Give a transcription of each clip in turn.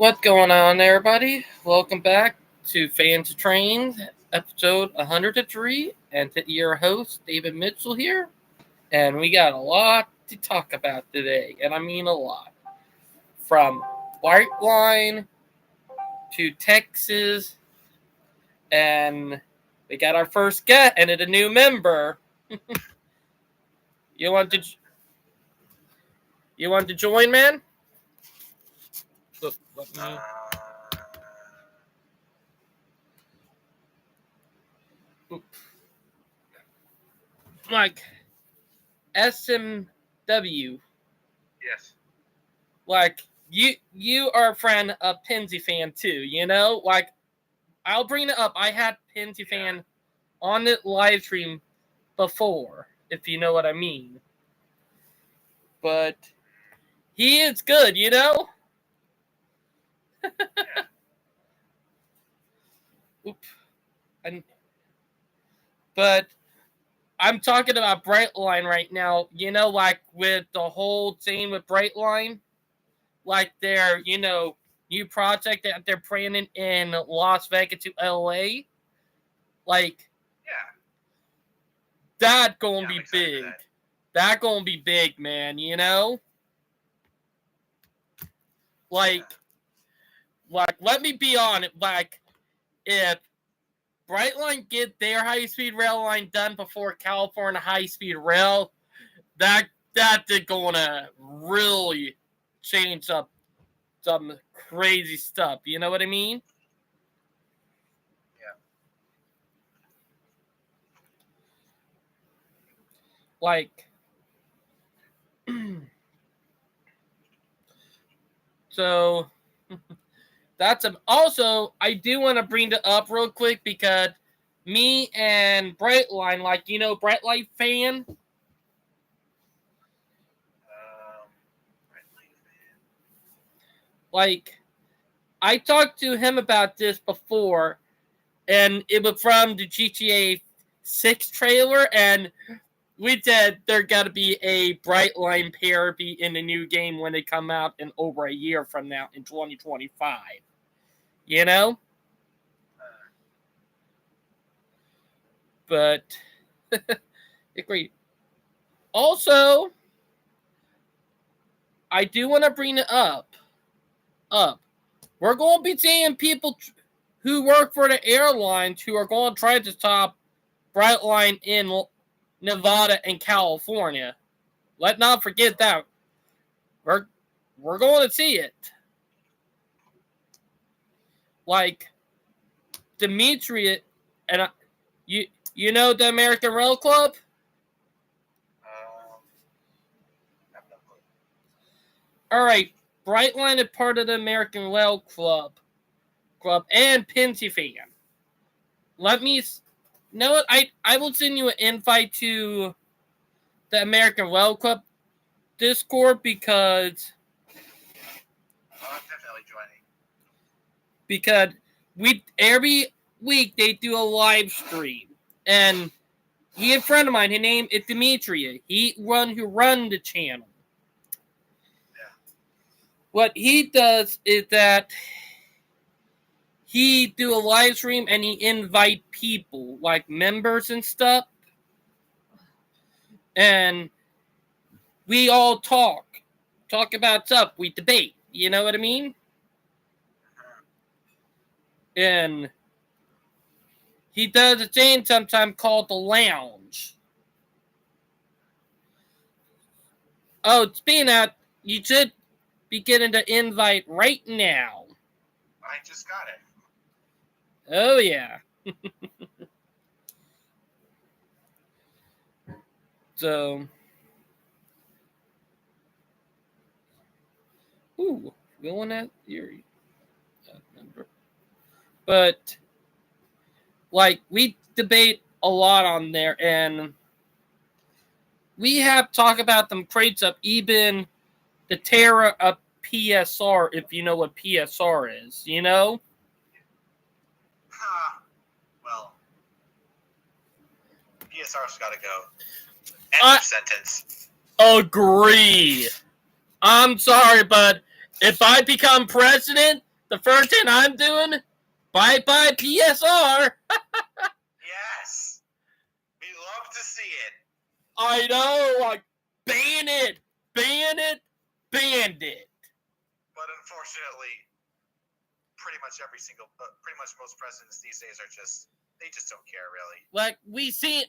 What's going on, everybody? Welcome back to Fans Trained, episode 103, and your host, David Mitchell here. And we got a lot to talk about today, and I mean a lot. From White Line to Texas, and we got our first guest and a new member. You want to join, man? Look, let me. Like SMW. Yes. Like you are a friend of Pinsy Fan too, you know? Like I'll bring it up. I had Pinsy Fan on the live stream before, if you know what I mean. But he is good, you know? But I'm talking about Brightline right now. You know, like with the whole thing with Brightline, like their, new project that they're planning in Las Vegas to LA. Like, that gonna be big. That gonna be big, man, you know? Like, let me be on it. Like, if Brightline get their high-speed rail line done before California high-speed rail, that's gonna really change up some crazy stuff. You know what I mean? Yeah. Like, so that's also, I do want to bring it up real quick because me and Brightline, like, Brightline fan. Like, I talked to him about this before, and it was from the GTA 6 trailer, and we said there got to be a Brightline parody in the new game when they come out in over a year from now in 2025. You know? But, great. Also, I do want to bring it up. We're going to be seeing people who work for the airlines who are going to try to stop Brightline in Nevada and California. Let's not forget that. We're going to see it. Like, Dimitri, and you know the American Rail Club? All right, Brightline is part of the American Rail Club and Pinsy Fan. Let me know what I will send you an invite to the American Rail Club Discord because I'm definitely joining. Because every week they do a live stream, and he a friend of mine. His name is Dimitri. Who run the channel. What he does is that he do a live stream and he invite people, like members and stuff. And we all talk about stuff. We debate. You know what I mean? And he does a thing sometimes called the lounge. Oh, speaking of that, you should be getting the invite right now. I just got it. Oh, yeah. So, going at your number. But, like, we debate a lot on there, and we have talked about them crates up, even the Terra of PSR, if you know what PSR is, you know? Well, PSR's got to go. End of sentence. Agree. I'm sorry, but if I become president, the first thing I'm doing, bye-bye PSR. Yes. We love to see it. I know, like, ban it, banned it. But unfortunately, pretty much most presidents these days they just don't care really. Like we seen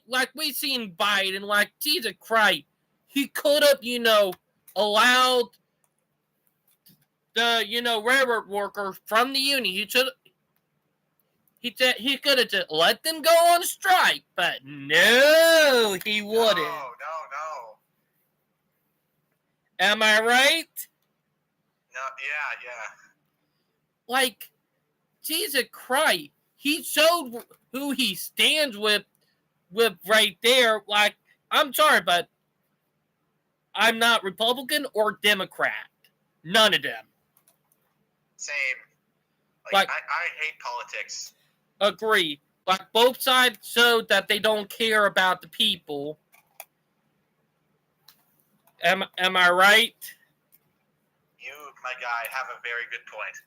Biden, like, Jesus Christ, he could have, allowed the, railroad workers from the union. He could have just let them go on strike, but no, he wouldn't. No. Am I right? No, yeah. Like, Jesus Christ, he showed who he stands with right there. Like, I'm sorry, but I'm not Republican or Democrat. None of them. Same. Like I hate politics. Agree. Like, both sides showed that they don't care about the people. Am I right? You, my guy, have a very good point.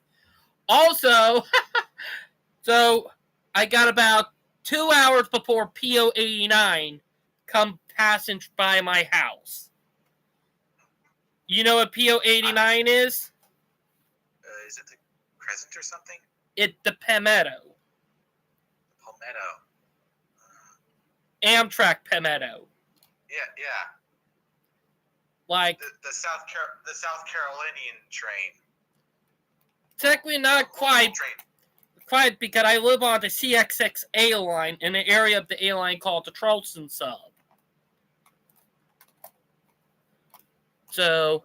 Also, so I got about 2 hours before PO89 come passing by my house. You know what PO89 is? Is it the Crescent or something? It's the Palmetto. Palmetto. Amtrak Palmetto. Yeah. Like the South Carolinian train. Technically not quite because I live on the CXX-A line in an area of the A line called the Charleston sub. So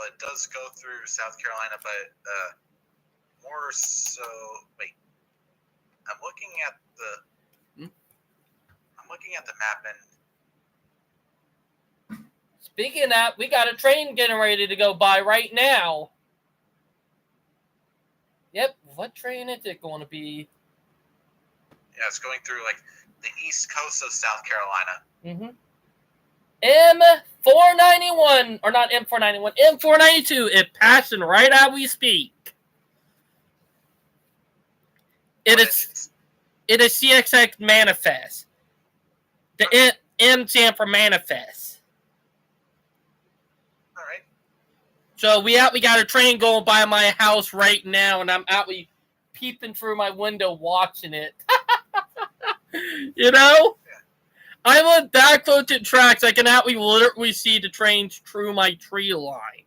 it does go through South Carolina, but more so. Wait, I'm looking at the map and. Speaking of that, we got a train getting ready to go by right now. Yep, what train is it going to be? Yeah, it's going through like the east coast of South Carolina. M491, or not M491, M492. It's passing right as we speak. It is CXX Manifest. The M stand for Manifest. All right. So we got a train going by my house right now, and I'm out peeping through my window watching it. You know? Yeah. I'm on that close to tracks. I can literally see the trains through my tree line.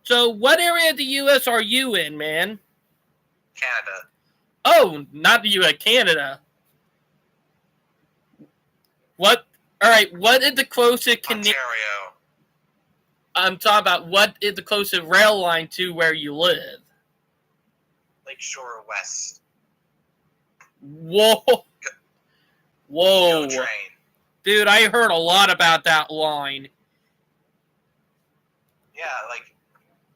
So what area of the U.S. are you in, man? Canada. Oh, not the U.S., Canada. What? All right, what is the closest Ontario. I'm talking about what is the closest rail line to where you live? Lakeshore West. Whoa. Go train. Dude, I heard a lot about that line. Yeah, like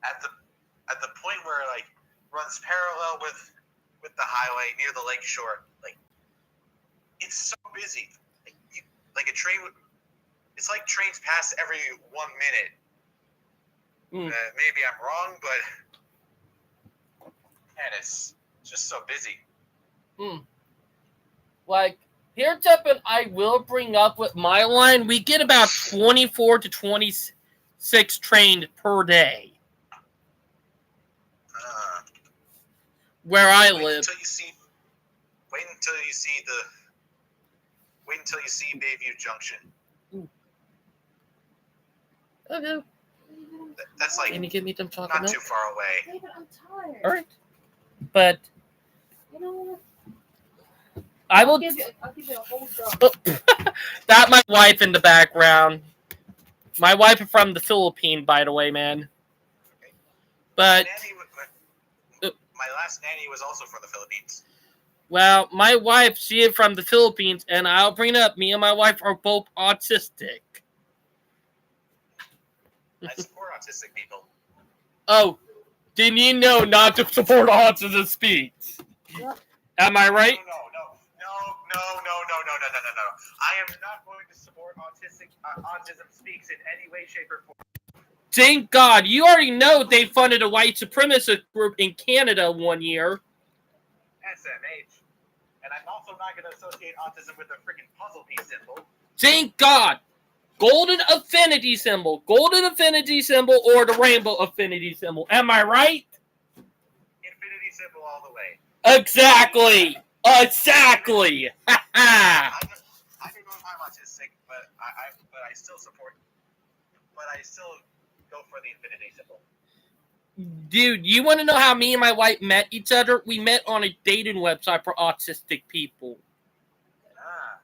at the point where like runs parallel with the highway near the lakeshore, like it's so busy. Like a train it's like trains pass every 1 minute. Maybe I'm wrong, but man, it's just so busy. Like, here's something I will bring up with my line. We get about 24 to 26 trains per day. Where I live. Wait until you see Bayview Junction. Okay. That's like can you give me some chocolate not milk? Too far away. David, I'm tired. All right, but you know, I will. I'll give you a whole drum. That my wife in the background. My wife is from the Philippines, by the way, man. Okay. But my last nanny was also from the Philippines. Well, my wife, she is from the Philippines, and I'll bring it up. Me and my wife are both autistic. I support autistic people. Oh, didn't you know not to support autism speech? Yep. Am I right? No. I am not going to support autism speaks in any way, shape, or form. Thank God. You already know they funded a white supremacist group in Canada one year. SMH. And I'm also not going to associate autism with a freaking puzzle piece symbol. Thank God. Golden affinity symbol. Golden affinity symbol or the rainbow affinity symbol. Am I right? Infinity symbol all the way. Exactly. Exactly. Ha ha. I don't know if I'm autistic, but I still support. But I still go for the infinity symbol. Dude, you want to know how me and my wife met each other? We met on a dating website for autistic people. Ah.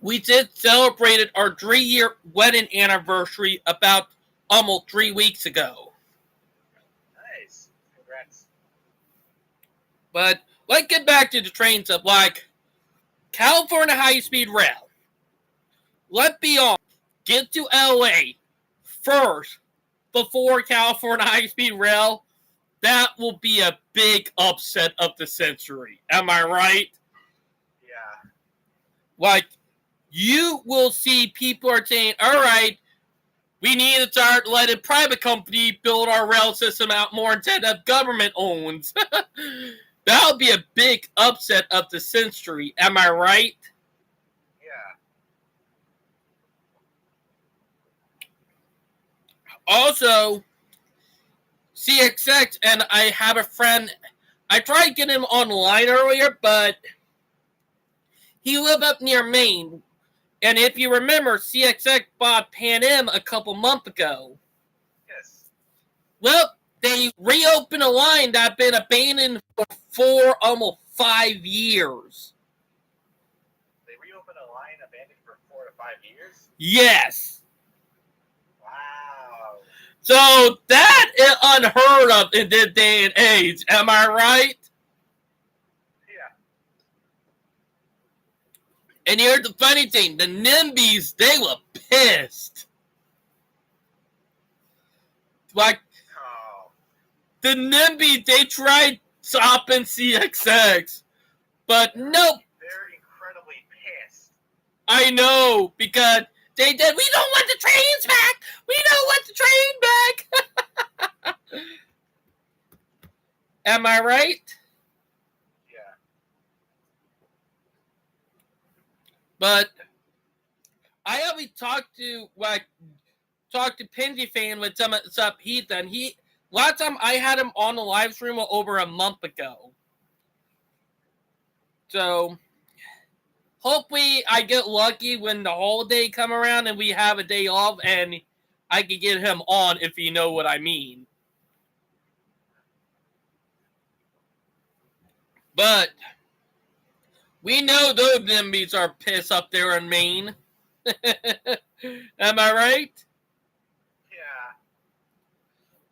We just celebrated our 3-year wedding anniversary about almost 3 weeks ago. Nice. Congrats. But let's get back to the train stuff. Like, California high-speed rail. Let's be honest. Get to LA first before California high-speed rail. That will be a big upset of the century. Am I right? Yeah. Like, you will see people are saying, all right, we need to start letting private company build our rail system out more instead of government owns. That'll be a big upset of the century. Am I right? Yeah. Also, CXX, and I have a friend, I tried getting him online earlier, but he lived up near Maine. And if you remember, CXX bought Pan Am a couple months ago. Yes. Well, they reopened a line that had been abandoned for almost 5 years. They reopened a line abandoned for 4 to 5 years? Yes. Wow. So that is unheard of in this day and age. Am I right? Yeah. And here's the funny thing. The NIMBYs, they were pissed. Like, Oh. the NIMBYs, they tried stopping CXX. But nope. They're incredibly pissed. I know, because they did. We don't want the trains back. We don't want the train back. Am I right? Yeah. But I always talked to Pinsy fan with some stuff he's done. Last time I had him on the live stream over a month ago. So hopefully I get lucky when the holiday come around and we have a day off and I can get him on, if you know what I mean. But we know those NIMBYs are pissed up there in Maine. Am I right? Yeah.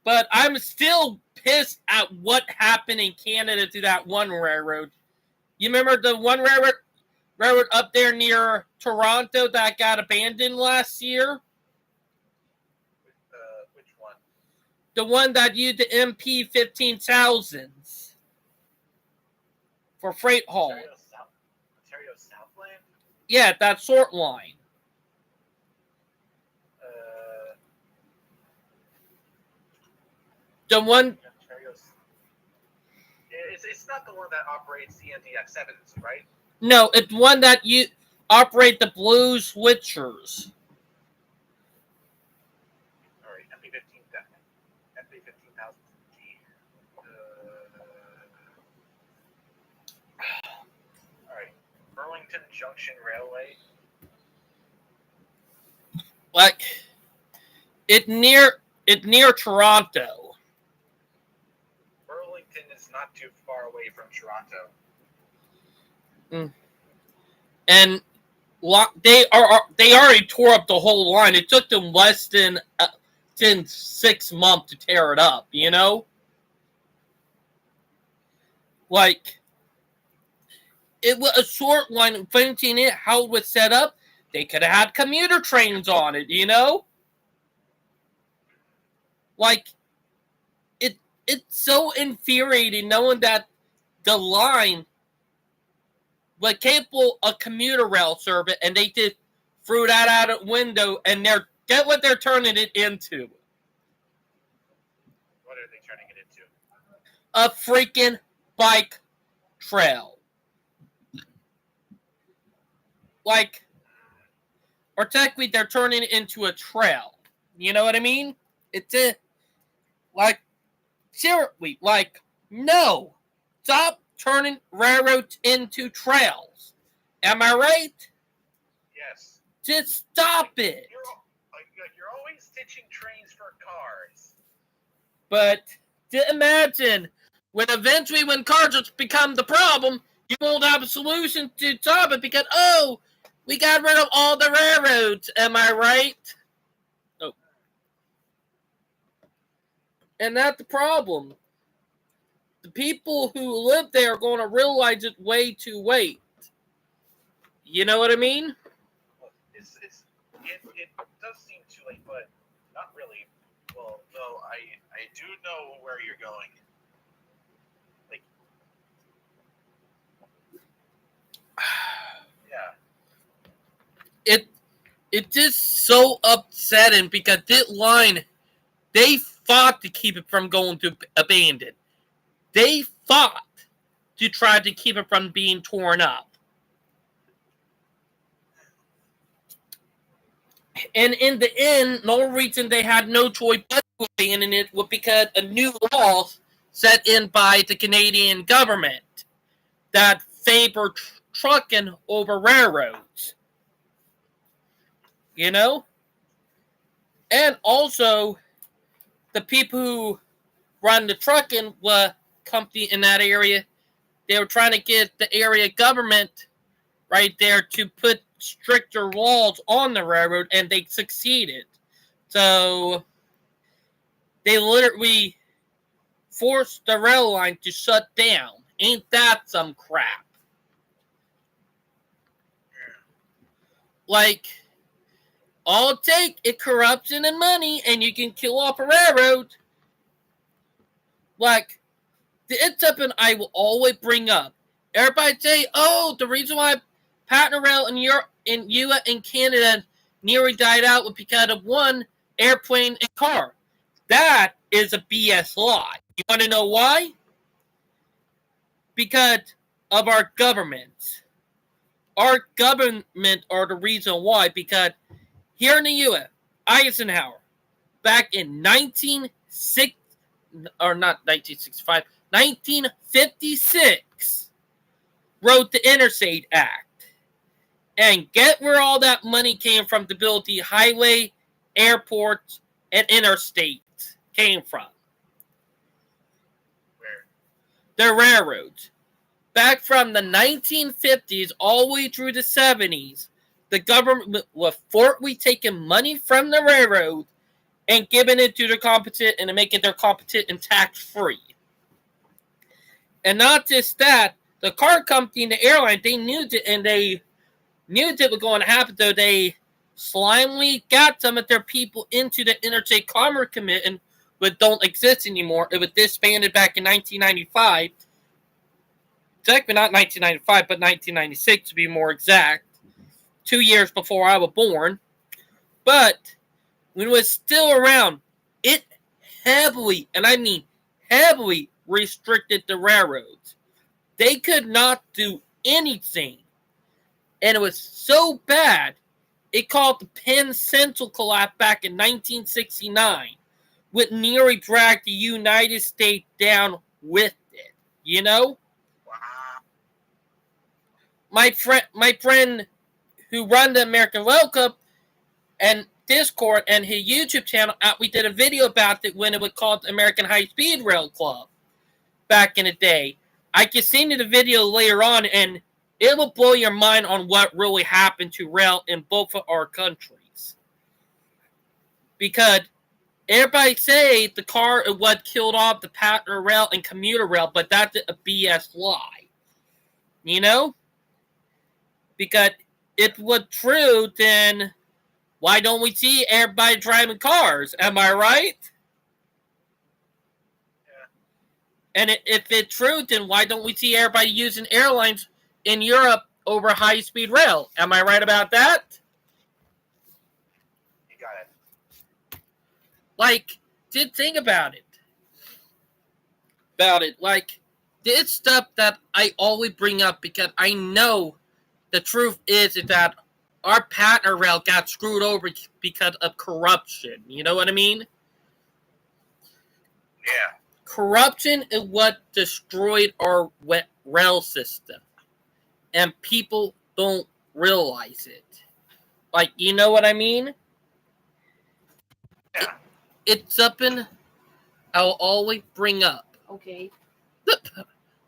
But I'm still pissed at what happened in Canada to that one railroad. You remember the one railroad up there near Toronto that got abandoned last year? Which one? The one that used the MP 15,000s for freight haul. Ontario Southland? Yeah, that sort line. The one. It's not the one that operates CNDX7s, right? No, it's one that you operate the blue switchers. All right, MP 15,000. All right, Burlington Junction Railway. Like, it's near Toronto. Burlington is not too far away from Toronto. And they already tore up the whole line. It took them less than 6 months to tear it up, you know? Like, it was a short line. Finishing it, how it was set up, they could have had commuter trains on it, you know? Like, it's so infuriating knowing that the line was capable of commuter rail service, and they did threw that out the window, and get what they're turning it into. What are they turning it into? A freaking bike trail. Like, or technically, they're turning it into a trail. You know what I mean? It's a, like, seriously, like, no. Stop turning railroads into trails. Am I right? Yes. Just stop it. You're always stitching trains for cars. But to imagine when cars become the problem, you won't have a solution to solve it because, oh, we got rid of all the railroads. Am I right? Oh. And that's the problem. The people who live there are going to realize it way too late. You know what I mean? It does seem too late, but not really. Well, though I do know where you're going. Like, yeah. It's just so upsetting because this line, they fought to keep it from going to abandoned. They fought to try to keep it from being torn up. And in the end, the only reason they had no choice but to abandon it was because a new law set in by the Canadian government that favored trucking over railroads. You know? And also, the people who run the trucking company in that area, they were trying to get the area government right there to put stricter laws on the railroad, and they succeeded. So they literally forced the rail line to shut down. Ain't that some crap? Like, all it takes is corruption and money, and you can kill off a railroad. Like, it's something I will always bring up. Everybody say, oh, the reason why Patton Rail in U.S. and Canada nearly died out was because of one airplane and car. That is a BS lie. You want to know why? Because of our government. Our government are the reason why. Because here in the U.S., Eisenhower, back in 1956, wrote the Interstate Act. And get where all that money came from to build the highway, airports, and interstates came from. Where? The railroads. Back from the 1950s all the way through the 70s, the government was forcibly taking money from the railroad and giving it to their competent and making their competent and tax-free. And not just that, the car company and the airline, they knew it, and they knew that was going to happen, though they slimely got some of their people into the Interstate Commerce Commission, but don't exist anymore. It was disbanded back in 1995. Exactly not 1995, but 1996 to be more exact. 2 years before I was born. But when it was still around, it heavily, and I mean heavily, restricted the railroads. They could not do anything. And it was so bad, it caused the Penn Central collapse back in 1969, which nearly dragged the United States down with it. You know? Wow. My friend who run the American Rail Club and Discord and his YouTube channel, we did a video about it when it was called American High Speed Rail Club back in the day. I can send you the video later on, and it will blow your mind on what really happened to rail in both of our countries. Because everybody say the car is what killed off the passenger rail and commuter rail, but that's a BS lie. You know? Because if it was true, then why don't we see everybody driving cars? Am I right? Yeah. And if it's true, then why don't we see everybody using airlines in Europe over high-speed rail? Am I right about that? like, did think about it. Like, this stuff that I always bring up because I know the truth is that our partner rail got screwed over because of corruption. You know what I mean? Yeah. Corruption is what destroyed our rail system. And people don't realize it. Like, you know what I mean? Yeah. It's something I'll always bring up. Okay.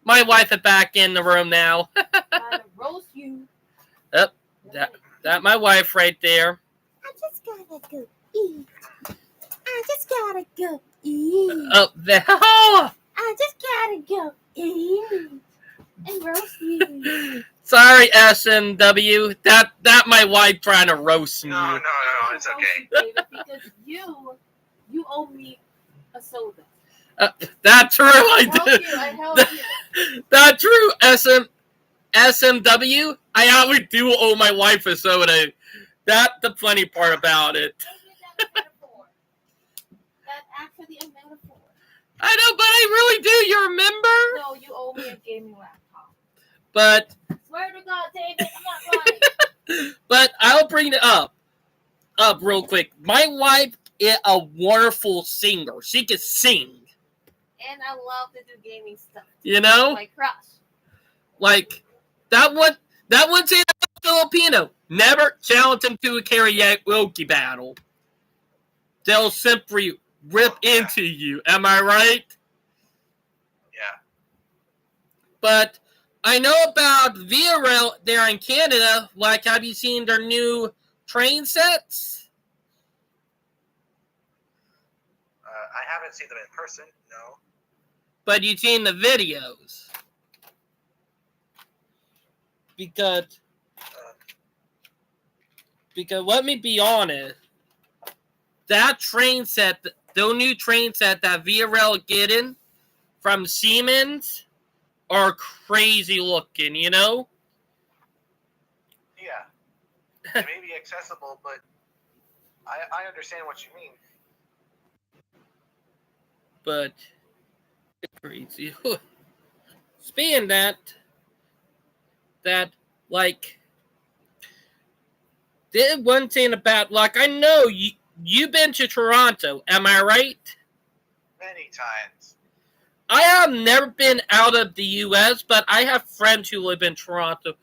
My wife is back in the room now. Gotta roast you. Yep. That my wife right there. I just gotta go eat. I just gotta go eat. Up there. Oh! I just gotta go eat. And roast you. Sorry, SMW. That my wife trying to roast me. No, it's okay. Roast you, David, because you owe me a soda. That's true. I did. I helped you. That's true. SMW. I always do owe my wife a soda. That's the funny part about it. That's a metaphor. That's actually a metaphor. I know, but I really do. You remember? No, you owe me a gaming laptop. But Swear to God, David, I'm not lying. but I'll bring it up real quick. My wife is a wonderful singer. She can sing. And I love to do gaming stuff. You know, My crush. like that one saying Filipino. Never challenge them to a karaoke battle. They'll simply rip into you. Am I right? Yeah. But I know about Via Rail there in Canada. Like, have you seen their new train sets? I haven't seen them in person. No. But you've seen the videos. Because let me be honest, that train set, the new train set that Via Rail getting from Siemens are crazy looking, you know? Yeah. It may be accessible, but I understand what you mean. But it's crazy. Speaking that like, did one thing about, like, I know you've been to Toronto, am I right? Many times. I have never been out of the U.S., but I have friends who live in Toronto,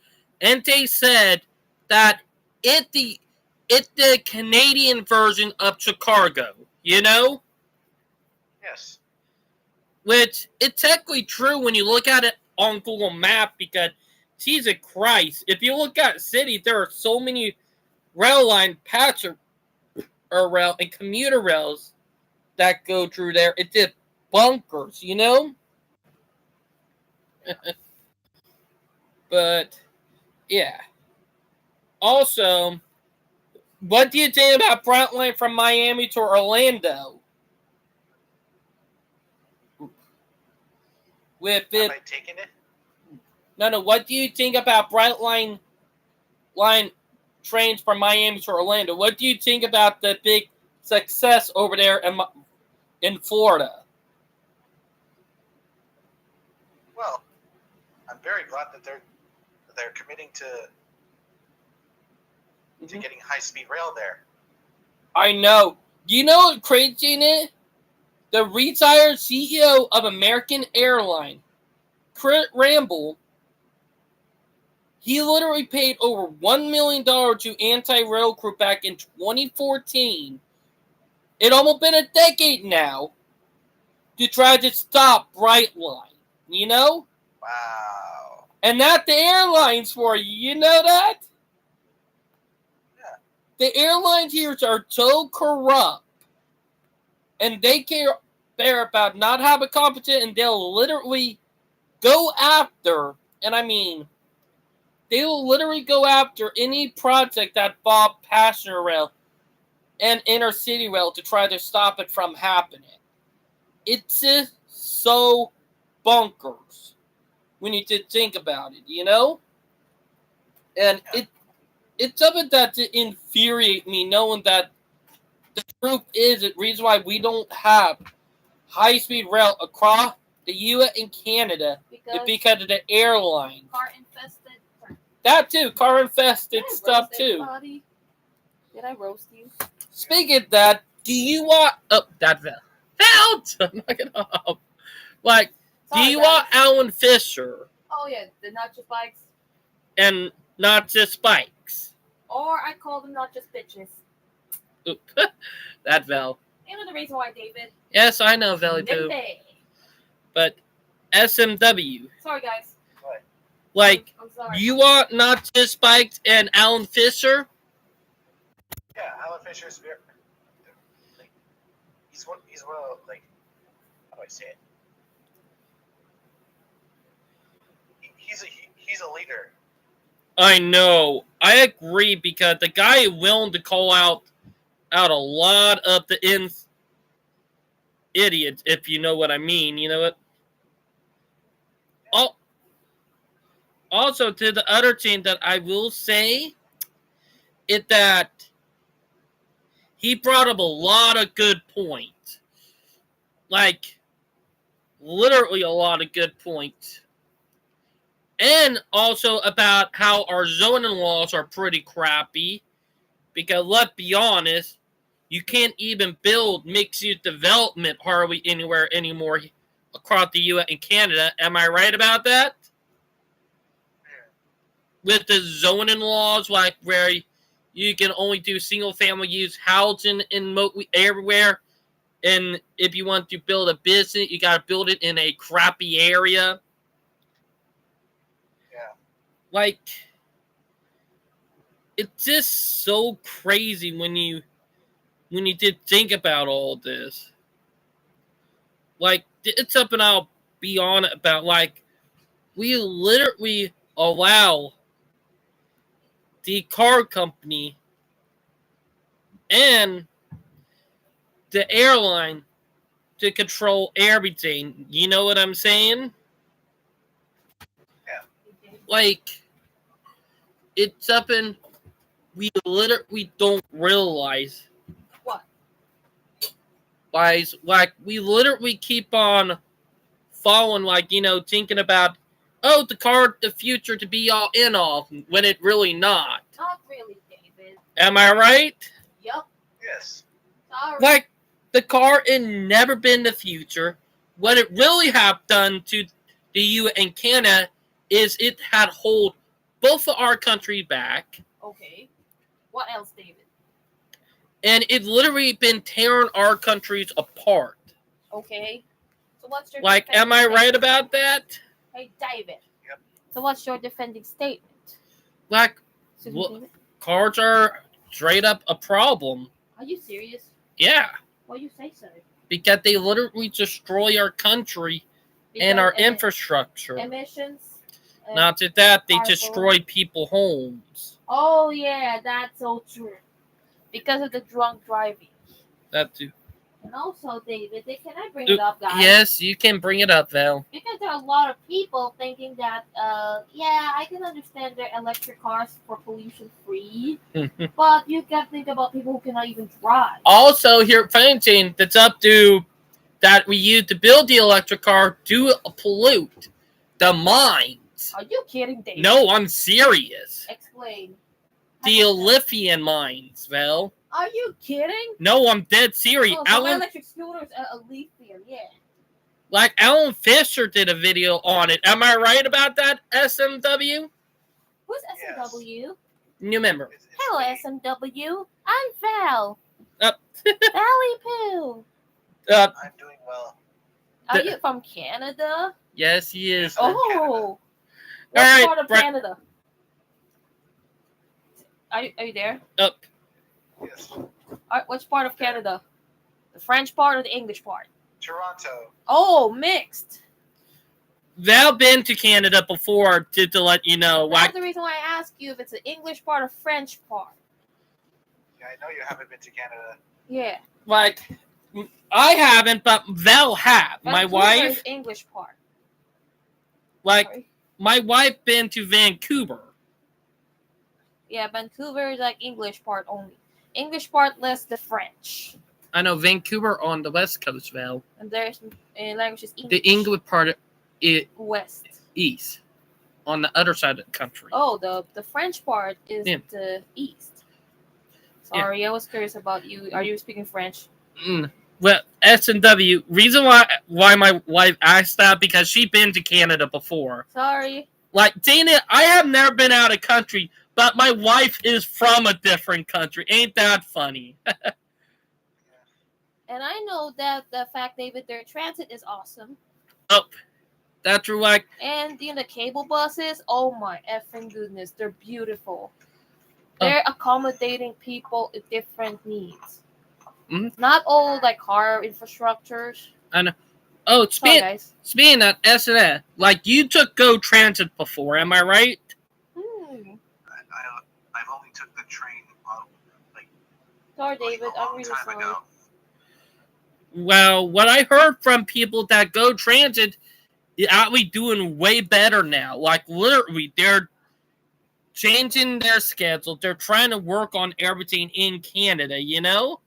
and they said that it's the Canadian version of Chicago, you know? Yes. Which, it's technically true when you look at it on Google Maps, because, Jesus Christ, if you look at cities, there are so many rail line passenger rail and commuter rails that go through there. It's just bunkers, you know? But, yeah. Also, what do you think about Brightline from Miami to Orlando? With it, Have I taken it? no. What do you think about Brightline trains from Miami to Orlando? What do you think about the big success over there in Florida? Well, I'm very glad that they're committing to getting high-speed rail there. I know. You know what crazy in it? The retired CEO of American Airlines, Kurt Ramble, he literally paid over $1 million to anti-rail crew back in 2014. It almost been a decade now to try to stop Brightline, you know? Wow. And not the airlines for you, you know that? Yeah. The airlines here are so corrupt, and they care about not having competition, and they'll literally go after, and I mean, they will literally go after any project that involves passenger rail and intercity rail to try to stop it from happening. It's just so bonkers when you think about it, you know? And it's something that infuriates me, knowing that the truth is the reason why we don't have high-speed rail across the U.S. and Canada is because of the airline. Car infested. That too, car-infested Did I stuff roast too. anybody? Did I roast you? Speaking of that, do you want... Oh, that fell. Knock it off. Like, do Sorry, you guys. want Alan Fisher Oh yeah, the not just bikes. and not just spikes? Or I call them not just bitches. Oop. That fell. You know the reason why, David? Yes, I know, Valley Poo. Nimby. But SMW. Sorry, guys. Like, I'm sorry. you want not just spikes and Alan Fisher? Yeah, Alan Fisher's very, like, he's one of, like, how do I say it? He's a leader. I know. I agree because the guy is willing to call out a lot of the idiots, if you know what I mean. You know what? Oh, also, to the other team that I will say is that he brought up a lot of good points. Like, literally a lot of good points. And also about how our zoning laws are pretty crappy. Because let's be honest, you can't even build mixed-use development hardly anywhere anymore across the U.S. and Canada. Am I right about that? With the zoning laws, like where you can only do single-family use housing in everywhere. And if you want to build a business, you got to build it in a crappy area. Yeah. Like, it's just so crazy when you did think about all this. Like, it's something I'll be on about. Like, we literally allow the car company and the airline to control everything. You know what I'm saying? Yeah. Like, it's something we literally don't realize. What? Guys, like, we literally keep on following, like, thinking about, oh, the future to be all in all, when it really not. Not really, David. Am I right? Yup. Yes. Sorry. Like, the car had never been the future. What it really have done to the U.S. and Canada is it had hold both of our country back. Okay. What else, David? And it literally been tearing our countries apart. Okay. So what's your Like, am I right about that? Hey, David. Yep. So what's your defending statement? Like, Excuse me, Well- David. cars are straight up a problem. Are you serious? Yeah. Why you say so? Because they literally destroy our country and our Because infrastructure. emissions. Not just that, they Powerful. destroy people's homes. Oh yeah, that's so true. Because of the drunk driving. That too. And also, David, can I bring it up, guys? Yes, you can bring it up, Val. Because there are a lot of people thinking that, yeah, I can understand their electric cars for pollution free, but you got to think about people who cannot even drive. Also, here at Fanning, that's up to that we use to build the electric car to pollute the mines. Are you kidding, David? No, I'm serious. Explain. The lithium mines, Val. Are you kidding? No, I'm dead serious. Oh, so my Alan, electric scooter's a lithium, yeah. like Alan Fisher did a video on it. Am I right about that, SMW? Who's Yes. SMW? New member. It's Hello, me. SMW. I'm Val. Up. Valley Poo. I'm doing well. Are The- you from Canada? Yes, he is. Oh. What All right, part of Brett. Canada? Are you there? Up. Yes. Which part of Canada? The French part or the English part? Toronto. Oh, mixed. Val been to Canada before to let you know. That's Like, the reason why I ask you if it's the English part or French part. Yeah, I know you haven't been to Canada. Yeah. like I haven't, but Val have. My Vancouver wife, is English part. like Sorry. my wife, been to Vancouver. Yeah, Vancouver is like English part only. English part less the French. I know Vancouver on the west coast, Val. And there's language is English. The English part is West. east, on the other side of the country. Oh, the French part is Yeah. the east. Sorry, I was curious about you. Are you speaking French? Well, S&W. Reason why my wife asked that because she's been to Canada before. Sorry. Like, Dana, I have never been out of country, but my wife is from a different country. Ain't that funny? And I know that the fact, David, their transit is awesome. Oh, that's true. Like, And the cable buses, oh my effing goodness, they're beautiful. They're accommodating people with different needs. Mhm. Not all like car infrastructures. I know. Oh, Sorry, guys. speaking of S&S, like, you took Go Transit before, am I right? I've only took the train Sorry, a David. I'm long really time sorry. ago. Well, what I heard from people that Go Transit is actually doing way better now. Like, literally, they're changing their schedule. They're trying to work on everything in Canada, you know?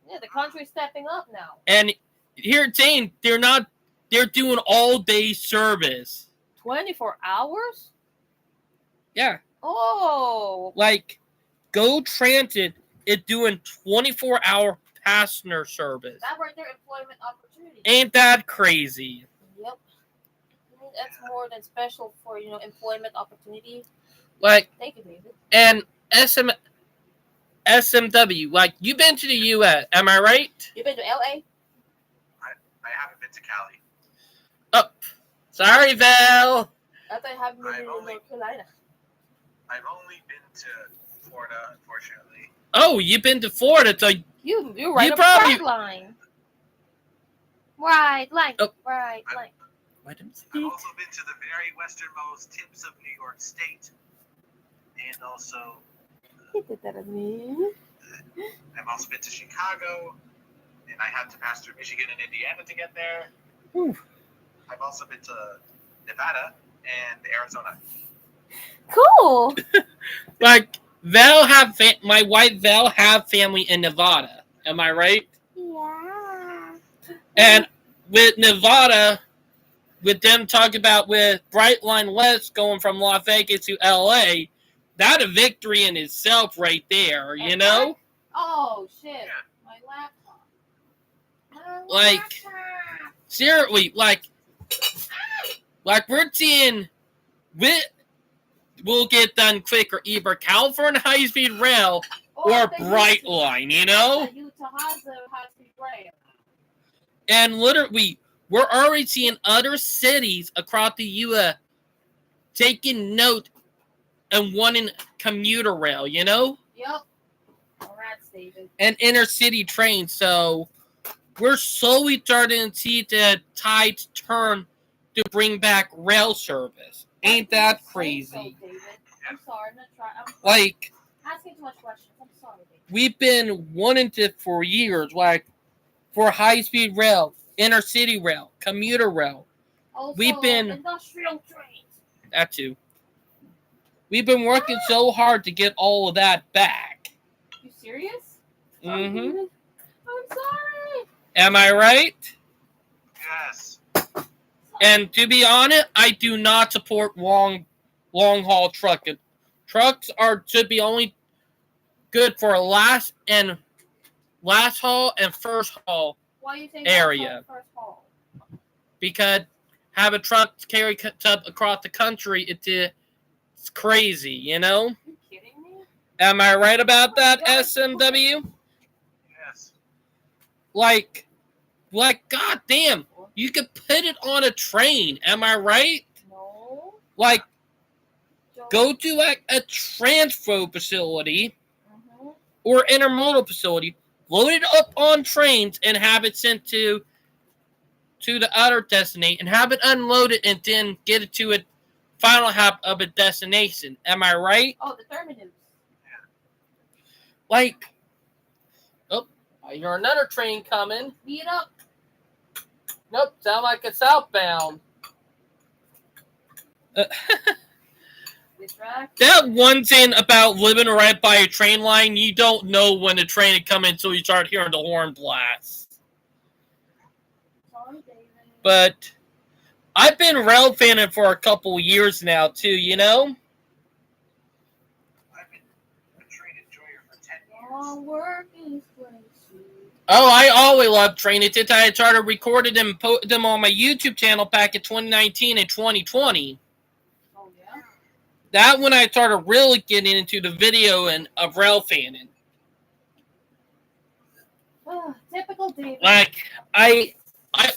Yeah, the country's stepping up now. And here, Jane, they're doing all-day service. 24 hours? Yeah. Oh. Like, Go Transit is doing 24-hour passenger service. That right there, employment opportunity. Ain't that crazy? Yep. That's more than special for, employment opportunity. Like, Thank you, David. and SMW, like, you've been to the U.S., am I right? You been to LA? I haven't been to Cali. Oh, sorry, Val. I thought you haven't been I've to only- North Carolina. I've only been to Florida, unfortunately. Oh, you've been to Florida, so You're right You up probably- that line. Right, line. Oh. Right, line. let him I've speak. also been to the very westernmost tips of New York State, and also I've also been to Chicago, and I had to pass through Michigan and Indiana to get there. Ooh. I've also been to Nevada and Arizona. Cool. Like, my wife Val have family in Nevada, am I right? Yeah. And with Nevada, with them talking about with Brightline West going from Las Vegas to LA, that a victory in itself right there, you know? Oh shit! Yeah. My laptop. My Like- laptop. Seriously, like we're seeing we'll get done quicker, either California High Speed Rail or the Brightline, you know? The Utah high-speed rail. And literally, we're already seeing other cities across the U.S. taking note and wanting commuter rail, you know? Yep. Congrats, David. And inner city trains. So we're slowly starting to see the tides turn to bring back rail service. Ain't that So, crazy? David. I'm sorry. I'm not trying. I'm Like, asking too much questions. I'm sorry, David. we've been wanting to for years, like for high-speed rail, inner city rail, commuter rail. Also, We've been- industrial trains. That too. We've been working so hard to get all of that back. You serious? Mm-hmm. David. I'm sorry. Am I right? Yes. And to be honest, I do not support long haul trucking. Trucks should be only good for last haul and first haul, Why you think Area. that's our first haul? because have a truck carry stuff across the country, it's crazy, you know? You kidding me? Am I right about that, SMW? Yes. Like, goddamn, you could put it on a train. Am I right? No. Like, Joe. go to like a transfer facility Mhm. or intermodal facility, load it up on trains, and have it sent to the other destination, and have it unloaded, and then get it to a final hop of a destination. Am I right? Oh, the terminus. Like, oh, I hear another train coming. Beat up. Nope, sound like it's southbound. track. That one thing about living right by a train line, you don't know when the train is coming until you start hearing the horn blast. Sorry, David. But I've been rail fanning for a couple years now, too, you know? I've been a train enjoyer for 10 Long years. work is crazy. Oh, I always loved training since I had started recording them and put them on my YouTube channel back in 2019 and 2020. Oh, yeah? That when I started really getting into the video and of rail fanning. Typical David. Like, I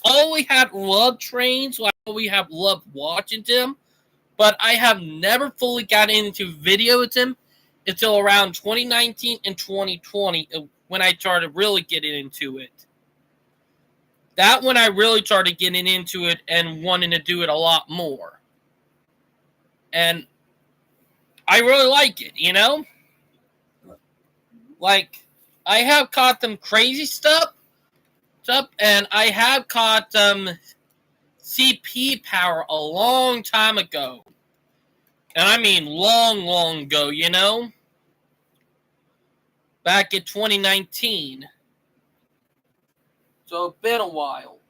always had loved trains, so I always have loved watching them, but I have never fully got into videos them until around 2019 and 2020 when I started really getting into it. That when I really started getting into it and wanting to do it a lot more. And I really like it, you know? Like, I have caught them crazy stuff, and I have caught CP power a long time ago. And I mean long, long ago, you know? Back in 2019. So it's been a while.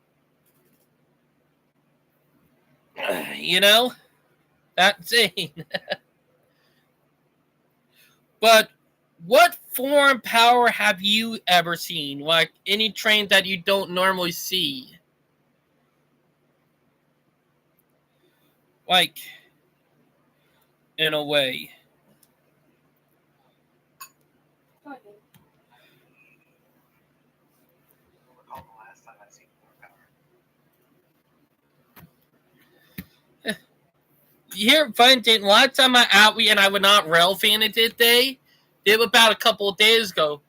You know? That's it. But what foreign power have you ever seen? Like any train that you don't normally see? Like, in a way. Go ahead, David. I don't recall the last time I've seen more power. Here, fun thing. Last time I out and I would not rail fan it today. Did about a couple of days ago.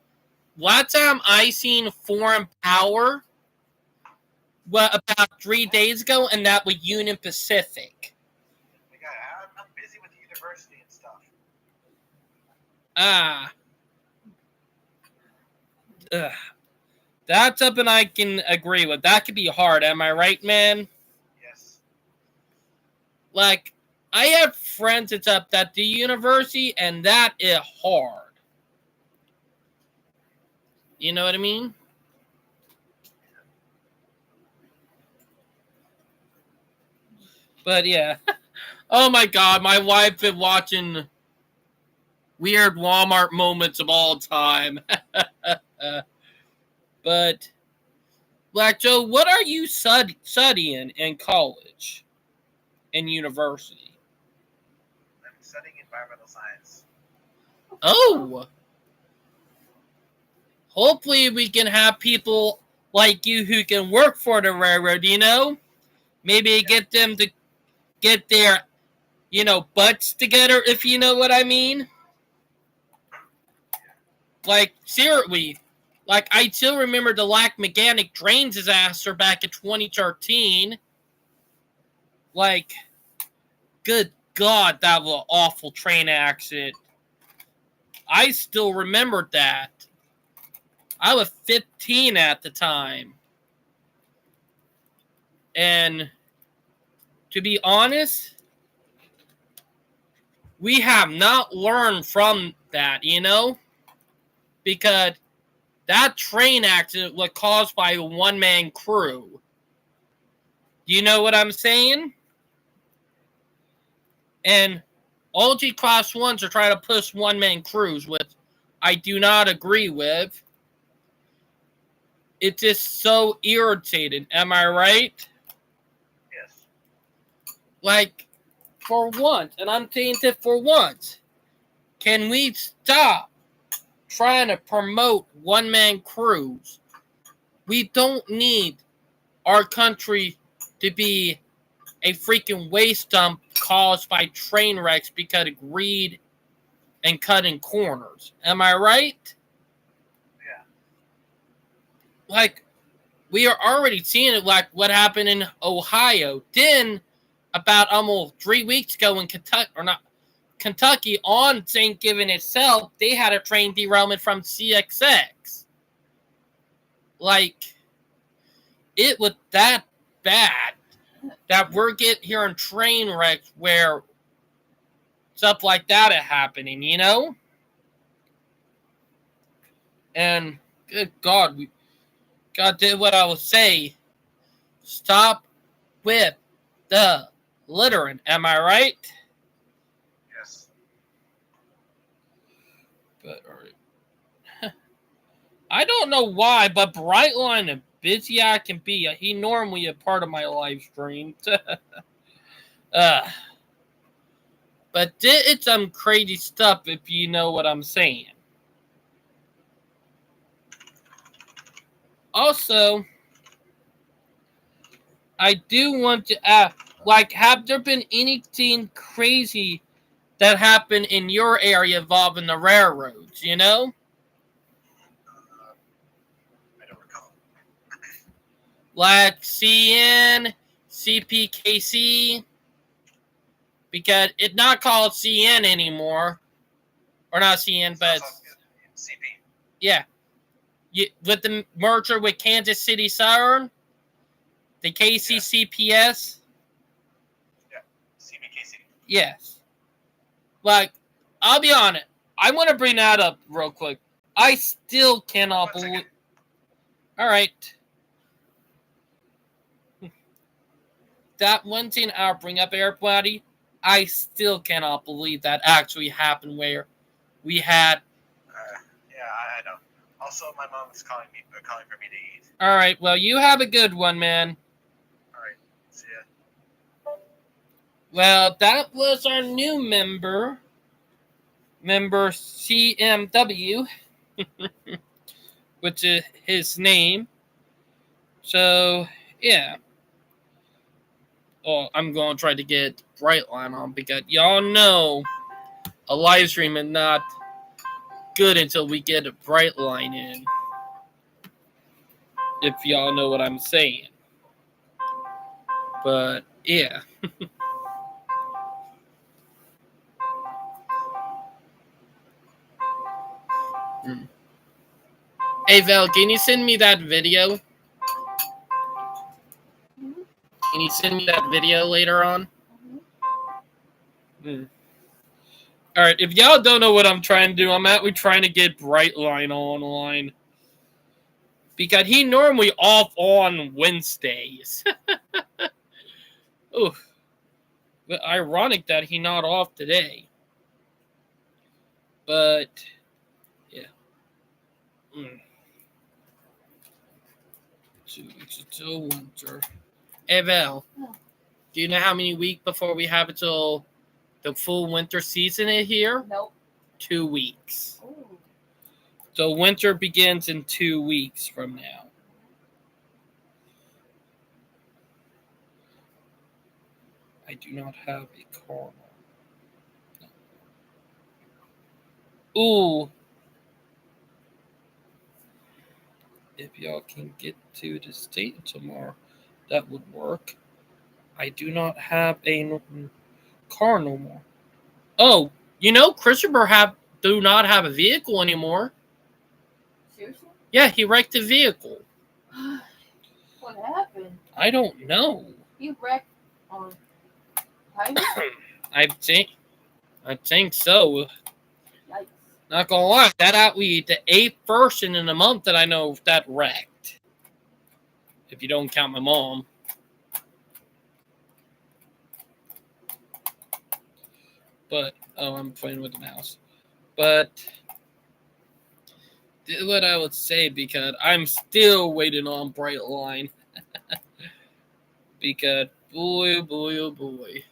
Last time I seen foreign power, well, about 3 days ago, and that was Union Pacific. Like, I'm busy with the university and stuff. That's something I can agree with. That could be hard. Am I right, man? Yes. Like, I have friends that's up at the university, and that is hard. You know what I mean? But yeah. Oh my god, my wife been watching weird Walmart moments of all time. But, Black Joe, what are you studying in college and university? I'm studying environmental science. Oh! Hopefully we can have people like you who can work for the railroad, you know? Maybe get them to get their, butts together, if you know what I mean. Like, seriously. Like, I still remember the Lac Mechanic train disaster back in 2013. Like, good God, that was an awful train accident. I still remembered that. I was 15 at the time. And to be honest, we have not learned from that, you know? Because that train accident was caused by a one-man crew. You know what I'm saying? And all G Class 1s are trying to push one-man crews, which I do not agree with. It's just so irritating. Am I right? Yes. Like, for once, and I'm saying it for once, can we stop trying to promote one-man crews? We don't need our country to be a freaking waste dump caused by train wrecks because of greed and cutting corners. Am I right? Yeah. Like, we are already seeing it, like what happened in Ohio. Then, about almost 3 weeks ago in Kentucky, on Thanksgiving itself, they had a train derailment from CSX. Like, it was that bad that we're hearing train wrecks where stuff like that happening, you know? And good God, God did what I was say. Stop with the littering. Am I right? Yes. But I don't know why, but Brightline, and busy I can be, he normally a part of my live stream. But did some crazy stuff, if you know what I'm saying. Also, I do want to ask, like, have there been anything crazy that happened in your area involving the railroads, you know? I don't recall. Like CN, CPKC, because it's not called CN anymore. Or not CN, but CP. yeah. With the merger with Kansas City Southern, the KCCPS. Yeah, CPKC. Yes. Like, I'll be honest. I want to bring that up real quick. I still cannot believe. All right. That one thing I'll bring up, everybody. I still cannot believe that actually happened where we had. Yeah, I know. Also, my mom is calling for me to eat. All right. Well, you have a good one, man. All right. See ya. Well, that was our new member CMW, which is his name. So, yeah. Oh, I'm going to try to get Brightline on because y'all know a live stream is not good until we get a Brightline in. If y'all know what I'm saying. But, yeah. Hey, Val, can you send me that video? Can you send me that video later on? All right, if y'all don't know what I'm trying to do, I'm actually trying to get Brightline online. Because he normally off on Wednesdays. Ooh. But ironic that he not off today. But, yeah. 2 weeks until winter. Hey, Val. Do you know how many weeks before we have it till the full winter season is here? Nope. 2 weeks. Ooh. So winter begins in 2 weeks from now. I do not have a car. Ooh. If y'all can get to the state tomorrow, that would work. I do not have a car no more. Oh, you know, Christopher do not have a vehicle anymore. Seriously? Yeah, he wrecked the vehicle. What happened? I don't know. You wrecked on highway? I think so. Yikes. Not gonna lie, that we the 8th person in the month that I know that wrecked. If you don't count my mom. But I'm playing with the mouse. But this is what I would say because I'm still waiting on Brightline. Because boy, oh boy.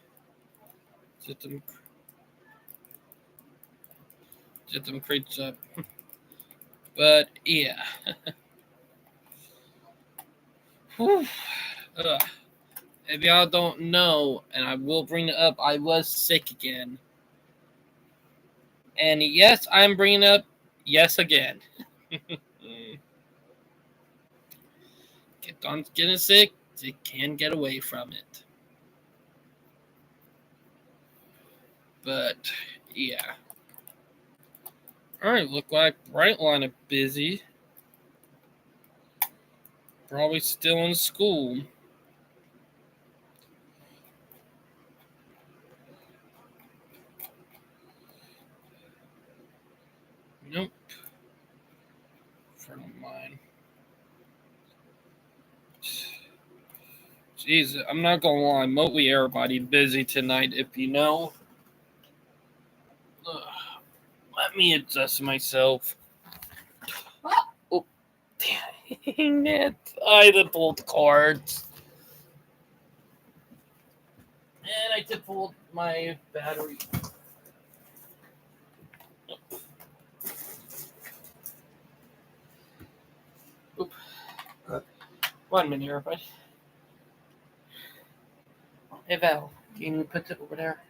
Get them crates up. But yeah. If y'all don't know, and I will bring it up, I was sick again. And yes, I'm bringing up yes again. Kept on getting sick, you can't get away from it. But yeah. Alright, look like Brightline is busy. Probably still in school. Nope. Friend of mine. Jeez, I'm not gonna lie. Mostly everybody busy tonight. If you know. Ugh. Let me adjust myself. Oh, dang it! I did pulled cards. And I did pull my battery. Oop. 1 minute, everybody. Hey Val, can you put it over there?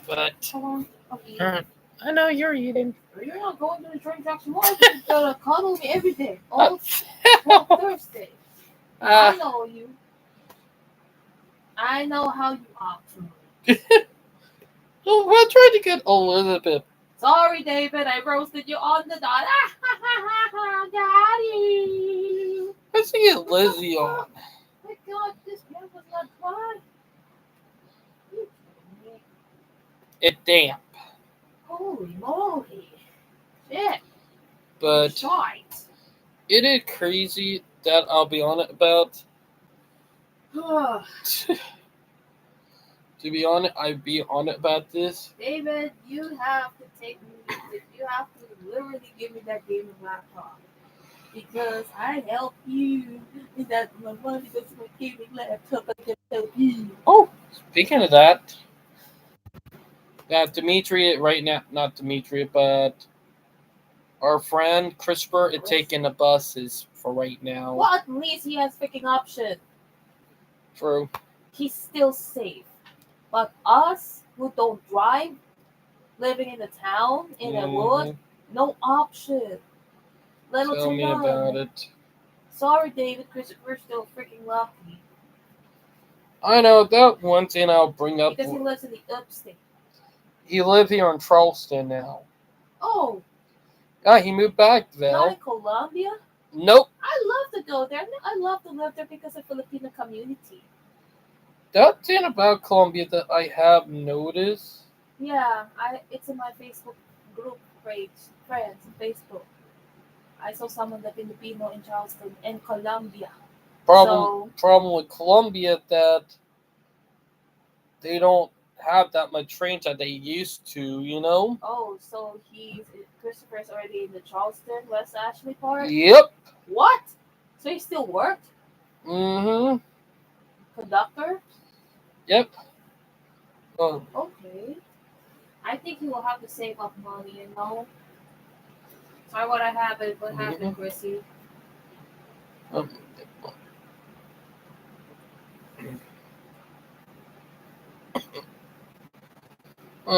But Hold on. Okay. I know you're eating. You're not going to the train tracks tomorrow. You're gonna cuddle me every day. All Thursday. I know you. I know how you act. Oh, we're trying to get Elizabeth. Sorry, David. I roasted you on the dot. Daddy. I see get Lizzie on. My God, this man was not fun. It damp, Holy moly. Shit. but Shite. it is crazy that I'll be on it about. To be honest, I'd be on it about this. David, you have to take me. You have to literally give me that gaming laptop. Because I help you. And that's my money goes to my gaming laptop. I can help you. Oh, speaking of that, Dimitri right now, not Dimitri, but our friend Christopher is taking the buses for right now. Well, at least he has freaking option. True. He's still safe. But us who don't drive, living in the town, in the woods, no option. Little Tell to me none. about it. Sorry, David. Christopher's still freaking lucky. I know that one thing I'll bring up. Because he lives in the upstate. He lives here in Charleston now. Oh. Yeah, he moved back, Val. Not in Colombia? Nope. I love to go there. I love to live there because of Filipino community. That thing about Colombia that I have noticed. Yeah, it's in my Facebook group page, friends, Facebook. I saw someone that Filipino in Charleston in Colombia. Problem with Colombia that they don't have that much trains that they used to, you know? Oh, so Christopher's already in the Charleston, West Ashley part? Yep. What? So he still worked? Mm-hmm. Conductor? Yep. Okay. I think he will have to save up money, you know? Sorry what happened, Chrissy. Oh,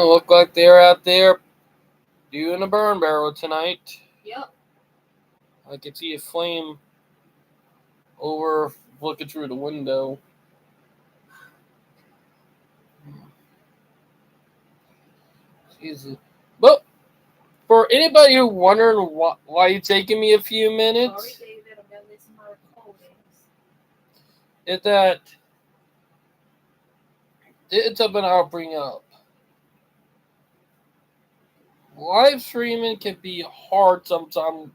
look like they're out there doing a burn barrel tonight. Yep. I can see a flame over looking through the window. Jesus. But for anybody who wondering why you taking me a few minutes, Sorry, David, I'm gonna miss my recordings. It's something I'll bring up. Live streaming can be hard sometimes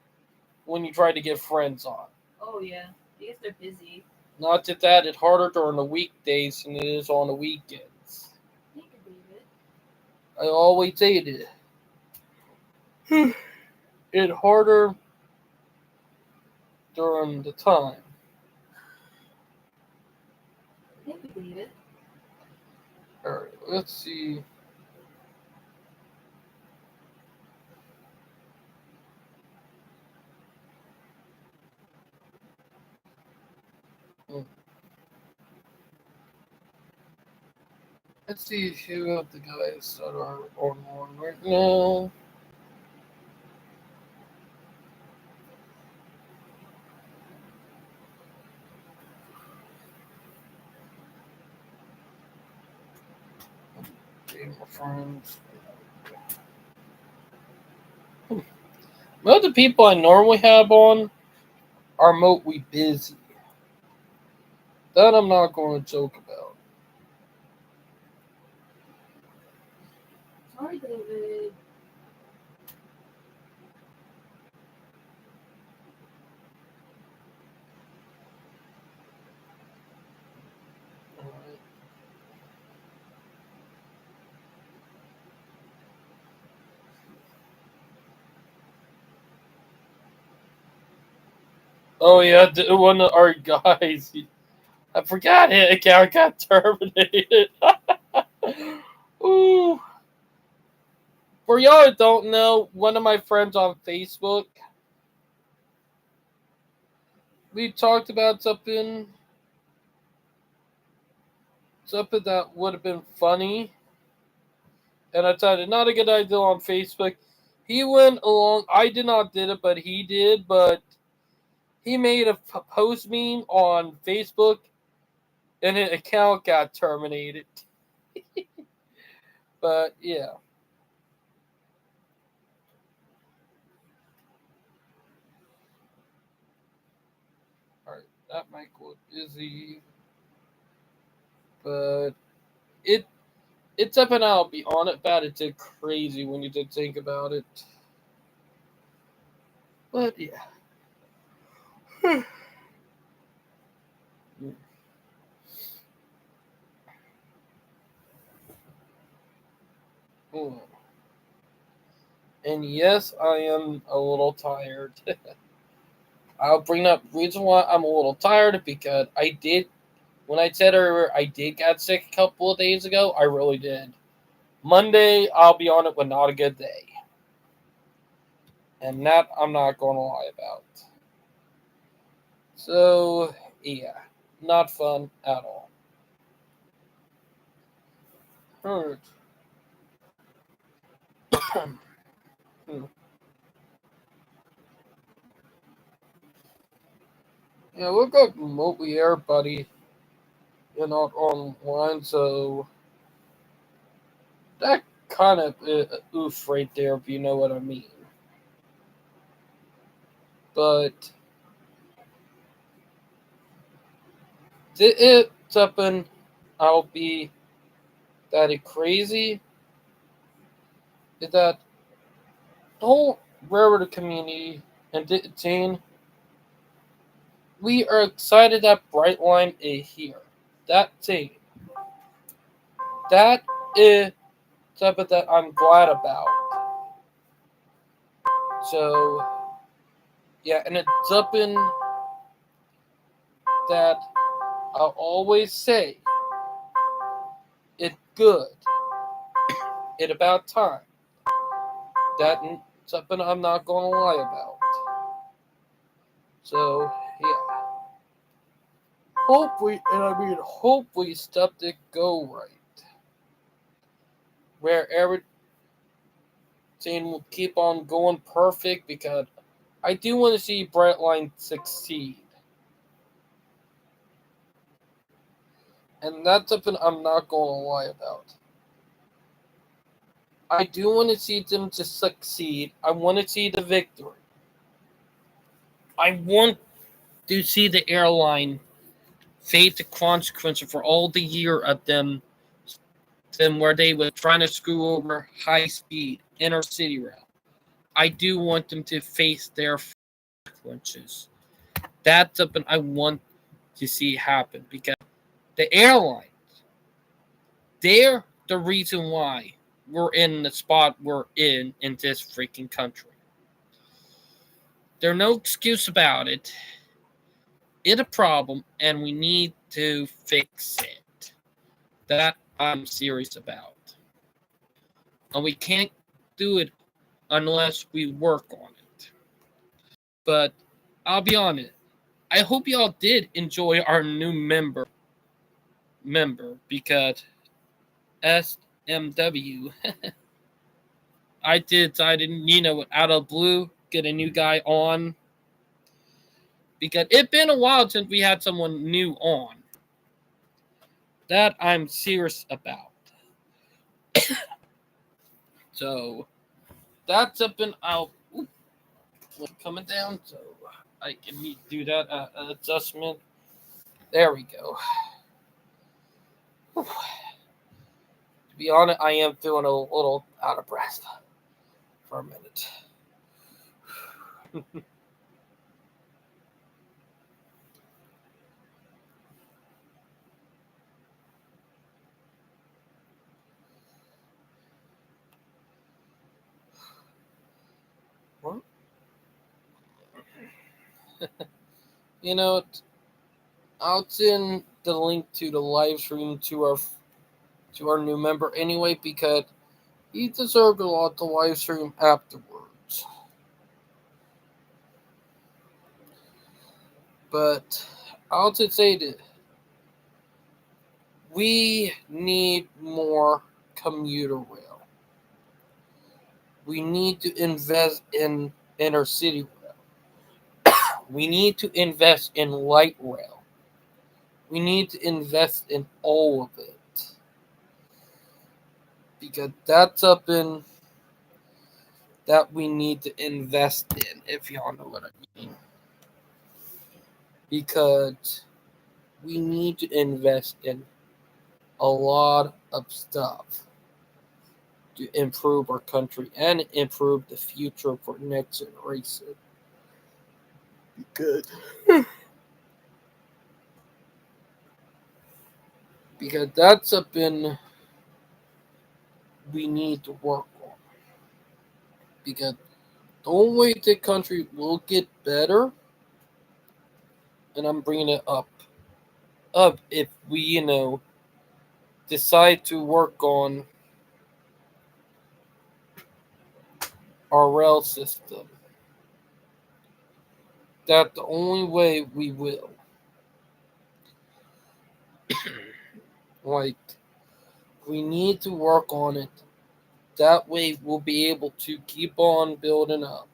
when you try to get friends on. Oh yeah, because they're busy. Not that it's harder during the weekdays than it is on the weekends. You can do it. I always say it. It's harder during the time. You can do it. Alright, let's see. Let's see who of the guys that are on right now. Okay, my friends. Most of the people I normally have on are mostly busy. That I'm not going to joke about. Sorry, David. Oh yeah, one of our guys. I forgot his account got terminated. Ooh. For y'all that don't know, one of my friends on Facebook, we talked about something that would have been funny, and I decided not a good idea on Facebook. He went along. I did not did it, but he did. But he made a post meme on Facebook, and his account got terminated. But yeah. Alright, that might go busy. But it it's up and I'll be on it about it. It's crazy when you did think about it. But yeah. Hmm. And yes, I am a little tired. I'll bring up reason why I'm a little tired because I did when I said earlier I did get sick a couple of days ago. I really did. Monday, I'll be on it, but not a good day, and that I'm not going to lie about. So yeah, not fun at all. Alright. Hmm. Yeah, we've got remotely everybody not online, so that kind of oof right there, if you know what I mean. But it's up and I'll be that it crazy is that the whole railroad community and Jane, we are excited that Brightline is here. That thing. That is something that I'm glad about. So yeah, and it's up in that I'll always say it's good. It about time. That's something I'm not gonna lie about. So yeah. Hopefully stuff to go right. Where everything will keep on going perfect because I do want to see Brightline succeed. And that's something I'm not going to lie about. I do want to see them to succeed. I want to see the victory. I want to see the airline face the consequences for all the year of them where they were trying to screw over high speed intercity rail. I do want them to face their consequences. That's something I want to see happen because the airlines, they're the reason why we're in the spot we're in this freaking country. There's no excuse about it. It's a problem, and we need to fix it. That I'm serious about. And we can't do it unless we work on it. But I'll be honest. I hope y'all did enjoy our new member because SMW. I didn't, out of blue, get a new guy on because it's been a while since we had someone new on. That I'm serious about. So that's something I'll coming down, so I can do that adjustment. There we go. To be honest, I am feeling a little out of breath for a minute. What? You know, I'll send the link to the live stream to our new member anyway because he deserved a lot to live stream afterwards. But I'll just say that we need more commuter rail. We need to invest in inner city rail. We need to invest in light rail. We need to invest in all of it. Because that's something that we need to invest in, if y'all know what I mean. Because we need to invest in a lot of stuff to improve our country and improve the future for next generation. Because that's something we need to work on. Because the only way the country will get better, and I'm bringing it up if we, decide to work on our rail system. That's the only way we will. Like, we need to work on it. That way we'll be able to keep on building up.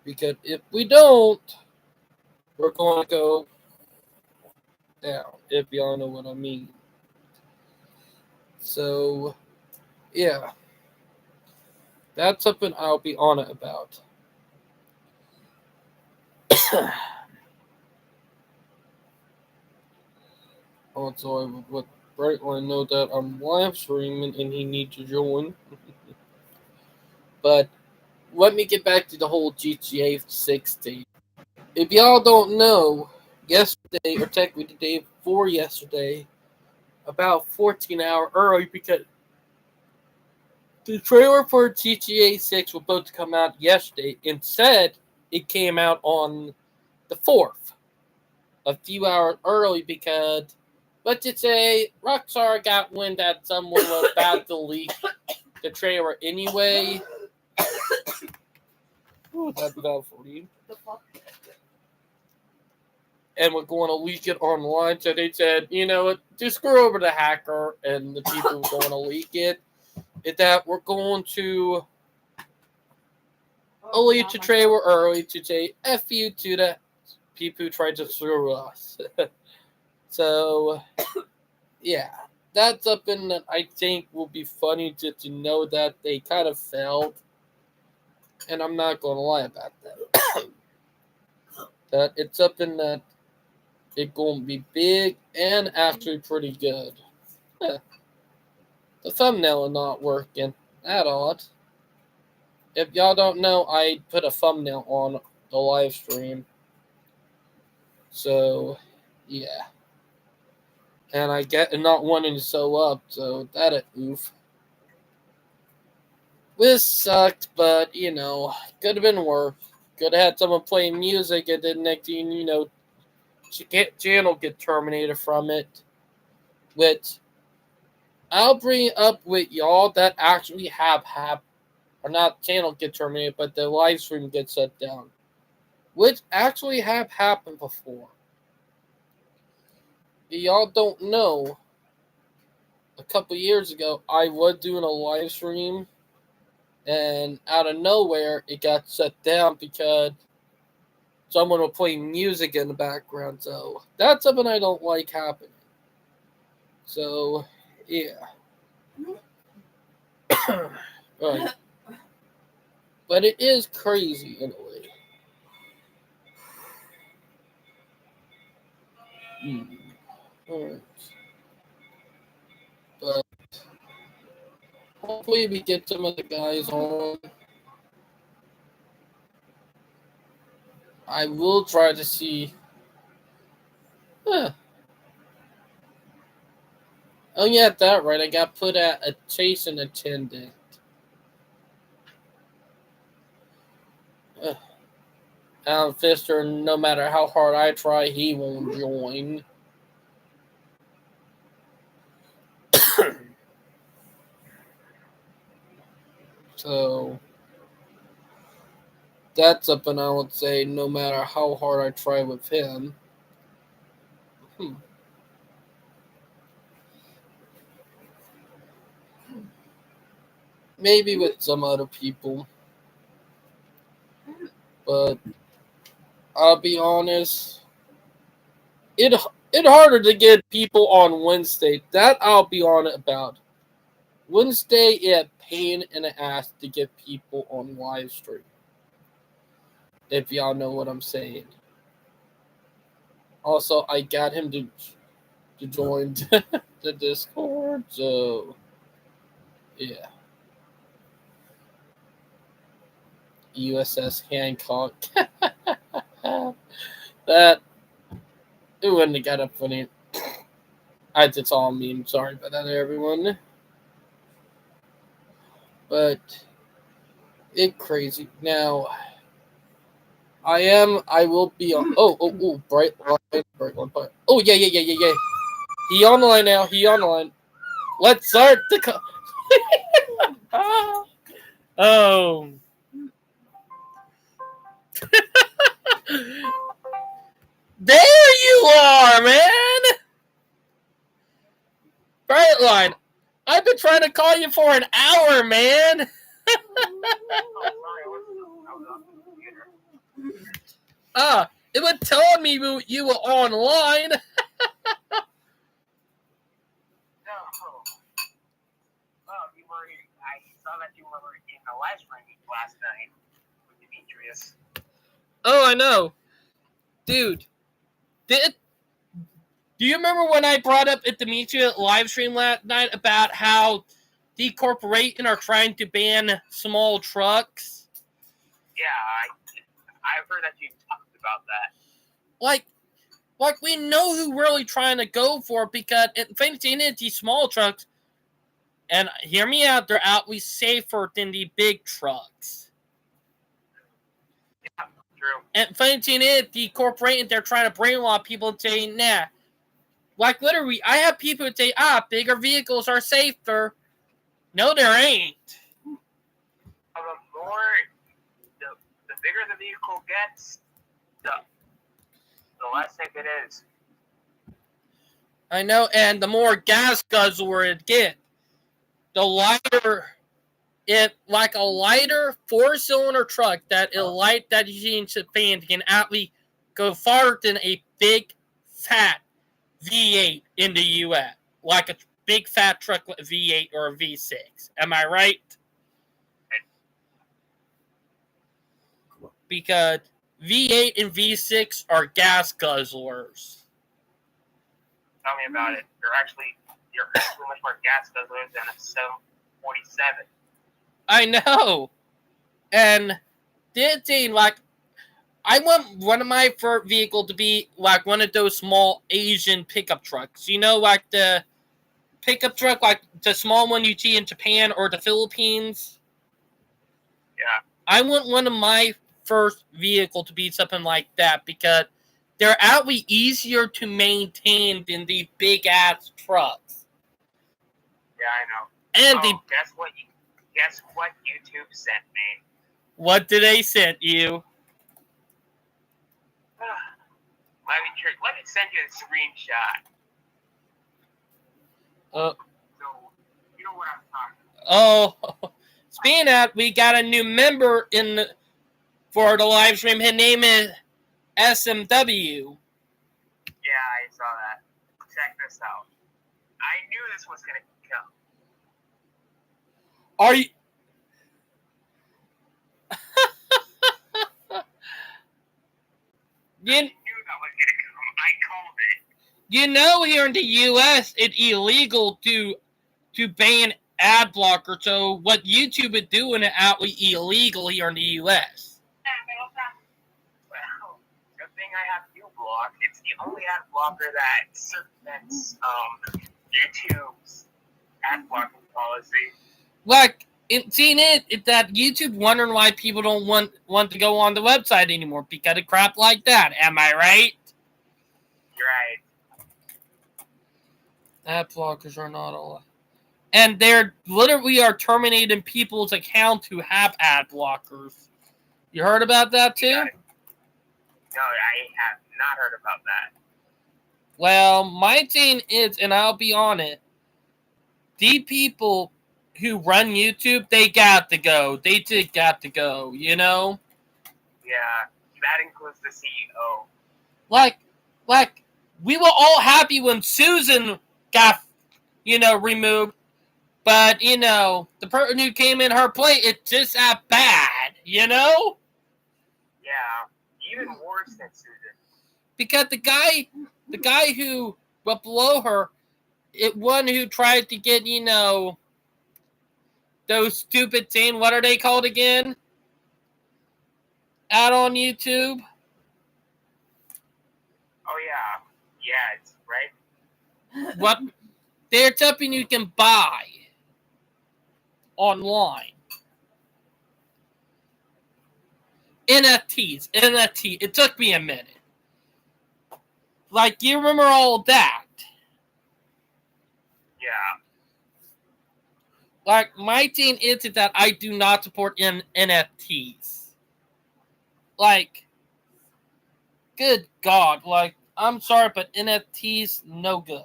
Because if we don't, we're going to go down, if y'all know what I mean. So, yeah. That's something I'll be on it about. Also, I would let Brightline know that I'm live streaming and he needs to join. But let me get back to the whole GTA 6 thing. If y'all don't know, yesterday, or technically the day before yesterday, about 14 hours early, because the trailer for GTA 6 was supposed to come out yesterday. Instead, it came out on the 4th, a few hours early, because, let's just say, Rockstar got wind that someone was about to leak the trailer anyway. Ooh, that's about for you. The fuck? And we're going to leak it online. So they said, you know what, just screw over the hacker and the people who are going to leak it. Is that we're going to leak the trailer early to say F you to the people who tried to screw us. So, yeah. That's something that I think will be funny just to know that they kind of failed. And I'm not going to lie about that. That it's something that it's going to be big and actually pretty good. The thumbnail is not working at all. If y'all don't know, I put a thumbnail on the live stream. So, yeah. And I get not wanting to sew up, so that a oof. This sucked, but, could have been worse. Could have had someone playing music, and then next thing channel get terminated from it. Which I'll bring up with y'all that actually have happened. Or not channel get terminated, but the live stream gets shut down. Which actually have happened before. Y'all don't know, a couple years ago, I was doing a live stream, and out of nowhere, it got shut down because someone was playing music in the background. So that's something I don't like happening. So, yeah. Right. But it is crazy in a way. Alright. But hopefully we get some of the guys on. I will try to see. Huh. Oh yeah, that right. I got put at a chasing attendant. Alan Fister, no matter how hard I try, he won't join. So that's something I would say, no matter how hard I try with him. Maybe with some other people. But I'll be honest, it harder to get people on Wednesday. That I'll be honest about. Wednesday, pain in the ass to get people on live stream. If y'all know what I'm saying. Also, I got him to join the Discord, so yeah. USS Hancock. That it wouldn't have got up funny. It's all meme. Sorry about that, everyone. But it crazy. Now I will be on bright line. Oh yeah. He on the line now. Let's start the oh. There you are, man! Brightline, I've been trying to call you for an hour, man! It was telling me you were online. I saw that you were in the live stream last night with Demetrius. Oh, I know. Dude, do you remember when I brought up at Demetrius live stream last night about how the corporation are trying to ban small trucks? Yeah, I've heard that you talked about that. Like we know who really trying to go for it, because in these small trucks, and hear me out, they're outly safer than the big trucks. Yeah, true. And the corporation, they're trying to bring a lot of people and say, nah. Like literally, I have people who say, bigger vehicles are safer. No, there ain't. The bigger the vehicle gets, the less safe it is. I know, and the more gas guzzler it gets, the lighter like a lighter 4-cylinder truck that you see in Japan can actually go farther than a big fat V8 in the US, like a big fat truck with a V8 or a V6. Am I right? Because V8 and V6 are gas guzzlers. Tell me about it. You're actually much more gas guzzlers than a 747. I know. And the thing, like, I want one of my first vehicle to be like one of those small Asian pickup trucks. You know, like the pickup truck, like the small one you see in Japan or the Philippines. Yeah. I want one of my first vehicle to be something like that, because they're actually easier to maintain than the big ass trucks. Yeah, I know. And guess what YouTube sent me? What did they send you? Let me send you a screenshot. So you know what I'm talking about. Oh, speaking of that, we got a new member for the live stream. His name is SMW. Yeah, I saw that. Check this out. I knew this was gonna come. Are you? I knew that was gonna come. I called it. You know, here in the U.S., it's illegal to ban ad blocker. So what YouTube is doing is outly illegal here in the U.S. Well, good thing I have uBlock. It's the only ad blocker that circumvents YouTube's ad blocking policy. Like, It's that YouTube wondering why people don't want to go on the website anymore because of crap like that. Am I right? You're right. Ad blockers are not all. And they're literally are terminating people's accounts who have ad blockers. You heard about that too? No, I have not heard about that. Well, my thing is, and I'll be on it, the people who run YouTube, they got to go. They just got to go, you know? Yeah, that includes the CEO. Like, we were all happy when Susan got, removed. But, the person who came in her place, it just that bad, you know? Yeah, even worse than Susan. Because the guy who was below her, one who tried to get, those stupid things, what are they called again? Out on YouTube? Oh, yeah. Yeah, it's right. What? They're something you can buy online. NFTs. It took me a minute. Like, you remember all that? Yeah. Like, my thing is that I do not support NFTs. Like, good God. Like, I'm sorry, but NFTs, no good.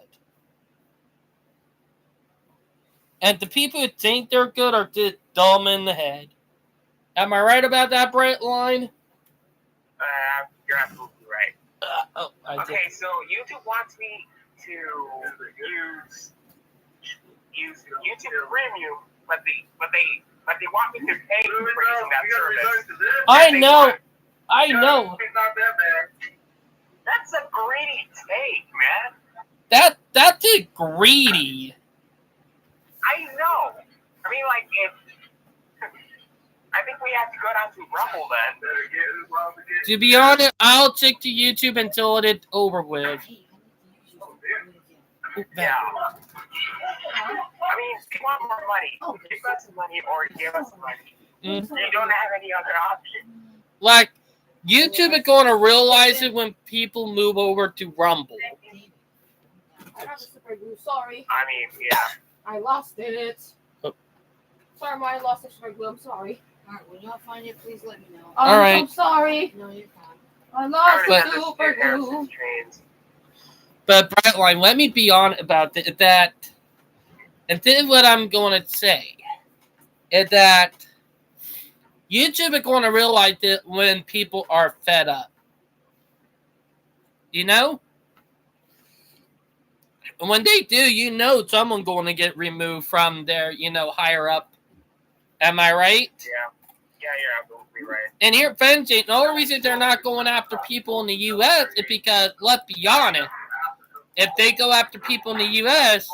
And the people who think they're good are just dumb in the head. Am I right about that, Brightline? You're absolutely right. Okay, so YouTube wants me to use YouTube Premium, but they want me to pay for using that service. I know. It's not that bad. That's a greedy take, man. That's it greedy. I know. I mean, like, if I think we have to go down to Rumble then. To be honest, I'll stick to YouTube until it's over with. Yeah. I mean, if you want more money, give us money or give us money. You don't have any other option. Like, YouTube is going to realize it when people move over to Rumble. I have a super glue. Sorry. I mean, yeah. I lost it. Oh. Sorry, Ma, I lost the super glue. I'm sorry. Alright, when y'all find it, please let me know. All right. I'm sorry. No, you're fine. I lost But- the super glue. But, Brightline, let me be honest about that. And then what I'm going to say is that YouTube is going to realize it when people are fed up. You know? And when they do, someone's going to get removed from their, higher up. Am I right? Yeah, you're absolutely right. And here, Benji, the only reason they're not going after people in the U.S. is because, let's be honest, if they go after people in the U.S.,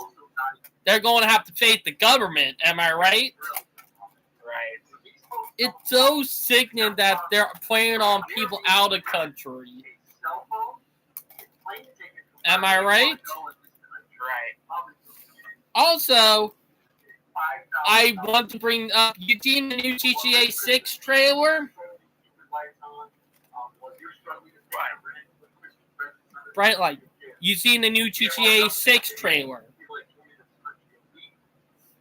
they're going to have to face the government. Am I right? Right. It's so sickening that they're playing on people out of country. Am I right? Right. Also, I want to bring up, you seen the new GTA 6 trailer? Brightlight, you seen the new GTA 6 trailer?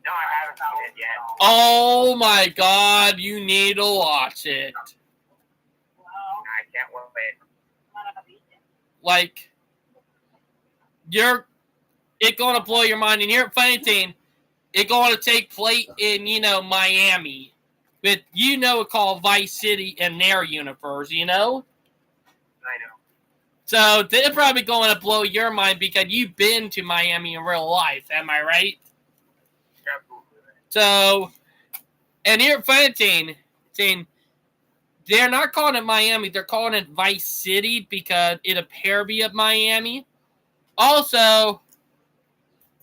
No, I haven't seen it yet. Oh my God, you need to watch it. I can't wait. Like, it's gonna blow your mind. And here, funny thing, it's gonna take place in, Miami. With, it's called Vice City in their universe, I know. So they're probably going to blow your mind because you've been to Miami in real life. Am I right? You're absolutely right. So, and here, funny thing, they're not calling it Miami. They're calling it Vice City because it appears to be of Miami. Also,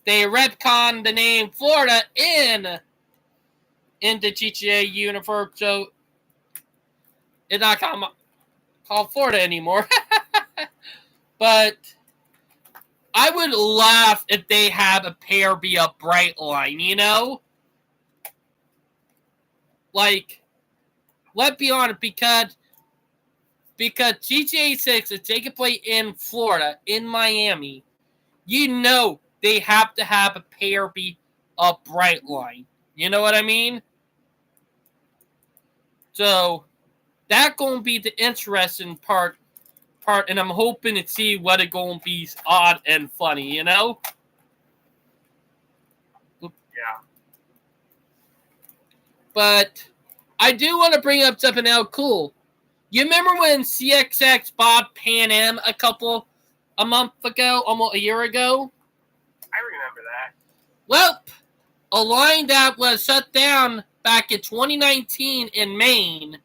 they retconned the name Florida in the GTA universe, so it's not called Florida anymore. But I would laugh if they have a pair be a Brightline, Like, let's be honest, because GTA 6 is taking place in Florida, in Miami, you know they have to have a parity of Brightline. You know what I mean? So that's going to be the interesting part, and I'm hoping to see what it's going to be odd and funny, you know? Yeah. But I do want to bring up something else cool. You remember when CXX bought Pan Am a month ago, almost a year ago? I remember that. Well, a line that was shut down back in 2019 in Maine,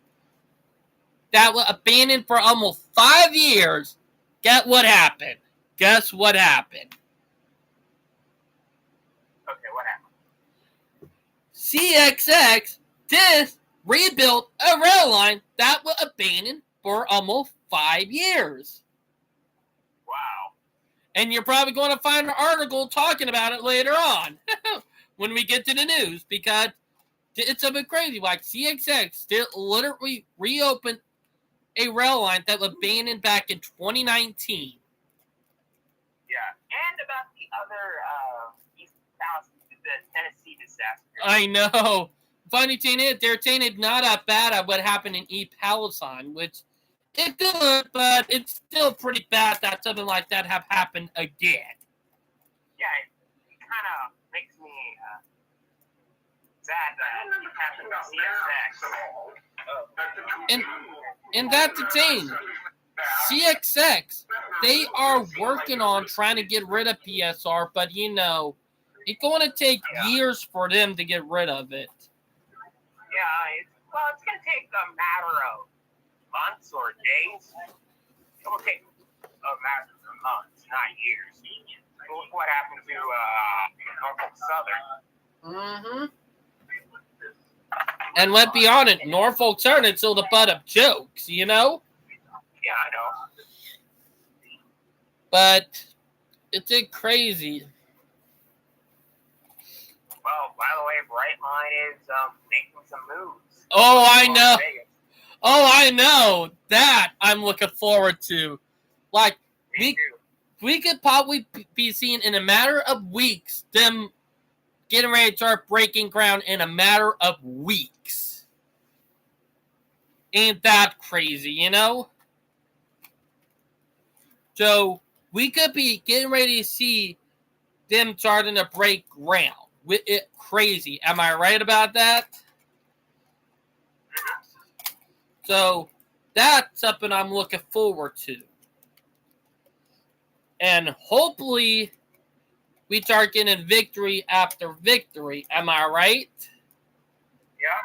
that was abandoned for almost 5 years. Guess what happened? Guess what happened? Okay, what happened? CXX just rebuilt a rail line that was abandoned for almost 5 years. Wow. And you're probably going to find an article talking about it later on when we get to the news, because it's a bit crazy. Like, CXX still literally reopened a rail line that was abandoned back in 2019. Yeah. And about the other East Dallas, the Tennessee disaster. I know. Funny thing is, they're saying it's not that bad at what happened in East Palestine, which is good, but it's still pretty bad that something like that have happened again. Yeah, it kind of makes me sad that it happened to CSX. And that's the thing. CXX, they are working on trying to get rid of PSR, but you know, it's going to take years for them to get rid of it. Yeah, it's going to take a matter of months or days. It will take a matter of months, not years. Look what happened to Norfolk Southern. Mm-hmm. And let's be honest, Norfolk Southern is still the butt of jokes, you know? Yeah, I know. But it's crazy. Well, by the way, Brightline is making some moves. Oh, I know. Oh, I know. That I'm looking forward to. Like, we could probably be seeing in a matter of weeks them getting ready to start breaking ground in a matter of weeks. Ain't that crazy, you know? So, we could be getting ready to see them starting to break ground. With it crazy. Am I right about that? So, that's something I'm looking forward to. And hopefully, we start getting victory after victory. Am I right? Yeah.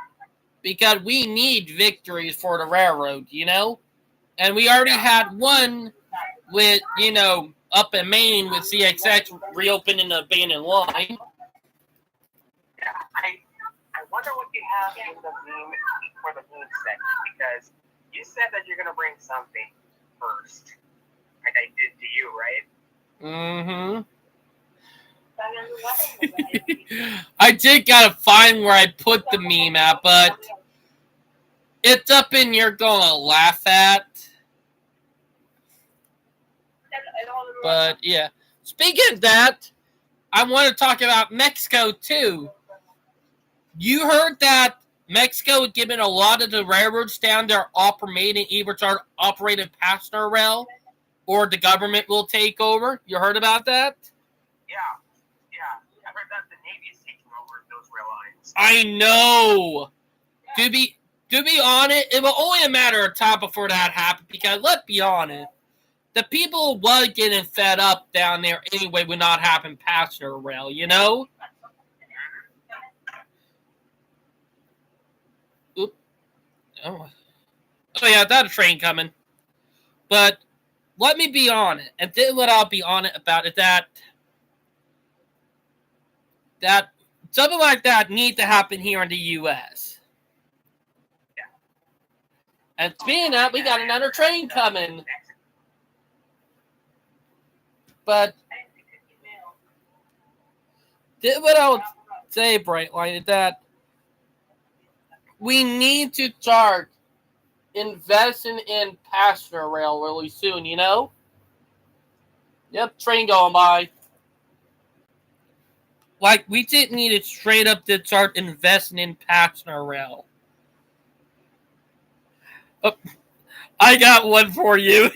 Because we need victories for the railroad, you know? And we already had one with, you know, up in Maine with CXX reopening the abandoned line. Yeah, I wonder what you have in the meme for the meme section, because you said that you're going to bring something first. Like I did to you, right? Mm-hmm. I did gotta find where I put the meme at, but it's up in you're gonna laugh at. But yeah. Speaking of that, I want to talk about Mexico too. You heard that Mexico is giving a lot of the railroads down there operating, either start operating passenger rail, or the government will take over. You heard about that? Yeah. I heard that the Navy is taking over those rail lines. I know. To be honest, it was only a matter of time before that happened, because let's be honest, the people was getting fed up down there anyway with not having passenger rail, you know? Oop. Oh yeah, that's a train coming. But let me be honest, and then what I'll be honest about is that something like that needs to happen here in the U.S. And speaking of that, we got another train coming. But what I would say, Brightline, is that we need to start investing in passenger rail really soon, you know? Yep, train going by. Like, we didn't need it straight up to start investing in passenger rail. Oh, I got one for you.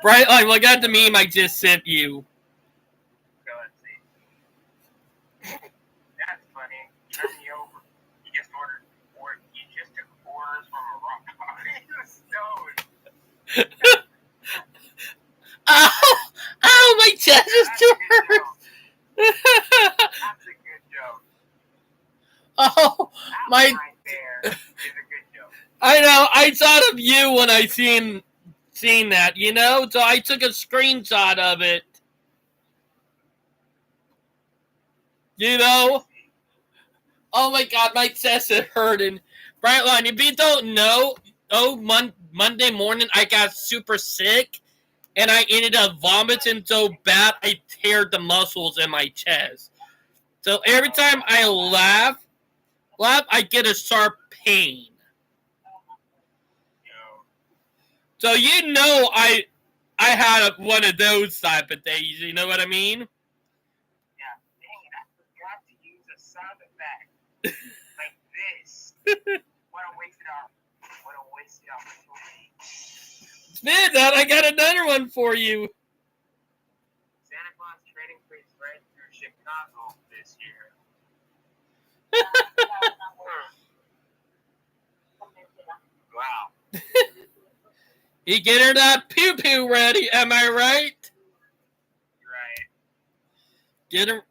Right, like, look at the meme I just sent you. So let's see. That's funny. Turn me over. You just took orders from a rock. Stone. Ow, my chest is That's too a good hurt. joke. That's a good joke. Oh, That my. one right there is a good joke. I know, I thought of you when I seen that, you know? So I took a screenshot of it. You know? Oh my god, my chest is hurting. Brightline, if you don't know, Monday morning I got super sick and I ended up vomiting so bad I teared the muscles in my chest. So every time I laugh, I get a sharp pain. So you know I had one of those type of days, you know what I mean? Yeah, dang it, I forgot to use a sound effect. Like this. What a wasted opportunity. Spin that, I got another one for you. Santa Claus trading plays right through Chicago this year. Wow. You get her that pew pew ready, am I right? Right. Get her.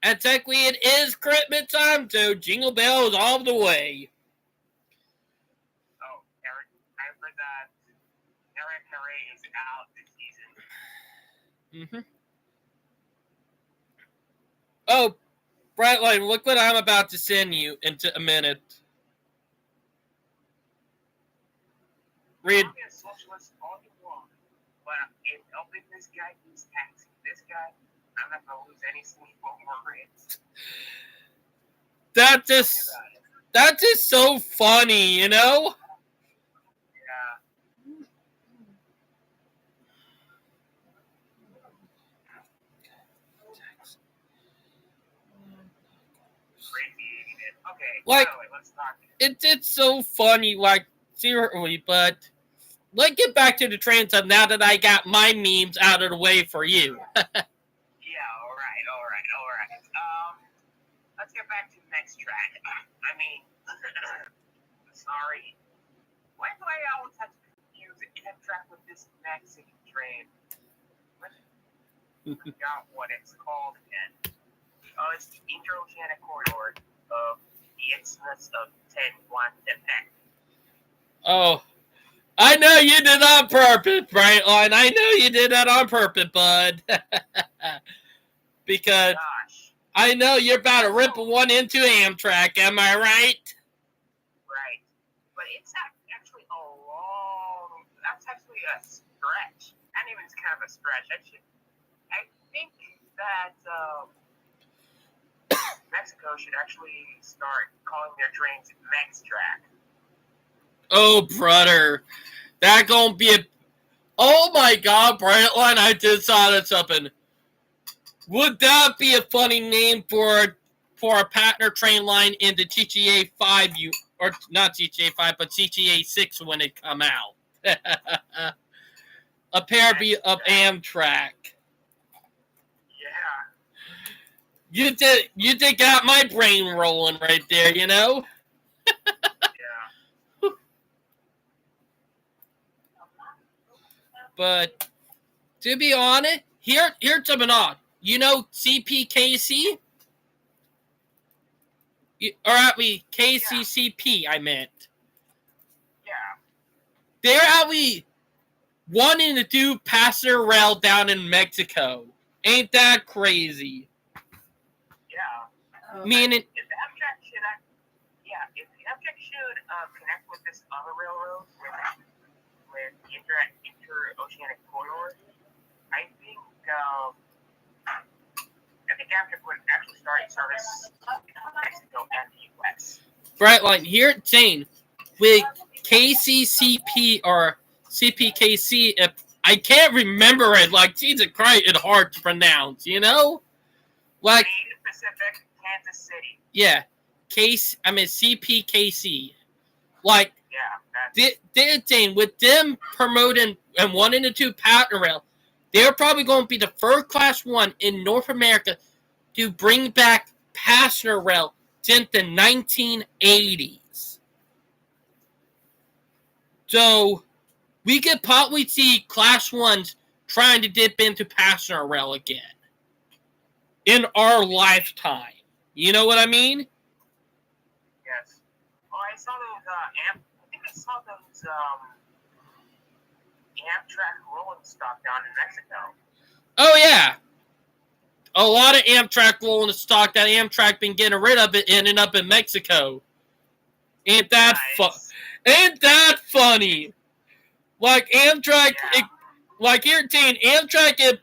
And technically it is Christmas time, so jingle bells all the way. Oh, Eric, I heard that Eric Carey is out this season. Oh, Brightline, look what I'm about to send you into a minute. Read. I'm a socialist all you want, but if helping this guy, he's taxing this guy, I'm not gonna lose any sleep over it. That's just so funny, you know? Yeah. Crazy. Okay. Like, anyway, let's talk. It's so funny, like, seriously, but let's get back to the train stuff now that I got my memes out of the way for you. Yeah, all right. Let's get back to the next track. I mean, sorry. Why do I always have to confuse Amtrak with this Mexican train? I forgot what it's called again. Oh, it's the Interoceanic Corridor of the Isthmus of Tehuantepec. Oh, I know you did on purpose, Brightline. I know you did that on purpose, bud. Because Gosh. I know you're about to rip one into Amtrak, am I right? Right. But it's actually a long... That's actually a stretch. Not even it's kind of a stretch. I think that Mexico should actually start calling their trains Mextrack. Oh, brother. That gonna be a... Oh, my God, Brightline, I just saw that something. Would that be a funny name for a partner train line in the GTA 5, or not GTA 5, but GTA 6 when it come out? A pair of Amtrak. Yeah. You did got my brain rolling right there, you know? Yeah. But to be honest, here's something odd. You know CPKC? Or actually KCCP, I meant. Yeah. They're actually wanting to do passenger rail down in Mexico. Ain't that crazy? Yeah. Meaning, If the Amtrak should connect with this other railroad with the Interoceanic Corridor, I think Amtrak would actually starting service in Mexico and the U.S. Brightline here, Jane, with KCCP or CPKC. If I can't remember it, like Jesus Christ, it's hard to pronounce. You know, like Main Pacific, Kansas City. yeah, CPKC. Like Yeah, they're Jane with them promoting and wanting to do patent rail. They're probably going to be the first Class 1 in North America to bring back passenger rail since the 1980s. So, we could probably see Class 1s trying to dip into passenger rail again in our lifetime. You know what I mean? yes. Oh, I saw those. I think I saw those Amtrak rolling stock down in Mexico. Oh, yeah. A lot of Amtrak rolling the stock that Amtrak been getting rid of it ending up in Mexico. Ain't that Ain't that funny? Like Amtrak, like you're saying, Amtrak it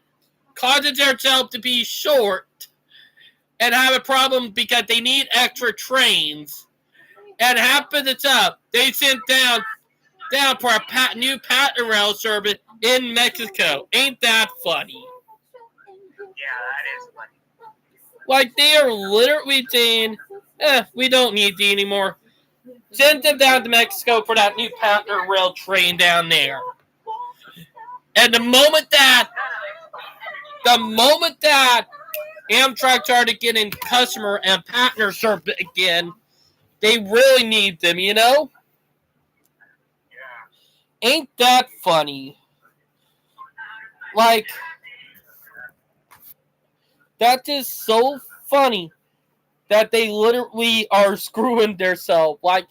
causes themselves to be short and have a problem because they need extra trains. And happens it's up, they sent down for a new patent rail service in Mexico. Ain't that funny? Yeah, that is funny. Like they are literally saying, we don't need thee anymore. Send them down to Mexico for that new patent rail train down there. And the moment that Amtrak started getting customer and partner service again, they really need them, you know? Yeah. Ain't that funny? Like, that is so funny that they literally are screwing themselves. Like,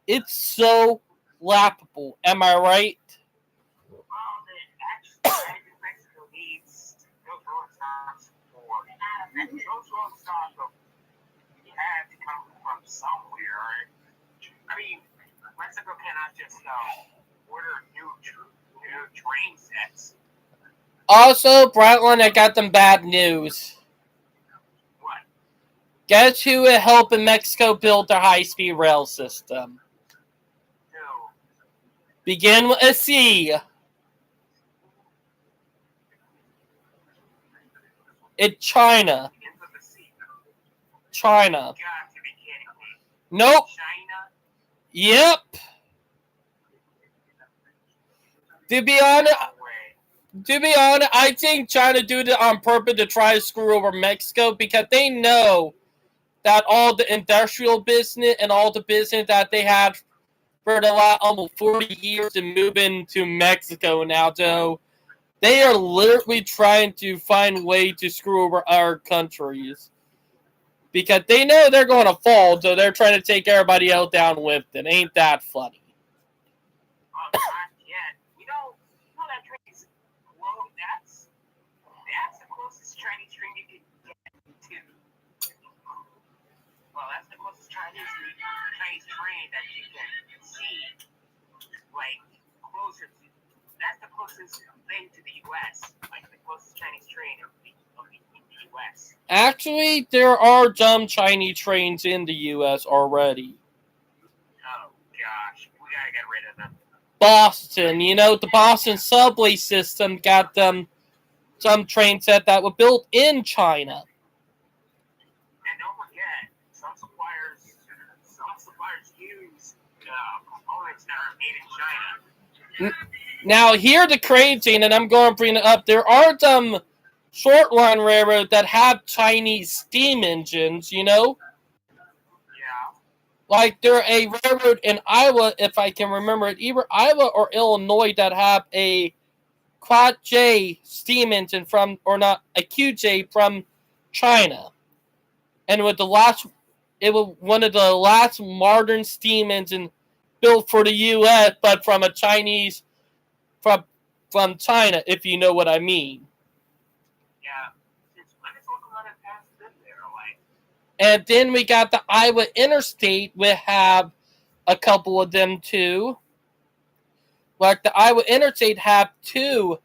it's so laughable. Am I right? Well, actually, Mexico needs those rolling stocks and those rolling stocks have to come from somewhere. I mean, Mexico cannot just order new train sets. Also, Brightline, I got them bad news. What? Guess who is helping Mexico build their high-speed rail system? No. Begin with a C. It's China. Begins with a C. China. You got to be kidding me. Nope. China? Yep. To be honest, No way. I think China did it on purpose to try to screw over Mexico because they know that all the industrial business and all the business that they had for the last almost 40 years and moving to Mexico now, so they are literally trying to find a way to screw over our countries. Because they know they're going to fall, so they're trying to take everybody else down with it. Ain't that funny? Not yet. You know that train is close. That's the closest Chinese train you can get to. Well, that's the closest Chinese train that you can see, like closer to. That's the closest thing to the U.S. Like the closest Chinese train in the U.S. Actually, there are dumb Chinese trains in the U.S. already. Oh gosh, we gotta get rid of them. Boston, the Boston subway system got them some train set that were built in China. And don't forget, some suppliers use components that are made in China. Now, here the crazy, and I'm going to bring it up, there are some short line railroads that have Chinese steam engines, Yeah. Like, there a railroad in Iowa, if I can remember it, either Iowa or Illinois, that have a Quad J steam engine from, or not, a QJ from China. And it was one of the last modern steam engines built for the U.S., but from a Chinese, from China, if you know what I mean. Yeah. Let me talk about it past them there, like. And then we got the Iowa Interstate. We have a couple of them too. Like the Iowa Interstate have 2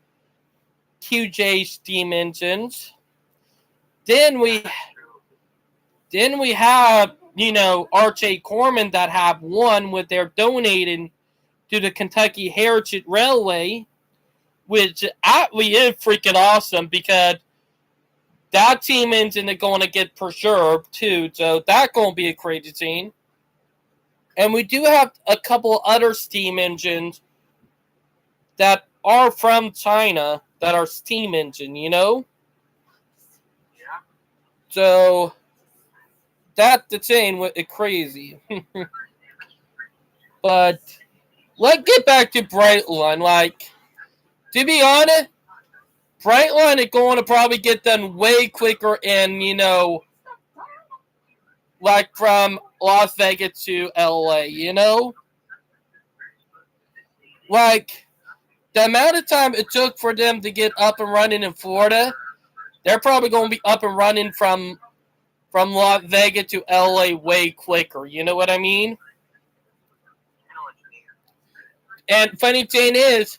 QJ steam engines. Then we Then we have, R.J. Corman that have won with their donating to the Kentucky Heritage Railway, which actually is freaking awesome because that team engine is going to get preserved too. So that's going to be a crazy scene. And we do have a couple other steam engines that are from China that are steam engine, Yeah. So that's the thing with it crazy. But let's get back to Brightline. Like, to be honest, Brightline is going to probably get done way quicker in, like from Las Vegas to LA, Like, the amount of time it took for them to get up and running in Florida, they're probably going to be up and running from Las Vegas to LA way quicker. You know what I mean? I know what you mean. And funny thing is,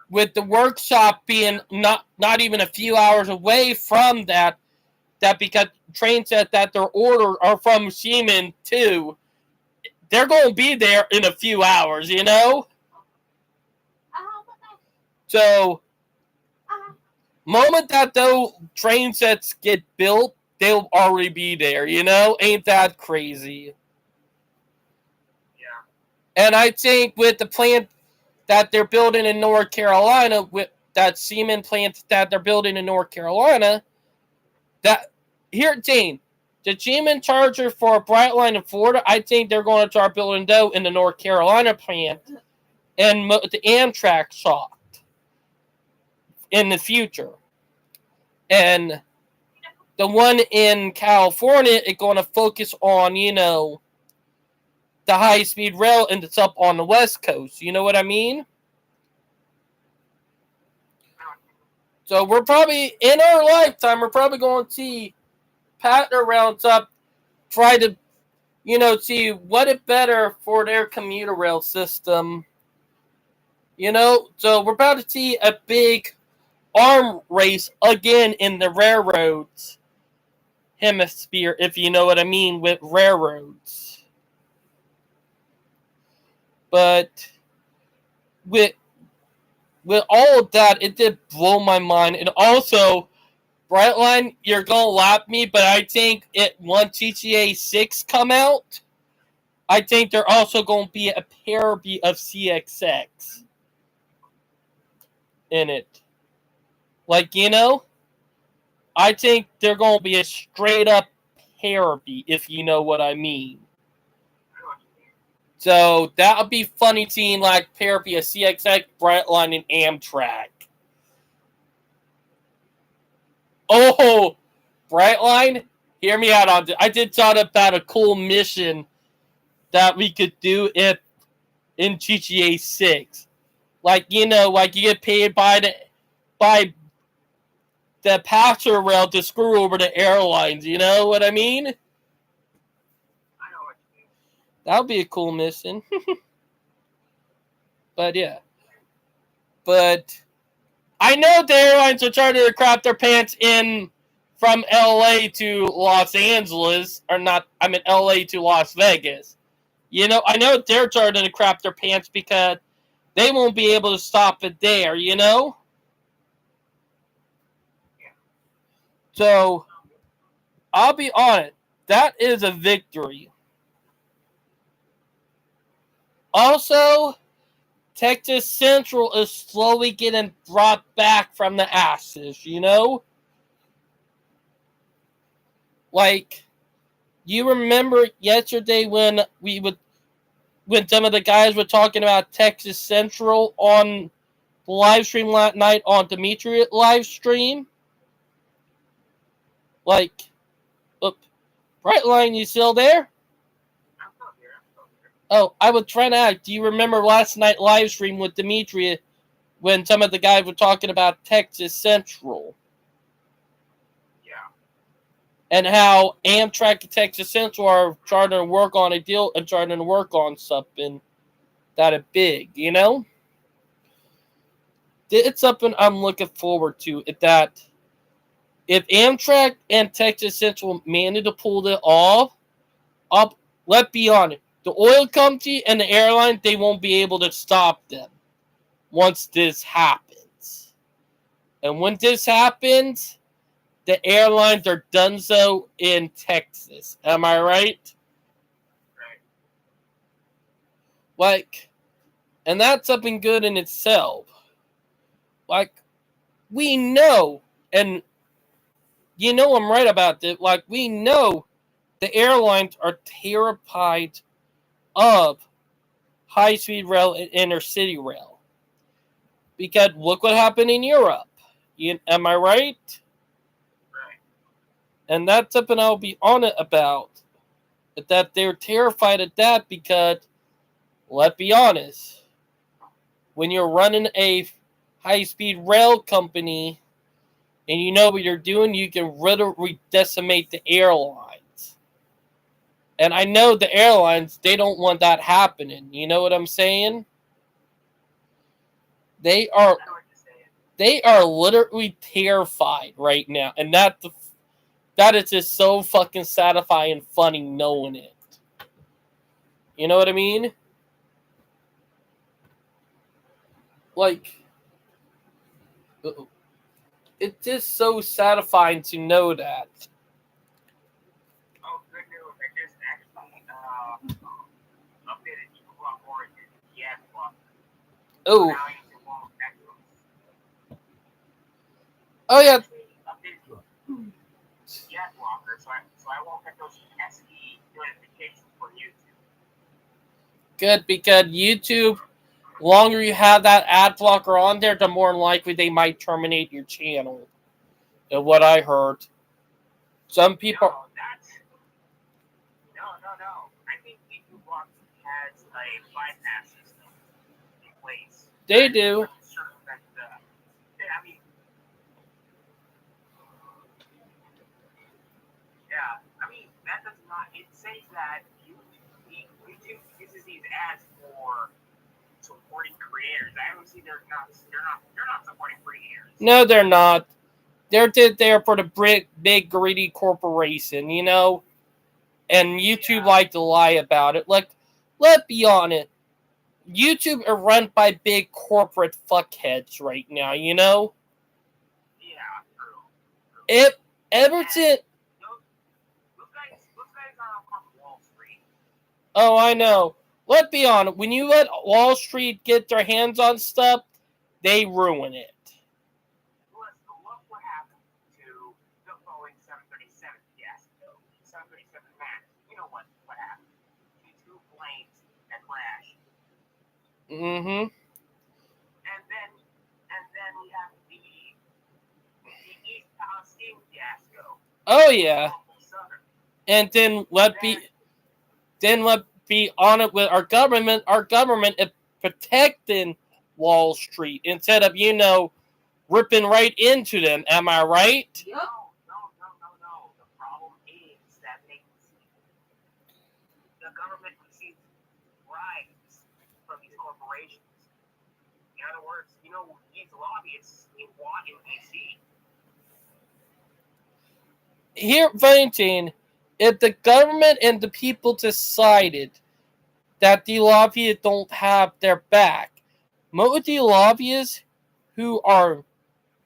with the workshop being not even a few hours away from that because train sets that they're ordered are from Siemens too, they're going to be there in a few hours, So, moment that those train sets get built, they'll already be there, Ain't that crazy? Yeah. And I think with the plant that they're building in North Carolina, with that Siemens plant that they're building in North Carolina, that here, Dean, the Siemens charger for Brightline in Florida, I think they're going to start building those in the North Carolina plant and the Amtrak shop in the future. And the one in California is going to focus on, the high-speed rail and it's up on the West Coast. You know what I mean? So we're probably, in our lifetime, we're probably going to see partner rounds up, try to, see what is better for their commuter rail system. So we're about to see a big arm race again in the railroads hemisphere, if you know what I mean, with railroads. But with all of that, it did blow my mind. And also, Brightline, you're gonna laugh me, but I think once GTA 6 come out, I think there also gonna be a parody of CXX in it. Like, I think they're gonna be a straight up parody, if you know what I mean. So that would be funny seeing like parody of CXX, Brightline, and Amtrak. Oh, Brightline, hear me out on this. I did thought about a cool mission that we could do if in GTA 6. Like, like you get paid by the passenger rail to screw over the airlines. You know what I mean? I know what you mean. That would be a cool mission. But yeah. But I know the airlines are trying to crap their pants in from LA to Los Angeles, or not, I mean LA to Las Vegas. I know they're trying to crap their pants because they won't be able to stop it there, Yeah. So, I'll be honest, that is a victory. Also, Texas Central is slowly getting brought back from the ashes, Like, you remember yesterday when some of the guys were talking about Texas Central on the live stream last night on Dimitri live stream? Like, Brightline, you still there? I'm still here. Oh, I was trying to ask, do you remember last night live stream with Dimitri when some of the guys were talking about Texas Central? Yeah. And how Amtrak and Texas Central are trying to work on a deal and trying to work on something that is big, It's something I'm looking forward to. if Amtrak and Texas Central managed to pull it off, let's be honest, the oil company and the airline, they won't be able to stop them once this happens. And when this happens, the airlines are done so in Texas. Am I right? Right. Like, and that's something good in itself. Like, we know, and you know I'm right about this, like, we know the airlines are terrified of high-speed rail and inner-city rail. Because look what happened in Europe. Am I right? Right. And that's something I'll be on it about. That they're terrified of that because, let's be honest, when you're running a high-speed rail company and you know what you're doing, you can literally decimate the airlines. And I know the airlines, they don't want that happening. You know what I'm saying? They are I know what you're saying. they are literally terrified right now. And that is just so fucking satisfying and funny knowing it. You know what I mean? Like, it's just so satisfying to know that. Oh, good news. I just actually updated Eagle Block Origin, the ad block. Oh, Now you can walk actually. oh yeah. Updated the ad blocker, so I won't get those pesky notifications for YouTube. Good, because YouTube, longer you have that ad blocker on there, the more likely they might terminate your channel. And what I heard. Some people... No. I think YouTube Block has a bypass system in place. They do. I'm sure that, I mean, yeah, I mean, that does not, it says that YouTube uses these ads for supporting creators. I don't see they're not supporting creators. No, they're not. They're there for the big greedy corporation, you know? And YouTube like to lie about it. Like, let's be honest. YouTube are run by big corporate fuckheads right now, you know? Yeah, true. Ever since... Those guys are from Wall Street. Oh, I know. Let's be honest. When you let Wall Street get their hands on stuff, they ruin it. Look what happened to the Boeing 737 fiasco. 737 MAX. You know what happened? These two planes that crashed. Mm-hmm. And then we have the East Palestine fiasco. Oh yeah. And then let's be honest with our government. Our government is protecting Wall Street instead of, you know, ripping right into them. Am I right? Yep. No. The problem is that the government receives bribes from these corporations. In other words, you know, these lobbyists in D.C. Here, Valentine, if the government and the people decided that the lobbyists don't have their back, most of the lobbyists who are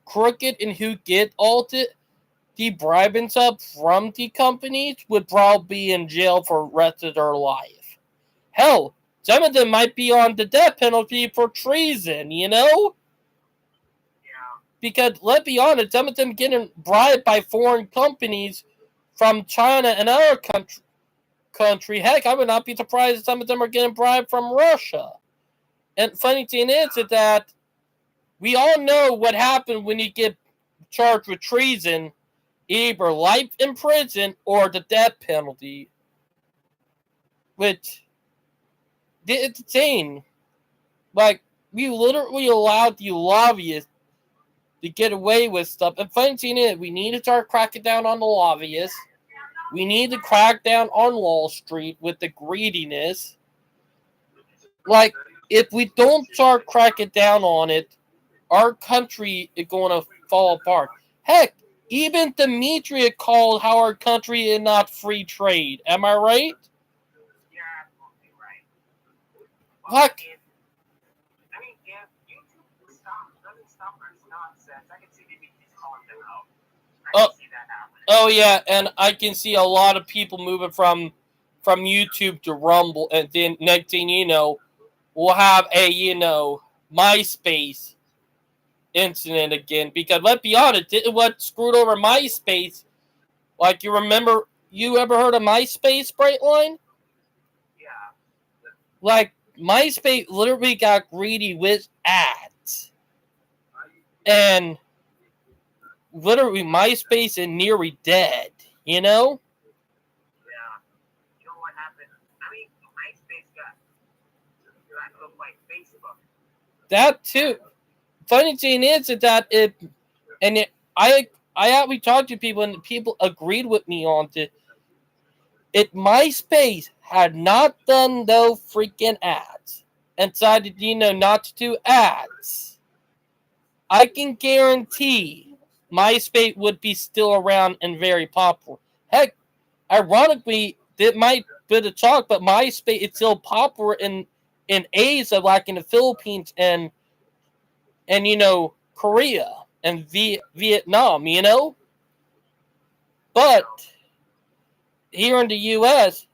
crooked and who get all the bribings up from the companies would probably be in jail for the rest of their life. Hell, some of them might be on the death penalty for treason, you know? Yeah. Because, let's be honest, some of them getting bribed by foreign companies from China and other country. Heck, I would not be surprised if some of them are getting bribed from Russia. And funny thing is that we all know what happened when you get charged with treason, either life in prison or the death penalty. Which, it's insane. Like, we literally allowed the lobbyists to get away with stuff. And funny thing is, we need to start cracking down on the lobbyists. We need to crack down on Wall Street with the greediness. Like, if we don't start cracking down on it, our country is going to fall apart. Heck, even Demetria called our country is not free trade. Am I right? You're absolutely right. What? If YouTube doesn't stop this nonsense, I can see DVDs calling them out. I can see that happening. Oh yeah, and I can see a lot of people moving from YouTube to Rumble, and then next thing you know, we'll have a MySpace incident again. Because let's be honest, didn't what screwed over MySpace? Like you remember, you ever heard of MySpace, Brightline? Yeah. Like MySpace literally got greedy with ads, and literally MySpace is nearly dead. You know. Yeah. You know what happened? MySpace got looked like Facebook. That too. Funny thing is that I actually talked to people and people agreed with me on it. MySpace had not done no freaking ads and decided not to do ads. I can guarantee MySpace would be still around and very popular. Heck, ironically, it might be the talk, but MySpace is still popular in Asia, like in the Philippines and Korea and Vietnam, But here in the U.S.,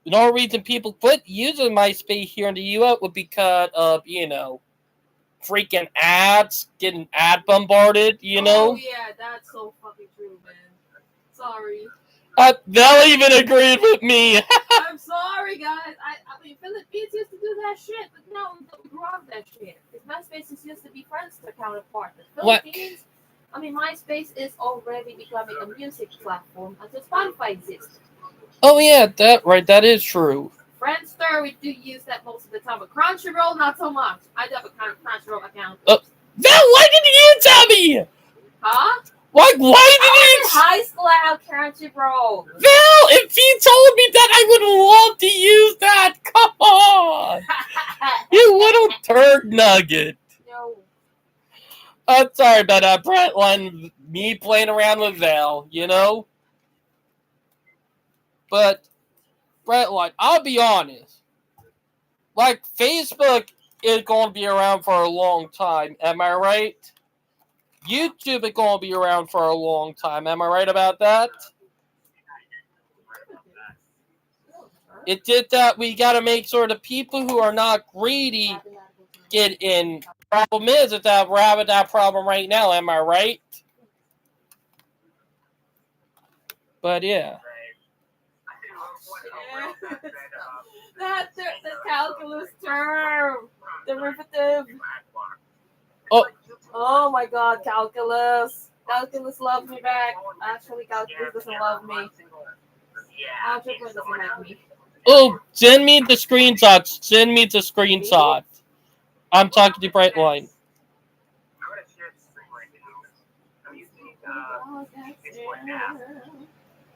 the only reason people quit using MySpace here in the U.S. would be because of freaking ads, getting ad bombarded, Oh yeah, that's so fucking true, man. Sorry. They'll even agreed with me. I'm sorry, guys. I mean, Philippines used to do that shit, but no, we grew up that shit. Because MySpace used to be Friendster counterpart. The Philippines, MySpace is already becoming a music platform until Spotify exists. Oh yeah, that is true. Friendster, we do use that most of the time, but Crunchyroll, not so much. I do have a Crunchyroll account. Val, why didn't you tell me? Huh? Why I was didn't in high school, I had Crunchyroll. Val, if you told me that, I would love to use that. Come on. You little turd nugget. No. I'm sorry about that, Brightline. Me playing around with Val, But, Brightline, I'll be honest. Like, Facebook is going to be around for a long time. Am I right? YouTube is going to be around for a long time. Am I right about that? It did that. We got to make sure the people who are not greedy get in. Problem is that we're having that problem right now. Am I right? But yeah. That's the calculus term. Derivative. Oh my god, calculus. Calculus loves me back. Actually, calculus doesn't love me. Algebra doesn't like me. Oh, send me the screenshots. Send me the screenshot. I'm talking to Brightline.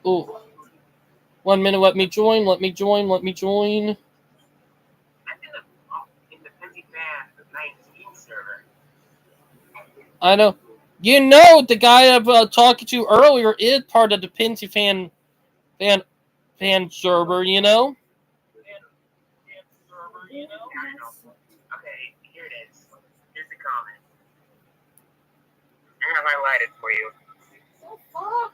Oh. 1 minute, let me join. I'm in the Pensy Fan 19 server. I know. The guy I'm talking to earlier is part of the Pensy fan server, Okay, here it is. Here's the comment. I'm gonna highlight it for you. Oh fuck!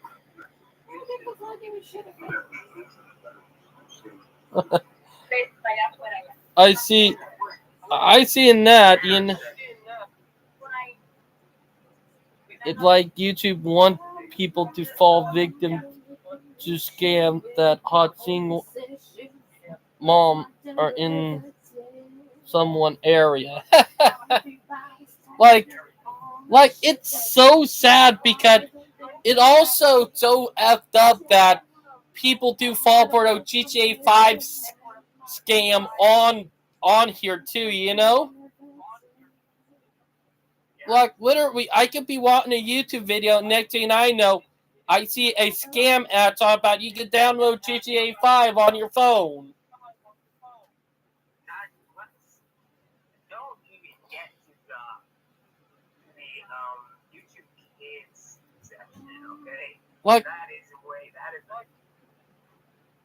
People's not giving shit about. I see in that it's like YouTube want people to fall victim to scam that hot single mom are in someone area. like it's so sad because it also so effed up that people do fall for the GTA 5 scam on here too, Like literally, I could be watching a YouTube video, next thing I know, I see a scam ad talking about you can download GTA 5 on your phone. Don't even get to the YouTube Kids section. Like, That is the way. That is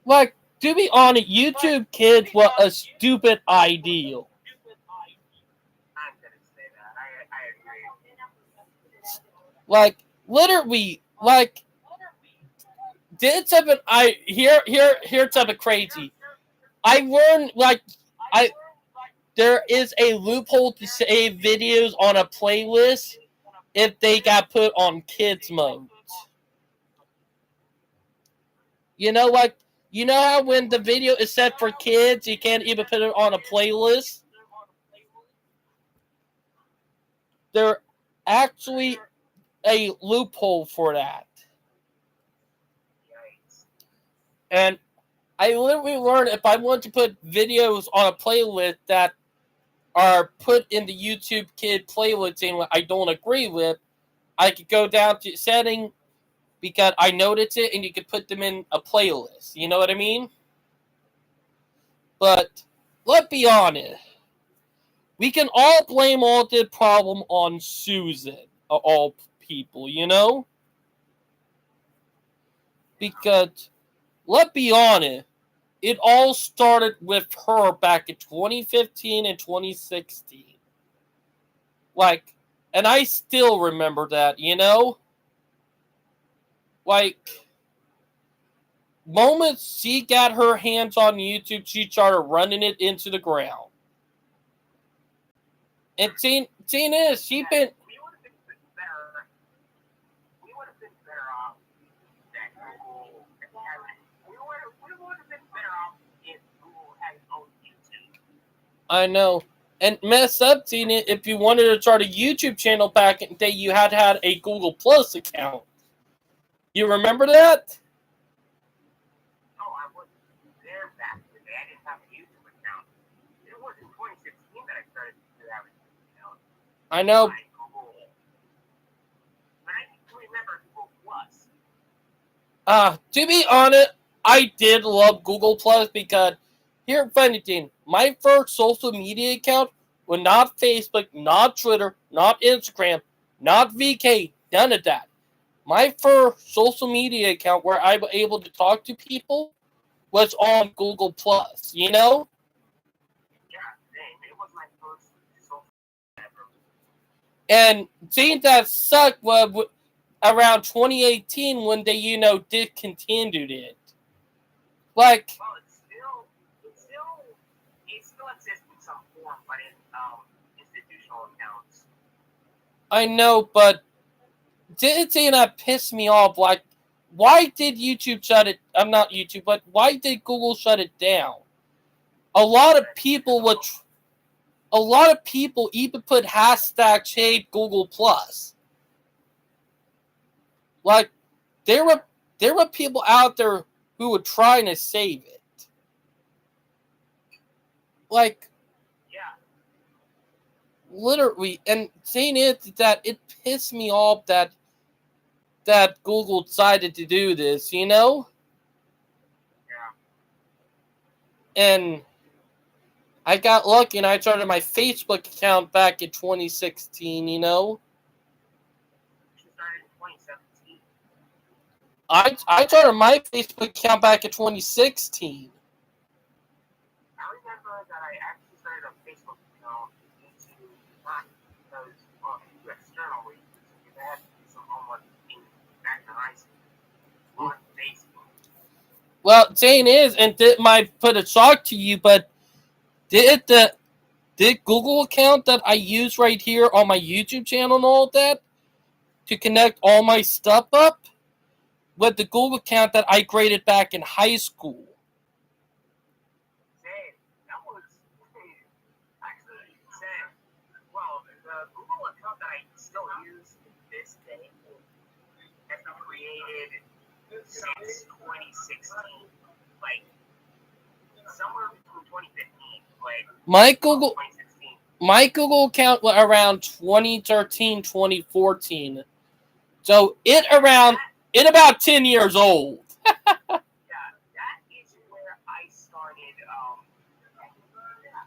like, to be honest, YouTube Kids was a stupid ideal. I'm gonna say that. I agree. Like, literally, like, did something here's something crazy. I learned, like, there is a loophole to save videos on a playlist if they got put on kids mode. You know, like, you know how when the video is set for kids, you can't even put it on a playlist? There actually a loophole for that. Yikes. And I literally learned if I want to put videos on a playlist that are put in the YouTube Kid playlist and I don't agree with, I could go down to setting because I noticed it and you could put them in a playlist. You know what I mean? But let's be honest. We can all blame all the problem on Susan, of all people, you know? Because, let's be honest, it all started with her back in 2015 and 2016. Like, and I still remember that, you know? Like, moments she got her hands on YouTube, she started running it into the ground. And seeing is, she been... We would have been better. We would have been better off that Google. We would have been better off if Google had its own YouTube. I know. And mess up, seeing it, if you wanted to start a YouTube channel back in the day, you had to have a Google Plus account. You remember that? No, I wasn't there back in the day. I didn't have a YouTube account. It was in 2016 that I started to have a YouTube account. I know. By Google. But I can remember Google Plus. To be honest, I did love Google Plus because, here, funny thing, my first social media account was not Facebook, not Twitter, not Instagram, not VK, none of that. My first social media account where I was able to talk to people was on Google Plus, you know? Yeah, same. It was my first social ever. And seeing that sucked was around 2018 when they, you know, discontinued it. Like, Well, it still exists in some form, but in institutional accounts. I know, but didn't seeing that piss me off? Like, why did YouTube shut it? I'm not YouTube, but why did Google shut it down? A lot of people would. A lot of people even put hashtag save Google Plus. Like, there were people out there who were trying to save it. Like, Yeah. literally, and saying it that it pissed me off that Google decided to do this, you know? Yeah. And I got lucky and I started my Facebook account back in 2016, you know? She started in 2017. I started my Facebook account back in 2016. I remember that I actually started a Facebook account not because of external reasons, because I had to do some homework back in high school on Facebook. Well, saying is, and it might put a shock to you, but did Google account that I use right here on my YouTube channel and all that to connect all my stuff up with the Google account that I created back in high school. Same. That was actually same. Well, the Google account that I still use to this day has been created since 2016, like somewhere between 2015, like My Google 2016. My Google account was around 2013, 2014. So it about 10 years old. Yeah, that is where I started.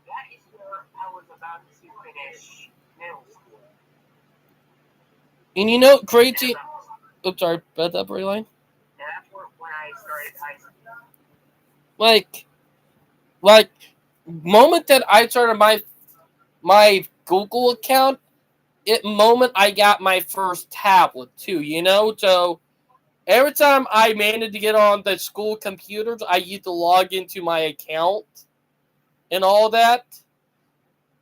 That is where I was about to finish middle school. And you know, crazy. Oops, sorry about that, Braylon. I started high school. Like, moment that I started my Google account, moment I got my first tablet too, so every time I managed to get on the school computers, I used to log into my account and all that.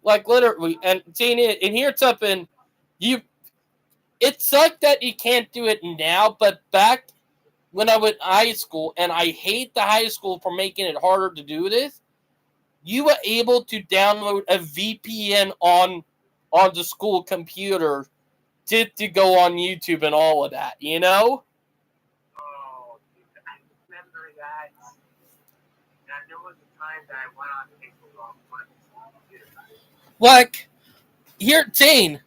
Like literally, and seeing it, and here's something it sucked that you can't do it now, but back when I went to high school, and I hate the high school for making it harder to do this, you were able to download a VPN on the school computer to go on YouTube and all of that, Oh, dude, I remember that. Now, there was a time that I went on Facebook on one of the computers. Like, here, Zane,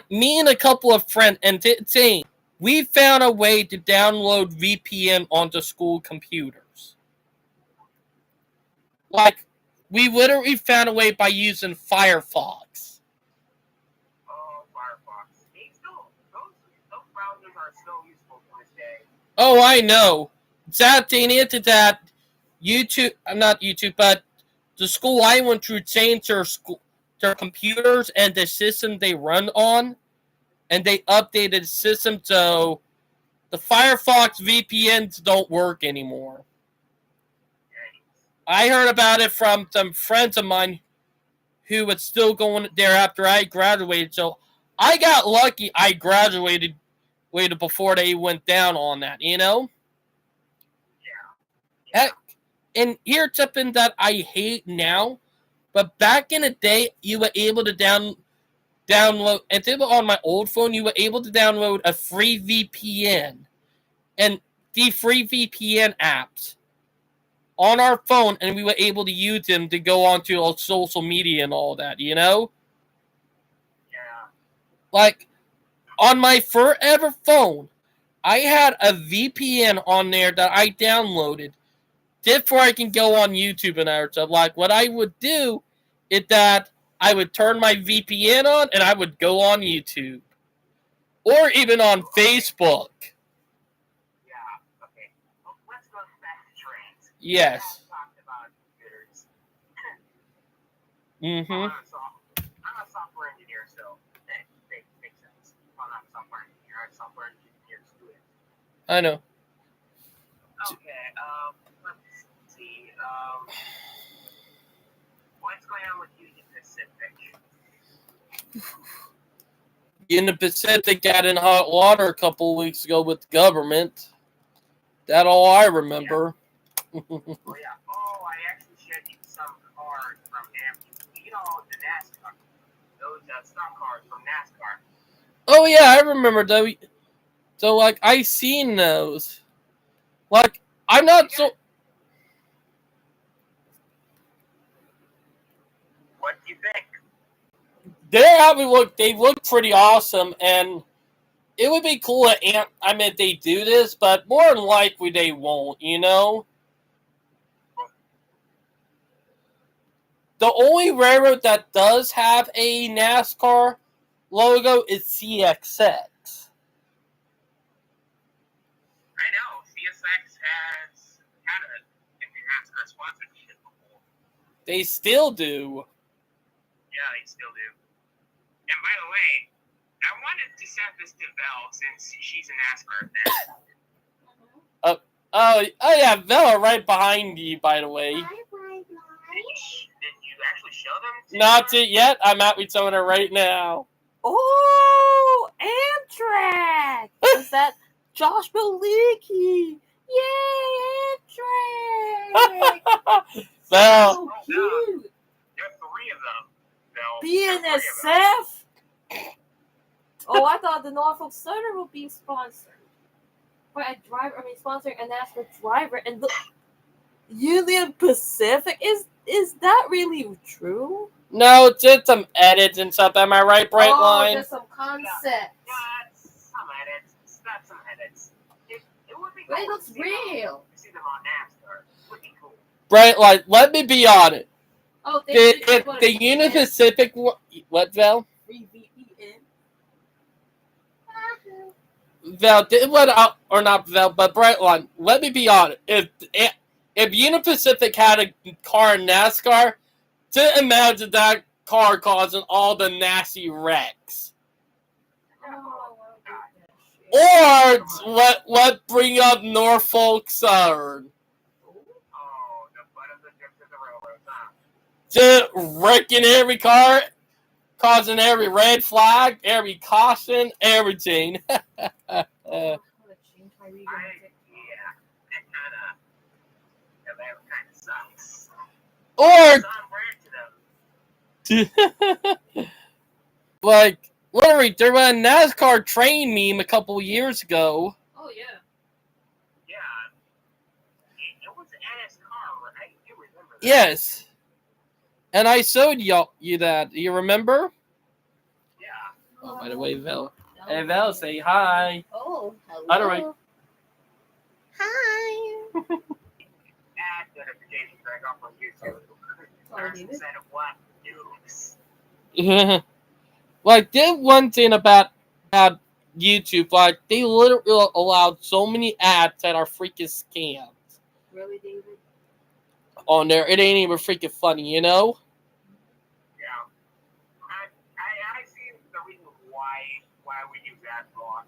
me and a couple of friends, and Zane, we found a way to download VPN onto school computers. Like, we literally found a way by using Firefox. Oh, Firefox. Those browsers are still useful to this day. Oh, I know. Sad thing is that YouTube, not YouTube, but the school I went to changed their computers and the system they run on, and they updated the system so the Firefox VPNs don't work anymore. I heard about it from some friends of mine who was still going there after I graduated, so I got lucky I graduated before they went down on that, Yeah. Heck, and here's something that I hate now, but back in the day, you were able to download, and on my old phone, you were able to download a free VPN, and the free VPN apps on our phone, and we were able to use them to go onto our social media and all that, Yeah. Like, on my forever phone, I had a VPN on there that I downloaded before I can go on YouTube and other stuff. Like, what I would do is that I would turn my VPN on and I would go on YouTube. Or even on Facebook. Yeah, okay. Well, let's go back to trains. Yes. We have talked about computers. Mm-hmm. I'm a software engineer, so that makes sense. Well, not a software engineer, I'm a software engineer student. I know. Okay, let's see. What's going on with Union Pacific? In the Pacific, got in hot water a couple of weeks ago with the government. That's all I remember. Oh, yeah. Oh, I actually sent you some cards from him. You know, the NASCAR. Those stock cards from NASCAR. Oh, yeah, I remember those. So, like, I seen those. Like, I'm not so... What do you think? They look pretty awesome, and it would be cool if they do this, but more than likely they won't, The only railroad that does have a NASCAR logo is CSX. I know. CSX has had a NASCAR sponsorship before. They still do. Yeah, they still do. And by the way, I wanted to send this to Vel since she's a NASCAR fan. Oh yeah, Bella right behind you, by the way. Did you actually show them to Not her? yet. I'm out with someone right now. Oh, Amtrak! Is that Josh Malicki? Yay, Amtrak! Belle, So cute. There are three of them. Vel. BNSF? Oh, I thought the Norfolk Southern would be sponsored. Sponsoring a NASCAR driver, and the Union Pacific is that really true? no, it's just some edits and stuff. Am I right, Brightline? There's some concept. Yeah, it's some edits. It's not some edits. It would be cool. But it looks to see real. To see them on NASCAR. It would be cool. Brightline, let me be honest. Oh, The Union Pacific, what, Val? Free VPN. Val, or not Val, but Brightline, let me be honest. If Union Pacific had a car in NASCAR, to imagine that car causing all the nasty wrecks. Or what bring up Norfolk Southern. Oh, the butt of the trip to the railroad, huh? Just wrecking every car, causing every red flag, every caution, everything. That kind of sucks. Or It's on brand to them. like literally, there was a NASCAR train meme a couple years ago. Oh yeah. Yeah. It was NASCAR, right? I do remember that. Yes, and I showed you that. Do you remember? Yeah. Oh, by the way, Val. Hey, Val, say hi. Oh, hello. All right. Hi. Ad notification back off on YouTube. Sorry, David. Instead of what? News. Like, did one thing about YouTube, like, they literally allowed so many ads that are freaking scams Really, David? on there. It ain't even freaking funny, you know? Yeah. I see the reason why we use ad blockers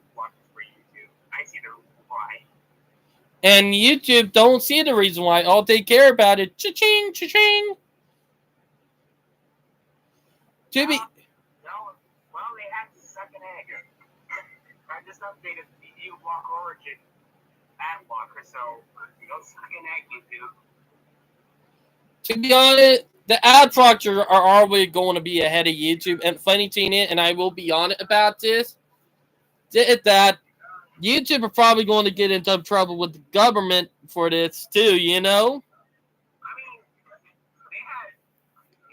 for YouTube. I see the reason why. And YouTube don't see the reason why. All they care about is cha-ching, cha-ching. To be... No, well, they have to suck an egg. I just updated the uBlock Origin ad blocker, so go suck an egg, YouTube. To be honest, the ad blockers are always going to be ahead of YouTube. And funny thing is, and I will be honest about this, is that YouTube are probably going to get into trouble with the government for this too, you know? I mean,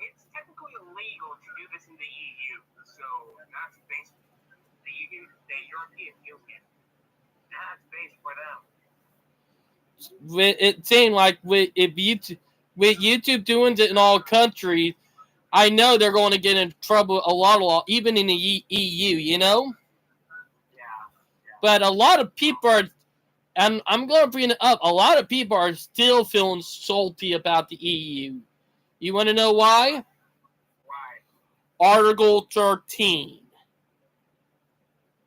it's technically illegal to do this in the EU, so that's based the European Union. That's based for them. It seemed like with YouTube doing it in all countries, I know they're going to get in trouble a lot, even in the EU, you know? But a lot of people are, and I'm going to bring it up, a lot of people are still feeling salty about the EU. You want to know why? Why? Article 13.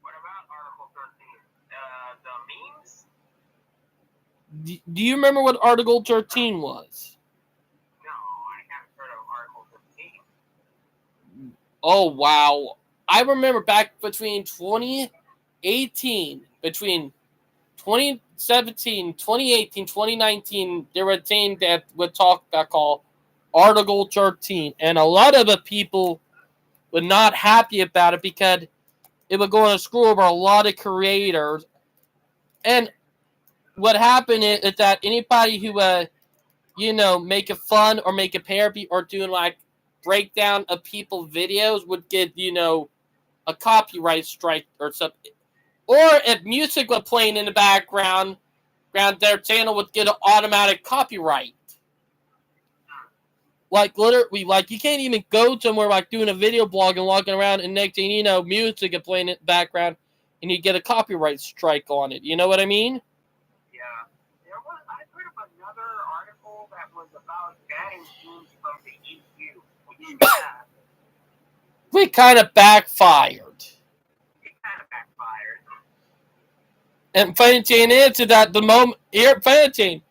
What about Article 13? The memes? Do you remember what Article 13 was? No, I haven't heard of Article 13. Oh, wow. I remember back between 2017, 2018, 2019, there were a team that would talk about called Article 13. And a lot of the people were not happy about it because it would go to screw over a lot of creators. And what happened is that anybody who, make a fun or make a parody or doing like breakdown of people's videos would get, a copyright strike or something. Or if music was playing in the background, their channel would get an automatic copyright. Like literally, like you can't even go somewhere like doing a video blog and walking around, and next thing you know, music is playing in the background, and you get a copyright strike on it. You know what I mean? Yeah. I heard of another article that was about banning games from the EU, which We kind of backfired. And funny thing is that the moment here, funny thing,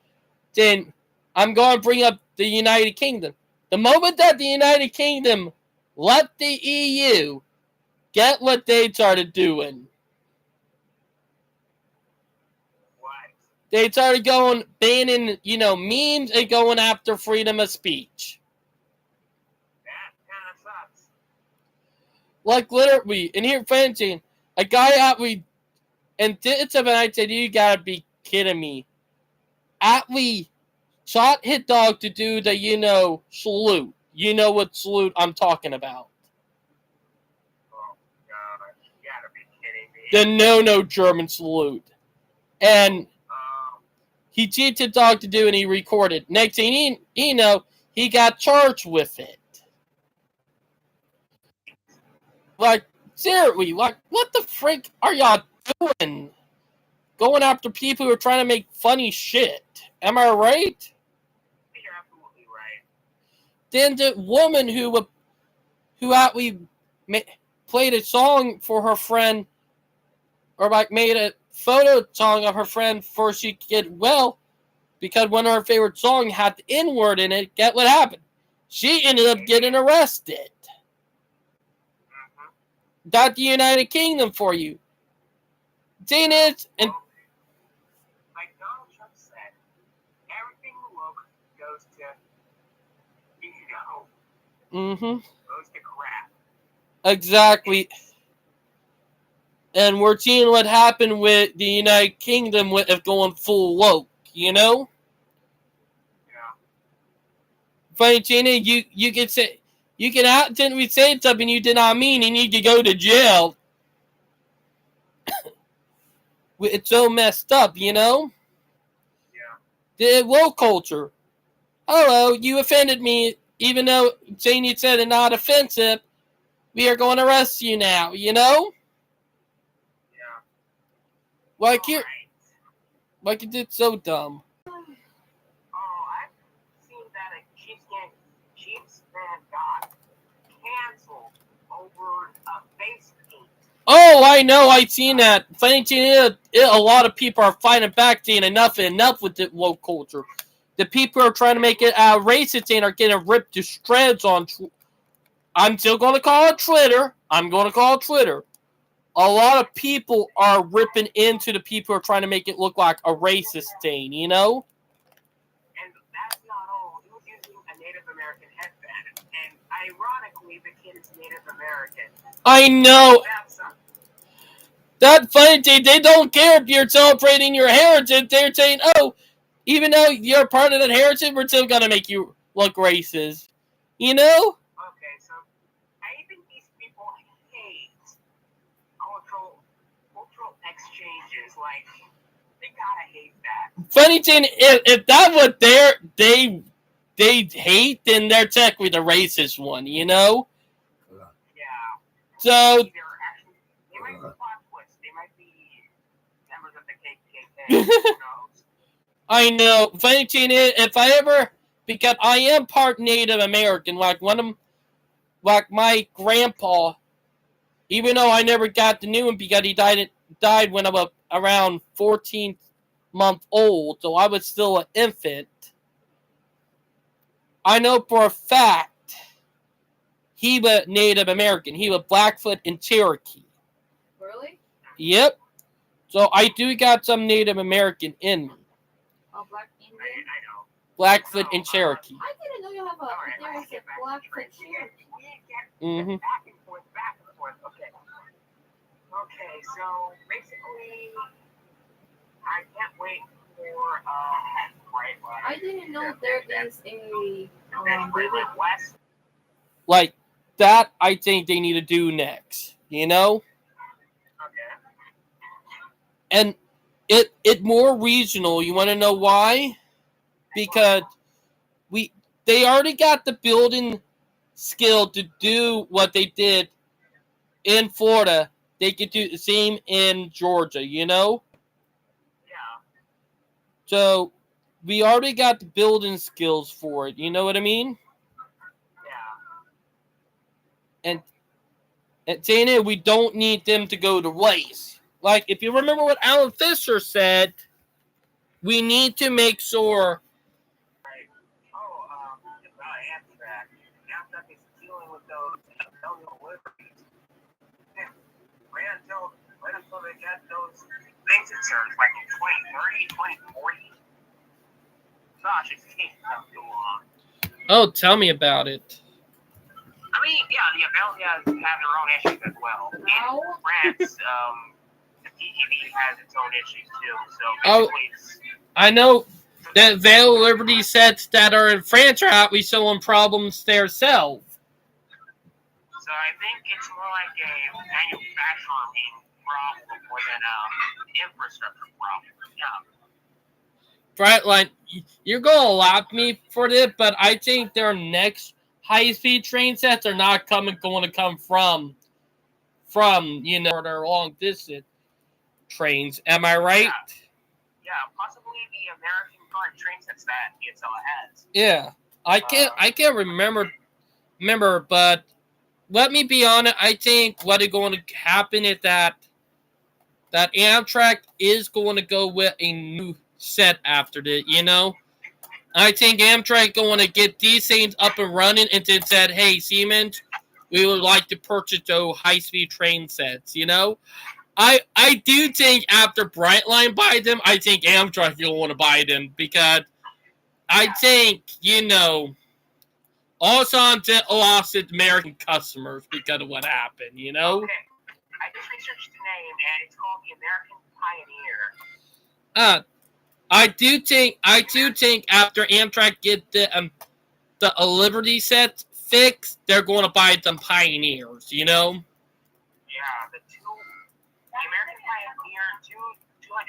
then I'm going to bring up the United Kingdom. The moment that the United Kingdom left the EU, get what they started doing. What? They started banning, memes and going after freedom of speech. That kind of sucks. Like literally, and here, funny thing, a guy out and it's something I said, you gotta be kidding me. Atlee shot his dog to do the, salute. You know what salute I'm talking about. Oh, God. You gotta be kidding me. The no German salute. And he teach his dog to do and he recorded. Next thing you know, he got charged with it. Like, seriously, like, what the frick are y'all doing? going after people who are trying to make funny shit. Am I right? You're absolutely right. Then the woman who actually played a song for her friend, or like made a photo song of her friend before she could get well, because one of her favorite songs had the N-word in it. Get what happened? She ended up getting arrested. Mm-hmm. That's the United Kingdom for you. Thing is, and Like Donald Trump said, everything woke goes to goes to crap. exactly. And we're seeing what happened with the United Kingdom with going full woke, you know? Yeah. Funny, Gina, you can say, you can accidentally say something you did not mean and you could go to jail. It's so messed up, you know? Yeah. The woke culture. Hello, you offended me, even though saying you said it not offensive. We are going to arrest you now, you know? Yeah. Like here, Alright. like it did so dumb. Oh, I've seen that a Chiefs fan got canceled over a face paint. Oh, I know, I've seen that. Funny thing is, a lot of people are fighting back, saying enough with the woke culture. The people who are trying to make it racist and are getting ripped to shreds on. I'm still going to call it Twitter. I'm going to call it Twitter. A lot of people are ripping into the people who are trying to make it look like a racist thing, you know? And that's not all. He was using a Native American headband. And ironically, the kid is Native American. I know. That's That funny thing, they don't care if you're celebrating your heritage. They're saying, oh, even though you're part of that heritage, we're still going to make you look racist. You know? okay, so I think these people hate cultural exchanges. Like, they gotta hate that. Funny thing, if that what they hate, then they're technically the racist one, you know? Yeah. So, They might be plot twists. They might be members of the KKK. Who knows? I know. Funny thing is, if I ever, because I am part Native American, like my grandpa, even though I never got to know him because he died when I was around 14 months old, so I was still an infant. I know for a fact he was Native American. He was Blackfoot and Cherokee. Really? Yep. So I do got some Native American in me. Oh, Black Indian? I know. Blackfoot and Cherokee. I didn't know you have a. Alright, There was let's get a back to Blackfoot trains. Cherokee. Mm-hmm. Back and forth. Okay. Okay, so basically, I can't wait for right. I didn't know there is a David West. Like that, I think they need to do next. You know, Okay. and it more regional. You want to know why? Because they already got the building skill to do what they did in Florida. They could do the same in Georgia. You know. Yeah. So we already got the building skills for it. You know what I mean? Yeah. And saying it, we don't need them to go to waste. Like, if you remember what Alan Fisher said, we need to make sure. Right. Oh, about Amtrak. Amtrak is dealing with those rebellion liberties. Yeah. Right until they get those things inserted, like in 2030, 2040. Gosh, it's taking too long. Oh, tell me about it. I mean, yeah, the Abelias have their own issues as well. In France, the TGV has its own issues too. So basically, I know that Veil Liberty sets that are in France are out, we showing problems themselves. So I think it's more like a manufacturing problem more than an infrastructure problem. Yeah. Right, like, you're going to laugh me for this, but I think their next high-speed train sets are not going to come from, their long distance. trains. Am I right? Yeah, possibly the American current train sets that ESL has. Yeah. I can't remember, but let me be honest. I think what is going to happen is that Amtrak is going to go with a new set after this. You know, I think Amtrak going to get these things up and running, and then said, "Hey, Siemens, we would like to purchase those high-speed train sets." You know, I do think after Brightline buy them, I think Amtrak will want to buy them because I think also lost its American customers because of what happened. You know. Okay. I just researched the name, and it's called the American Pioneer. I do think after Amtrak get the Liberty set fixed, they're going to buy some Pioneers. You know. Yeah, the American Pioneer 220.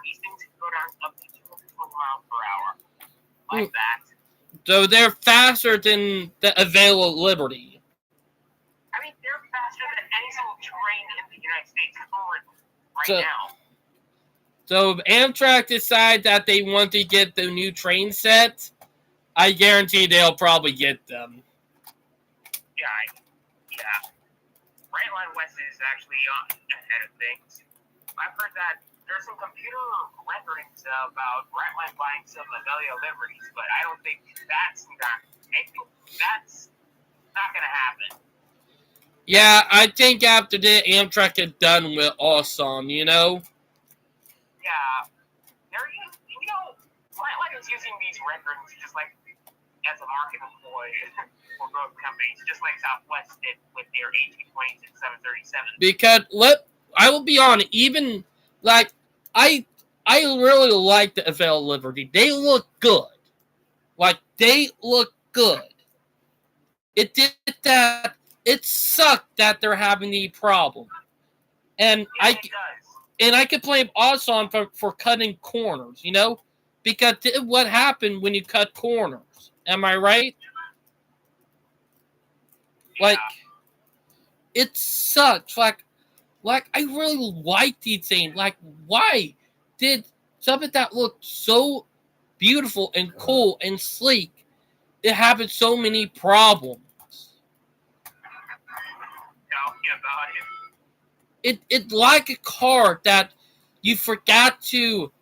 These things can go down up to 220 miles per hour. Like that. So they're faster than the Available Liberty. I mean, they're faster than any single train in the United States right now. So if Amtrak decide that they want to get the new train set, I guarantee they'll probably get them. Yeah. Brightline West is actually ahead of things. I've heard that there's some computer renderings about Brightline buying some Available Liberties, but I don't think that's not going to happen. Yeah, I think after that, Amtrak is done with Awesome, you know? Yeah. Brightline is using these renderings just like as a marketing ploy for both companies, just like Southwest did with their A220s and 737s. Because, I will be honest, even, like, I really like the Available Liberty. They look good. Like, they look good. It did that. It sucked that they're having the problem. And yeah, I could blame Awesome for cutting corners, you know? Because what happened when you cut corners? Am I right? Yeah. Like, it sucks. Like I really like these things. Like, why did something that looked so beautiful and cool and sleek, it having so many problems? Tell me about it. It's like a car that you forgot to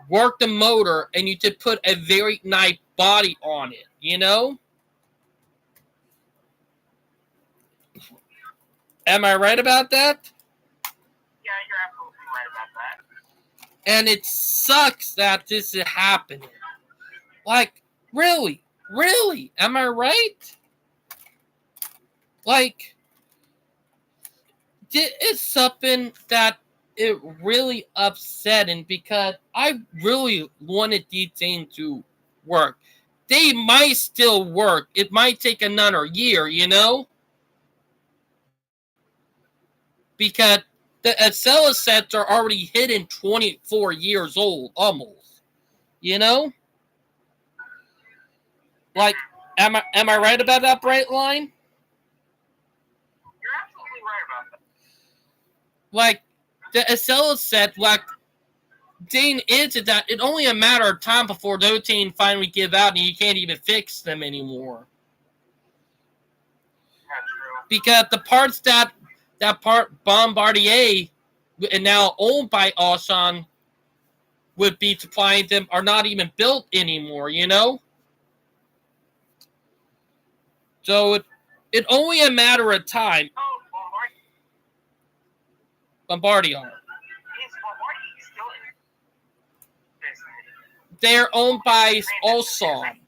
work the motor and you just put a very nice body on it, you know? Am I right about that? Yeah, you're absolutely right about that. And it sucks that this is happening. Like, really? Really? Am I right? Like, it's something that it really upsetting because I really wanted these things to work. They might still work. It might take another year, you know? Because the Acela sets are already hitting 24 years old, almost. You know? Like, am I right about that, Brightline? You're absolutely right about that. Like, the Acela set, like, thing is that it's only a matter of time before those things finally give out and you can't even fix them anymore. That's true. Because the parts that part Bombardier and now owned by Auchan would be supplying them are not even built anymore, you know? So it's only a matter of time. Oh, Bombardier. Is Bombardier still in business? They're owned by Auchan.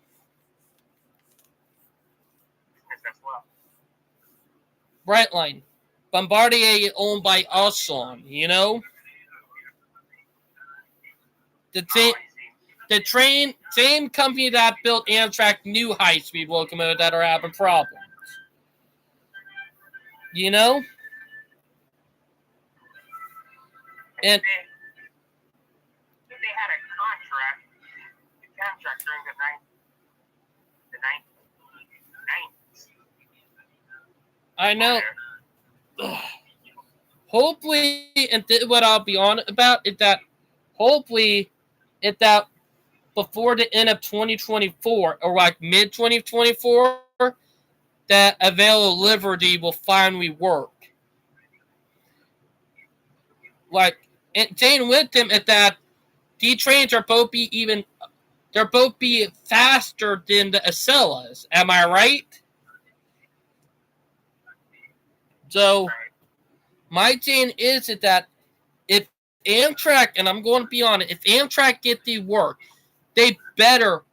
Brightline. Bombardier is owned by Auchan, you know? The same company that built Amtrak new high-speed locomotives that are having problems. You know? And they had a contract during the 90s. I know. hopefully, and what I'll be on about is that hopefully, if that before the end of 2024 or like mid 2024, that availability will finally work. Like, and saying with them is that these trains are both they're both be faster than the Acellas. Am I right? So my thing is that if Amtrak, and I'm going to be on it, if Amtrak get the work, they better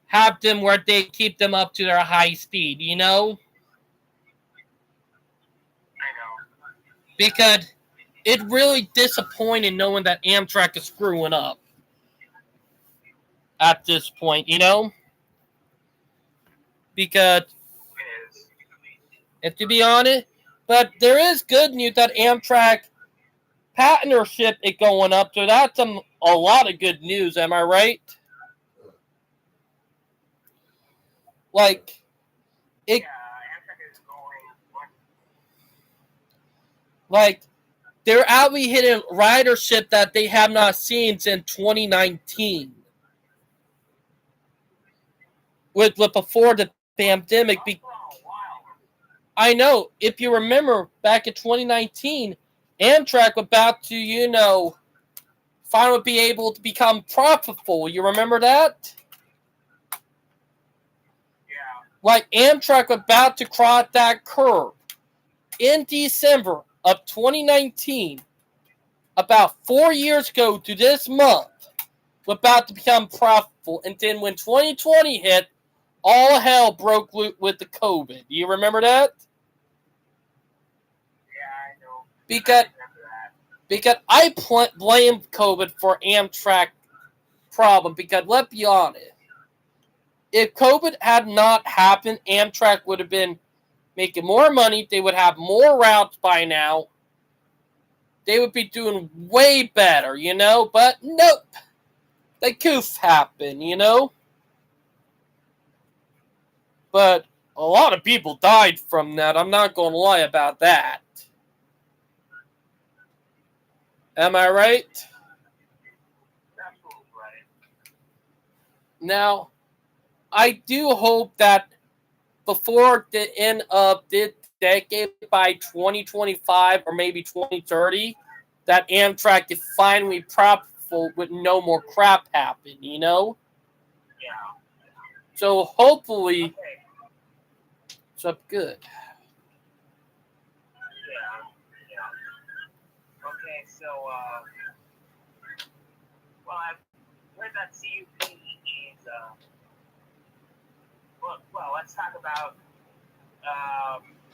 have them where they keep them up to their high speed, you know? I know. Because it's really disappointing knowing that Amtrak is screwing up at this point, you know? Because, It is. and to be honest, but there is good news that Amtrak partnership is going up, so that's a lot of good news, am I right? Like, it, Yeah, Amtrak is going. like, they're actually hitting ridership that they have not seen since 2019. With before the pandemic. I know, if you remember back in 2019, Amtrak was about to, finally be able to become profitable. You remember that? Yeah. Like Amtrak was about to cross that curve. In December of 2019, about 4 years ago to this month, was about to become profitable. And then when 2020 hit, all hell broke loose with the COVID. Do you remember that? Yeah, I know. Because I blame COVID for Amtrak problem. Because let's be honest, if COVID had not happened, Amtrak would have been making more money. They would have more routes by now. They would be doing way better, But nope, the goof happened. But a lot of people died from that. I'm not going to lie about that. Am I right? Absolutely right. Now, I do hope that before the end of this decade, by 2025 or maybe 2030, that Amtrak is finally profitable with no more crap happen, Yeah. So hopefully, Okay. it's up good. Yeah. Okay, so, well, I've heard that CUP is, well, let's talk about,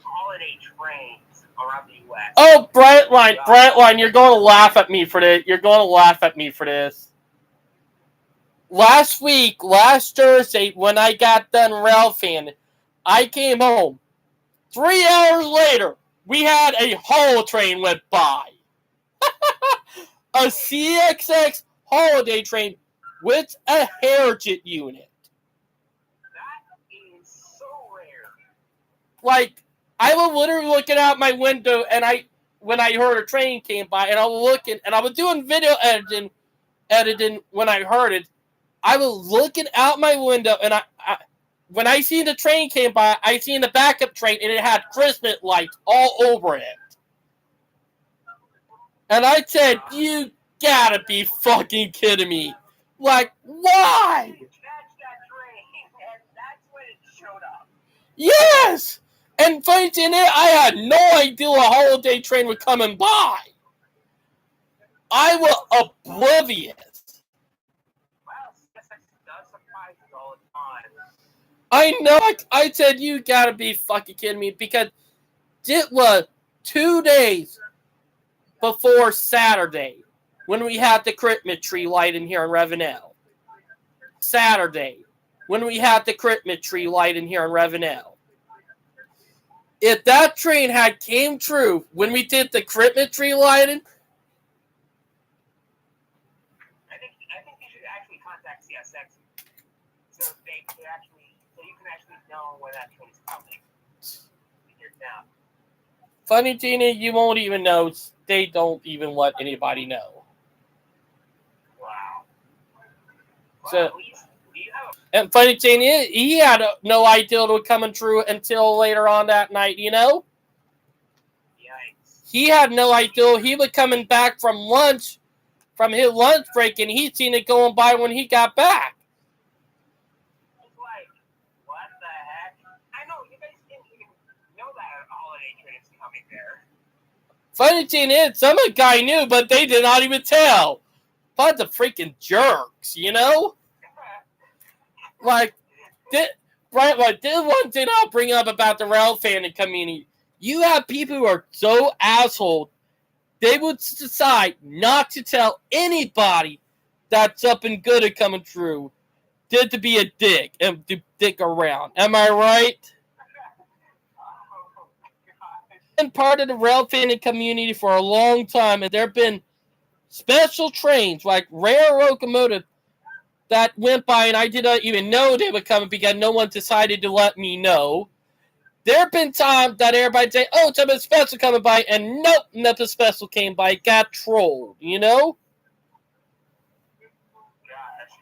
holiday trains around the U.S. Oh, Brightline, you're going to laugh at me for this. Last Thursday, when I got done ralphing, I came home. 3 hours later, we had a haul train went by. A CXX holiday train with a Heritage unit. That is so rare. Like, I was literally looking out my window, and when I heard a train came by, and I was looking, and I was doing video editing when I heard it. I was looking out my window, and when I seen the train came by, I seen the backup train, and it had Christmas lights all over it. And I said, you gotta be fucking kidding me. Like, why? You catch that train, and that's when it showed up. Yes! And funny thing is, I had no idea a holiday train was coming by. I was oblivious. Well, CSX does surprise you all the time. I know. I said, you gotta be fucking kidding me, because it was 2 days before Saturday when we had the Christmas tree light in here in Ravenel. Saturday when we had the Christmas tree light in here in Ravenel. If that train had came true when we did the Christmas tree lighting, I think you should actually contact CSX so you can actually know when that train is coming. Figure it out. Funny, Tina, you won't even know. They don't even let anybody know. Wow. Well, So, at least, do you have and funny, Tina, he had no idea it was coming true until later on that night, you know? yikes? He had no idea. He was coming back from lunch, from his lunch break, and he seen it going by when he got back. It's like, what the heck? I know, you guys didn't even know that a holiday train's coming there. Funny thing is, some of the guy knew, but they did not even tell. Bunch of freaking jerks, you know? Like, this one thing I'll bring up about the rail fan community. You have people who are so asshole, they would decide not to tell anybody that something good is coming true. Did to be a dick and to dick around. Am I right? Oh, God. Been part of the rail fan community for a long time, and there have been special trains like rare locomotive that went by, and I did not even know they were coming because no one decided to let me know. There have been times that everybody say, "Oh, something special coming by," and nope, nothing special came by. Got trolled, you know. Gosh.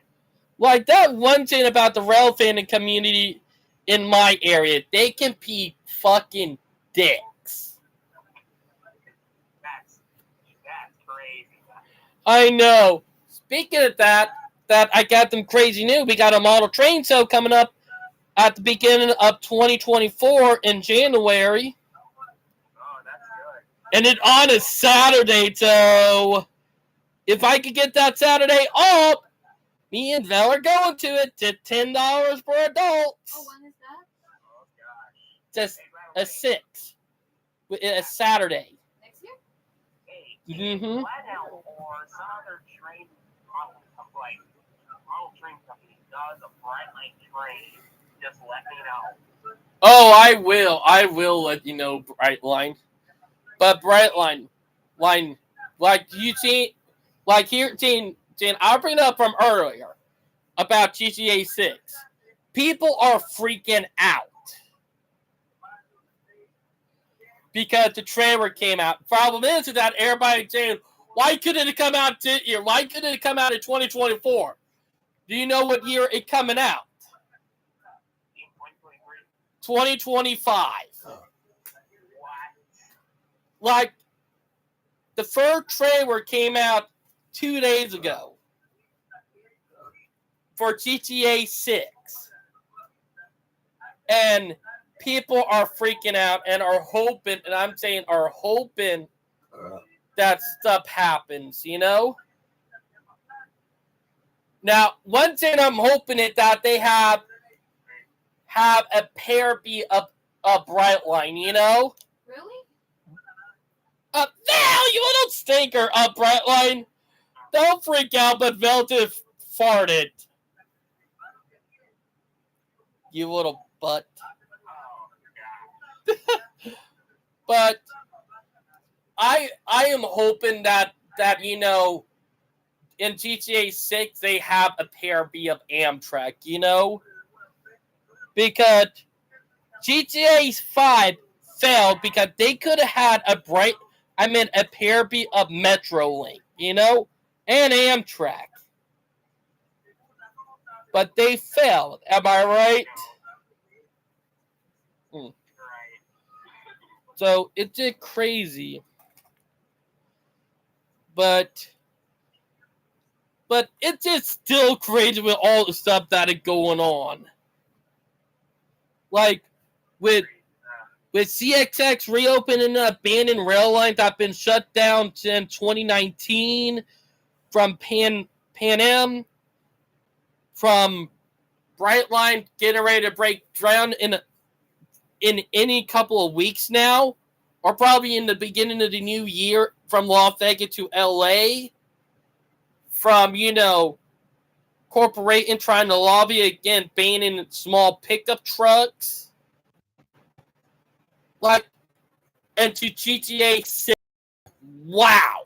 Like that one thing about the rail fan community in my area, they can be fucking dicks. That's crazy. I know. Speaking of that I got them crazy news. We got a model train show coming up at the beginning of 2024 in January. Oh, that's good. And it's on a Saturday, so if I could get that Saturday off, me and Vel are going to it. To $10 for adults. Oh, when is that? Oh, gosh. Just Hey, by the a 6. A Saturday. Next year? Hey, Mhm. Glenelg or some other train, like, model train company does a Brightline train, just let me know. Oh, I will. I will let you know, Brightline. But Brightline, like you see, like here, Teen, I'll bring it up from earlier about GTA 6. People are freaking out because the trailer came out. Problem is that everybody's saying, why couldn't it come out this year? Why couldn't it come out in 2024? Do you know what year it's coming out? 2025. What? Like, the first trailer came out 2 days ago for GTA 6. And people are freaking out and are hoping, and I'm saying are hoping that stuff happens, you know? Now, one thing I'm hoping is that they have a pair be a Brightline, you know? Really? Val, you little stinker, Brightline. Don't freak out, but Val just farted. You little butt. Oh, God. But I am hoping that you know, in GTA 6 they have a pair B of Amtrak, you know? Because GTA 5 failed because they could have had a pair B of Metrolink, you know? And Amtrak. But they failed. Am I right? Right. So it's just crazy. But it's just still crazy with all the stuff that is going on. Like with CXX reopening an abandoned rail line that's been shut down since 2019 from Pan Am, from Brightline getting ready to break ground in any couple of weeks now, or probably in the beginning of the new year from Las Vegas to LA, from, you know, corporation trying to lobby again, banning small pickup trucks. Like, and to GTA 6, wow.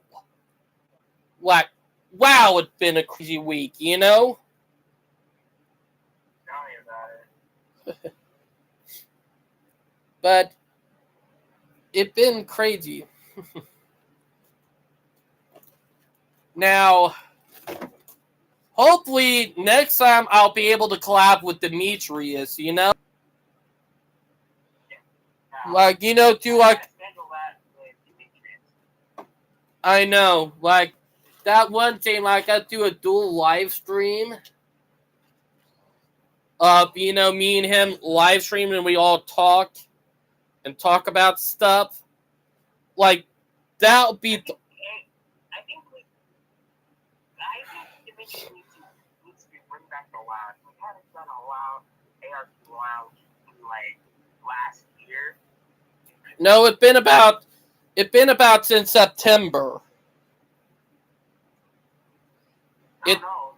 Like, wow, it's been a crazy week, you know? Tell me about it. But it's been crazy. Now, hopefully next time I'll be able to collab with Demetrius, you know? Like, you know, to like, Schedule that with Demetrius. I know, like, that one time I got to do a dual live stream. You know, me and him live stream and we all talk about stuff. Like, that'll be. I think Demetrius needs to bring back the lounge. We haven't done a lounge, ARC lounge in like last year. No, it's been about since September. No,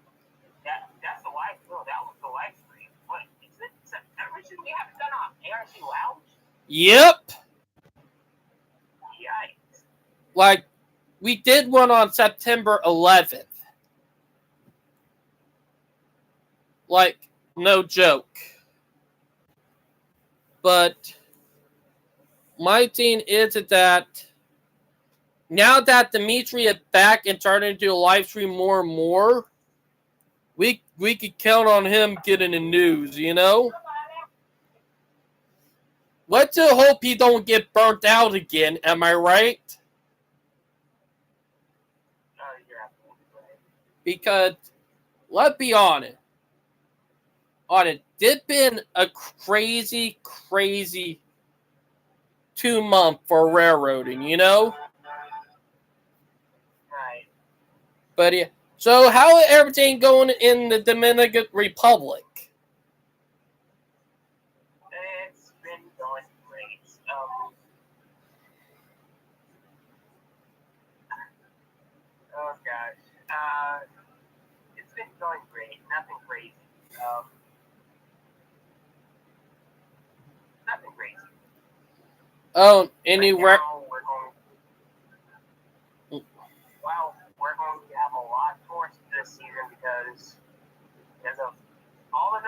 that's the live. No, that was the live stream. What is it? September? We haven't done an ARC lounge. Yep. Yikes. Like, we did one on September 11th. Like, no joke. But my thing is that now that Dimitri is back and starting to do a live stream more and more, we could count on him getting the news, you know? Let's hope he don't get burnt out again, am I right? You're absolutely right. Because, let's be honest. It's been a crazy 2 months for railroading, you know? Right. But yeah. So how is everything going in the Dominican Republic? It's been going great. Oh gosh. It's been going great. Nothing crazy. Nothing crazy. Oh, any Right now, we're going to have a lot towards this season because of all the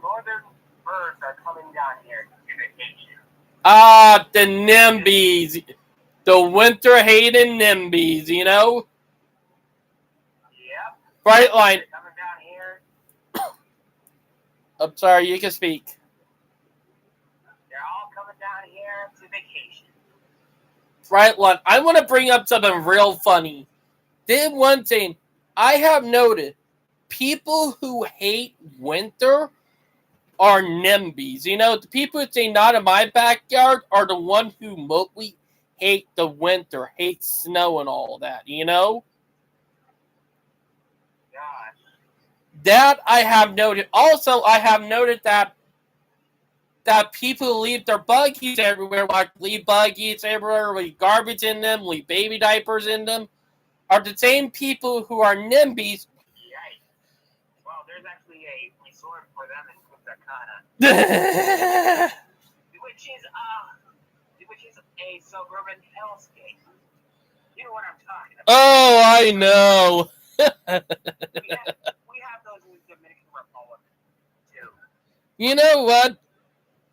northern birds are coming down here to vacation. the NIMBYs. The winter hating NIMBYs, you know? Yep. Brightline. They're coming down here. I'm sorry, you can speak. They're all coming down here to vacation. Brightline, I want to bring up something real funny. Did one thing. I have noted people who hate winter are NIMBYs. You know, the people who say not in my backyard are the ones who mostly hate the winter, hate snow and all that, you know? Gosh. That I have noted. Also, I have noted that people leave their buggies everywhere, like leave buggies everywhere, leave garbage in them, leave baby diapers in them, are the same people who are NIMBYs. Yikes. Well, there's actually a resort for them in Punta Cana. which is a suburban hellscape. You know what I'm talking about. Oh, I know. we have those in the Dominican Republic too. You know what?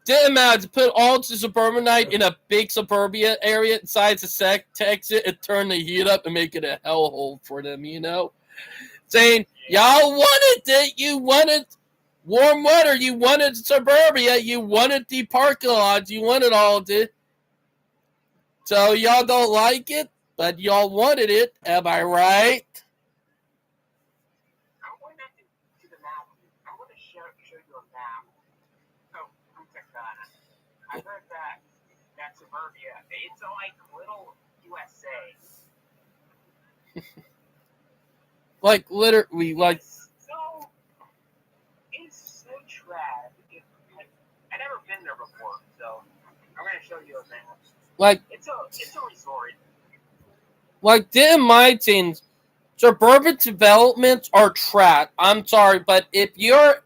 Didn't matter to put all the suburbanite in a big suburbia area inside the Texas and turn the heat up and make it a hellhole for them, you know? Saying, y'all wanted it, you wanted warm weather, you wanted suburbia, you wanted the parking lots, you wanted all of it. So y'all don't like it, but y'all wanted it, am I right? I'm going back to the map. I'm going to show you a map. Oh, Punta Cana. I heard that suburbia, it's like little USA. Like, literally, like... It's so trad. I've never been there before, so I'm going to show you a map. Like... It's a resort. Like, didn't my things... Suburban developments are trapped. I'm sorry, but if your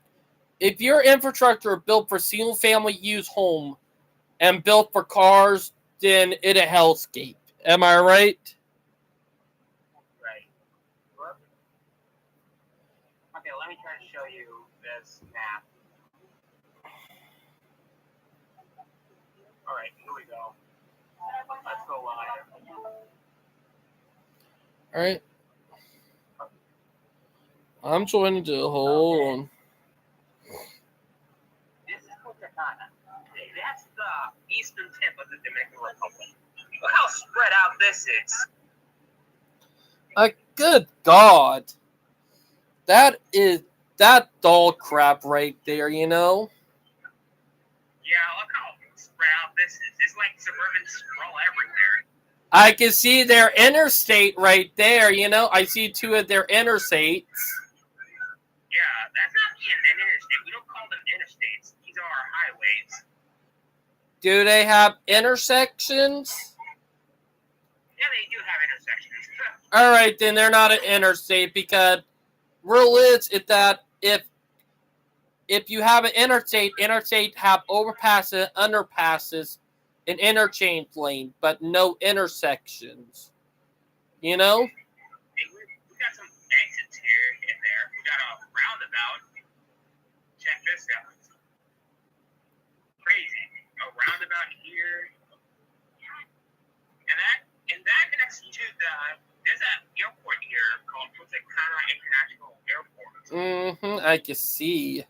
infrastructure built for single family use home and built for cars, then it's a hellscape. Am I right? Right. Okay, let me try to show you this map. Alright, here we go. go live. All right. I'm trying to hold on. This is Punta Cana. That's the eastern tip of the Dominican Republic. Look how spread out this is. Good God. That dog crap right there, you know? Yeah, look how spread out this is. It's like suburban sprawl everywhere. I can see their interstate right there, you know? I see two of their interstates. Yeah, that's not an interstate. We don't call them interstates. These are our highways. Do they have intersections? Yeah, they do have intersections. All right, then they're not an interstate because rule is that if you have an interstate have overpasses, underpasses, an interchange lane, but no intersections. You know? Hey, we got some exits here and there. We got a roundabout. Check this out. Crazy. A roundabout here. And that connects to there's an airport here called Punta Cana International Airport. I can see. Yeah.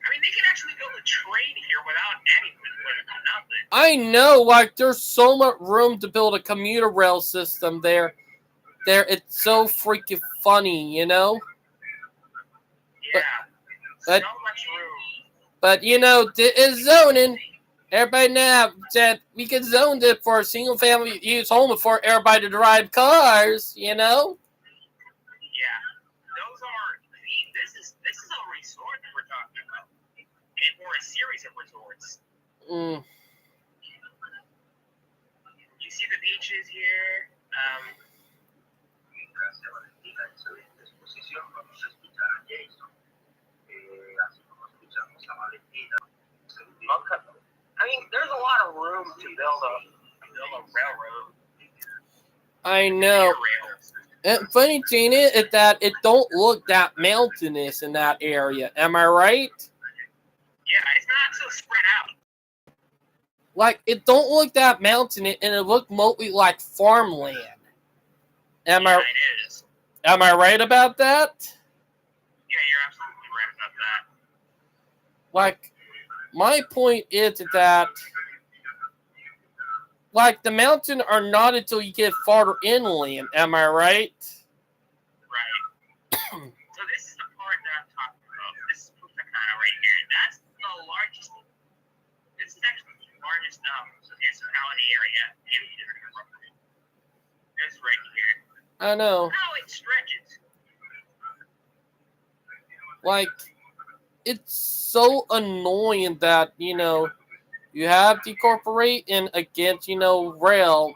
I mean, they can actually build a train here without nothing. I know, like, there's so much room to build a commuter rail system there. It's so freaking funny, you know? Yeah. But, so much room. But, you know, it's zoning. Everybody now said we could zone it for a single family use home for everybody to drive cars, you know? Yeah. This is a resort that we're talking about. Or a series of resorts. You see the beaches here. I mean, there's a lot of room to build a railroad. I know. And funny thing is that it don't look that mountainous in that area. Am I right? Yeah, it's not so spread out. Like, it don't look that mountainous, and it look mostly like farmland. Am It is. I right about that? Yeah, you're absolutely right about that. Like, my point is that, like, the mountains are not until you get farther inland. Am I right? Right. So this is the part that I'm talking about. This is Punta Cana right here. That's the largest. This is actually the largest municipality area in the Dominican Republic. This right here. I know. How it stretches. Like, it's so annoying that, you know, you have to incorporate in against, you know, rail.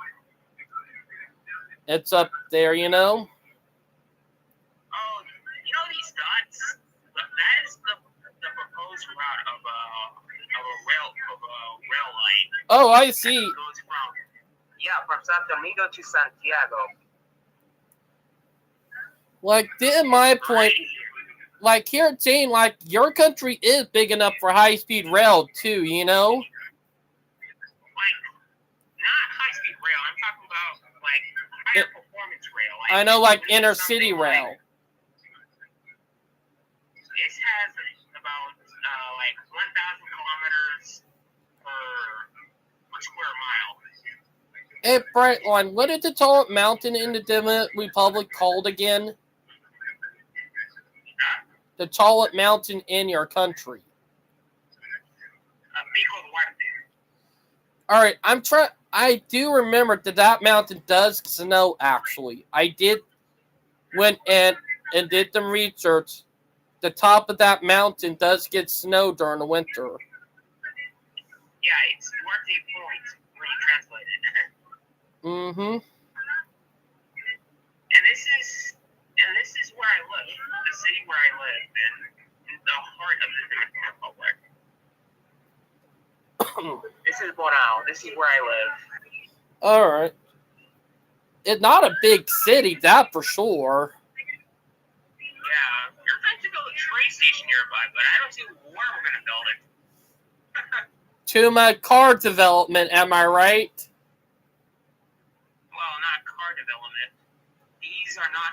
It's up there, you know? Oh, you know these dots? That is the proposed route of a rail line. Oh, I see. It goes from Santo Domingo to Santiago. Like, in my point, like, here it's saying, like, your country is big enough for high-speed rail, too, you know? Like, not high-speed rail. I'm talking about, like, higher performance rail. Like, I know, like, inner-city rail. This has about, 1,000 kilometers per square mile. Hey, Brightline, what is the tallest mountain in the Dominican Republic called again? The tallest mountain in your country. Pico Duarte. All right, I do remember that mountain does snow. Actually, I did went and did some research. The top of that mountain does get snow during the winter. Yeah, it's Duarte Point when you translate it. Mm-hmm. And this is where I live. The city where I live in the heart of the Dominican Republic. This is Bonao. This is where I live. All right. It's not a big city, that for sure. Yeah, we're trying to build a train station nearby, but I don't see where we're going to build it. too much car development, am I right? Well, not car development.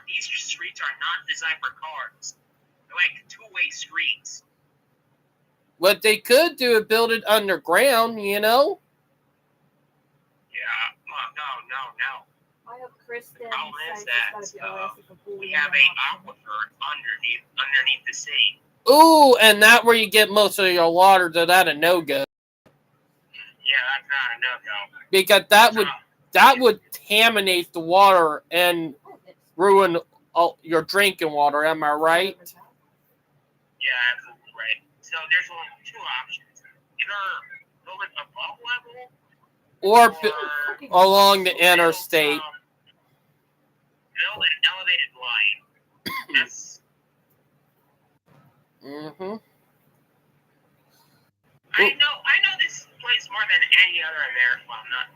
These streets are not designed for cars. They're like two-way streets. What they could do is build it underground, you know? Yeah, well, no. I hope Kristen Problem is decides that she's gotta be arrested for bullying We have her a mom. aquifer underneath the city. Ooh, and that where you get most of your water, so that a no-go. Yeah, that's not a no-go. Because that would contaminate the water and ruin your drinking water, am I right? Yeah, absolutely right. So there's only two options. Either build it above level Or along the interstate. Build an elevated line. That's Mm-hmm. I know this place more than any other American. Well, not.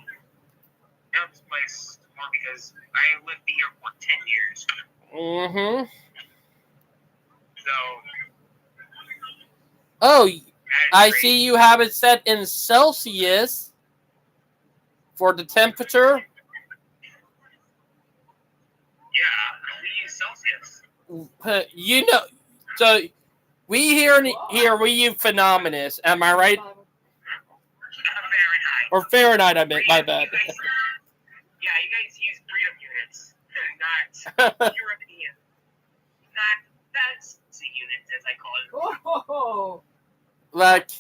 I know this place more because I lived here for 10 years. Mm-hmm. So. Oh, I crazy. see you have it set in Celsius for the temperature. Yeah, we use Celsius. You know, so we we use phenomenus. Am I right? Fahrenheit. Or Fahrenheit, I meant. My bad. You guys use freedom units, not European, not fancy units, as I call it. Oh, Like,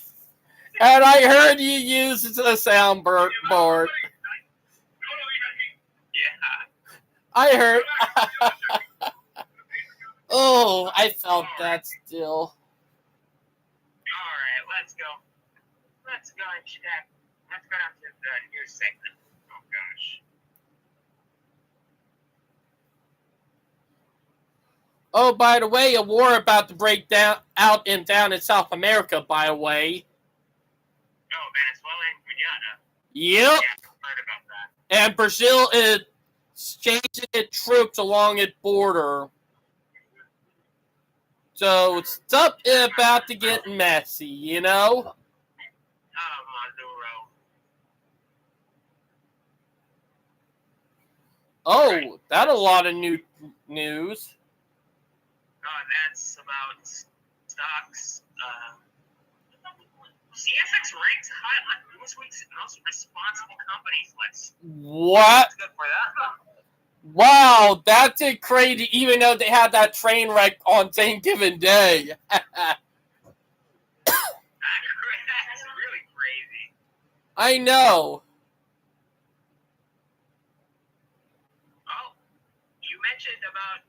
and I heard you use the soundboard. Yeah. I heard. Oh, I felt that still. Alright, let's go. Let's go and check. Let's go down to the news segment. Oh gosh. Oh, by the way, a war about to break down in South America. By the way. Oh, Venezuela and Guyana. Yep. Yeah, I've heard about that. And Brazil is changing its troops along its border. So stuff is about to get messy, you know? Oh, Maduro. Oh, that's a lot of new news. Oh, that's about stocks. CSX ranks high on Newsweek's most responsible companies list. What? That's good for that. Wow, that's it crazy, even though they had that train wreck on Thanksgiving Day. That's really crazy. I know. Oh, you mentioned about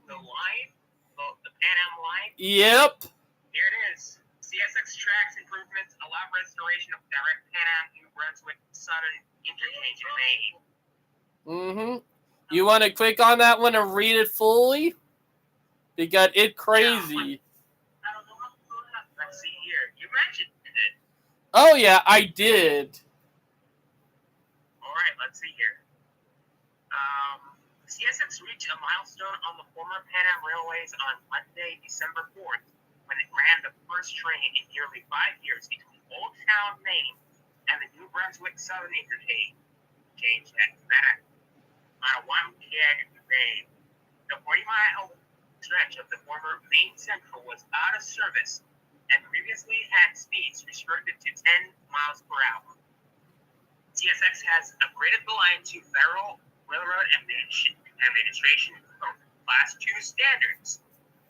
the line, the Pan Am line. Yep. Here it is. CSX tracks improvements allow restoration of direct Pan Am New Brunswick Southern interchange in Maine. Mm-hmm. You want to click on that one and read it fully? Because it's crazy. Let's see here. You mentioned it. Oh, yeah, I did. All right, let's see here. CSX reached a milestone on the former Pan Am Railways on Monday, December 4th, when it ran the first train in nearly 5 years between Old Town, Maine, and the New Brunswick Southern interchange at Mattawampig, Maine. The 40-mile stretch of the former Maine Central was out of service and previously had speeds restricted to 10 miles per hour. CSX has upgraded the line to Federal Railroad Administration Class 2 standards,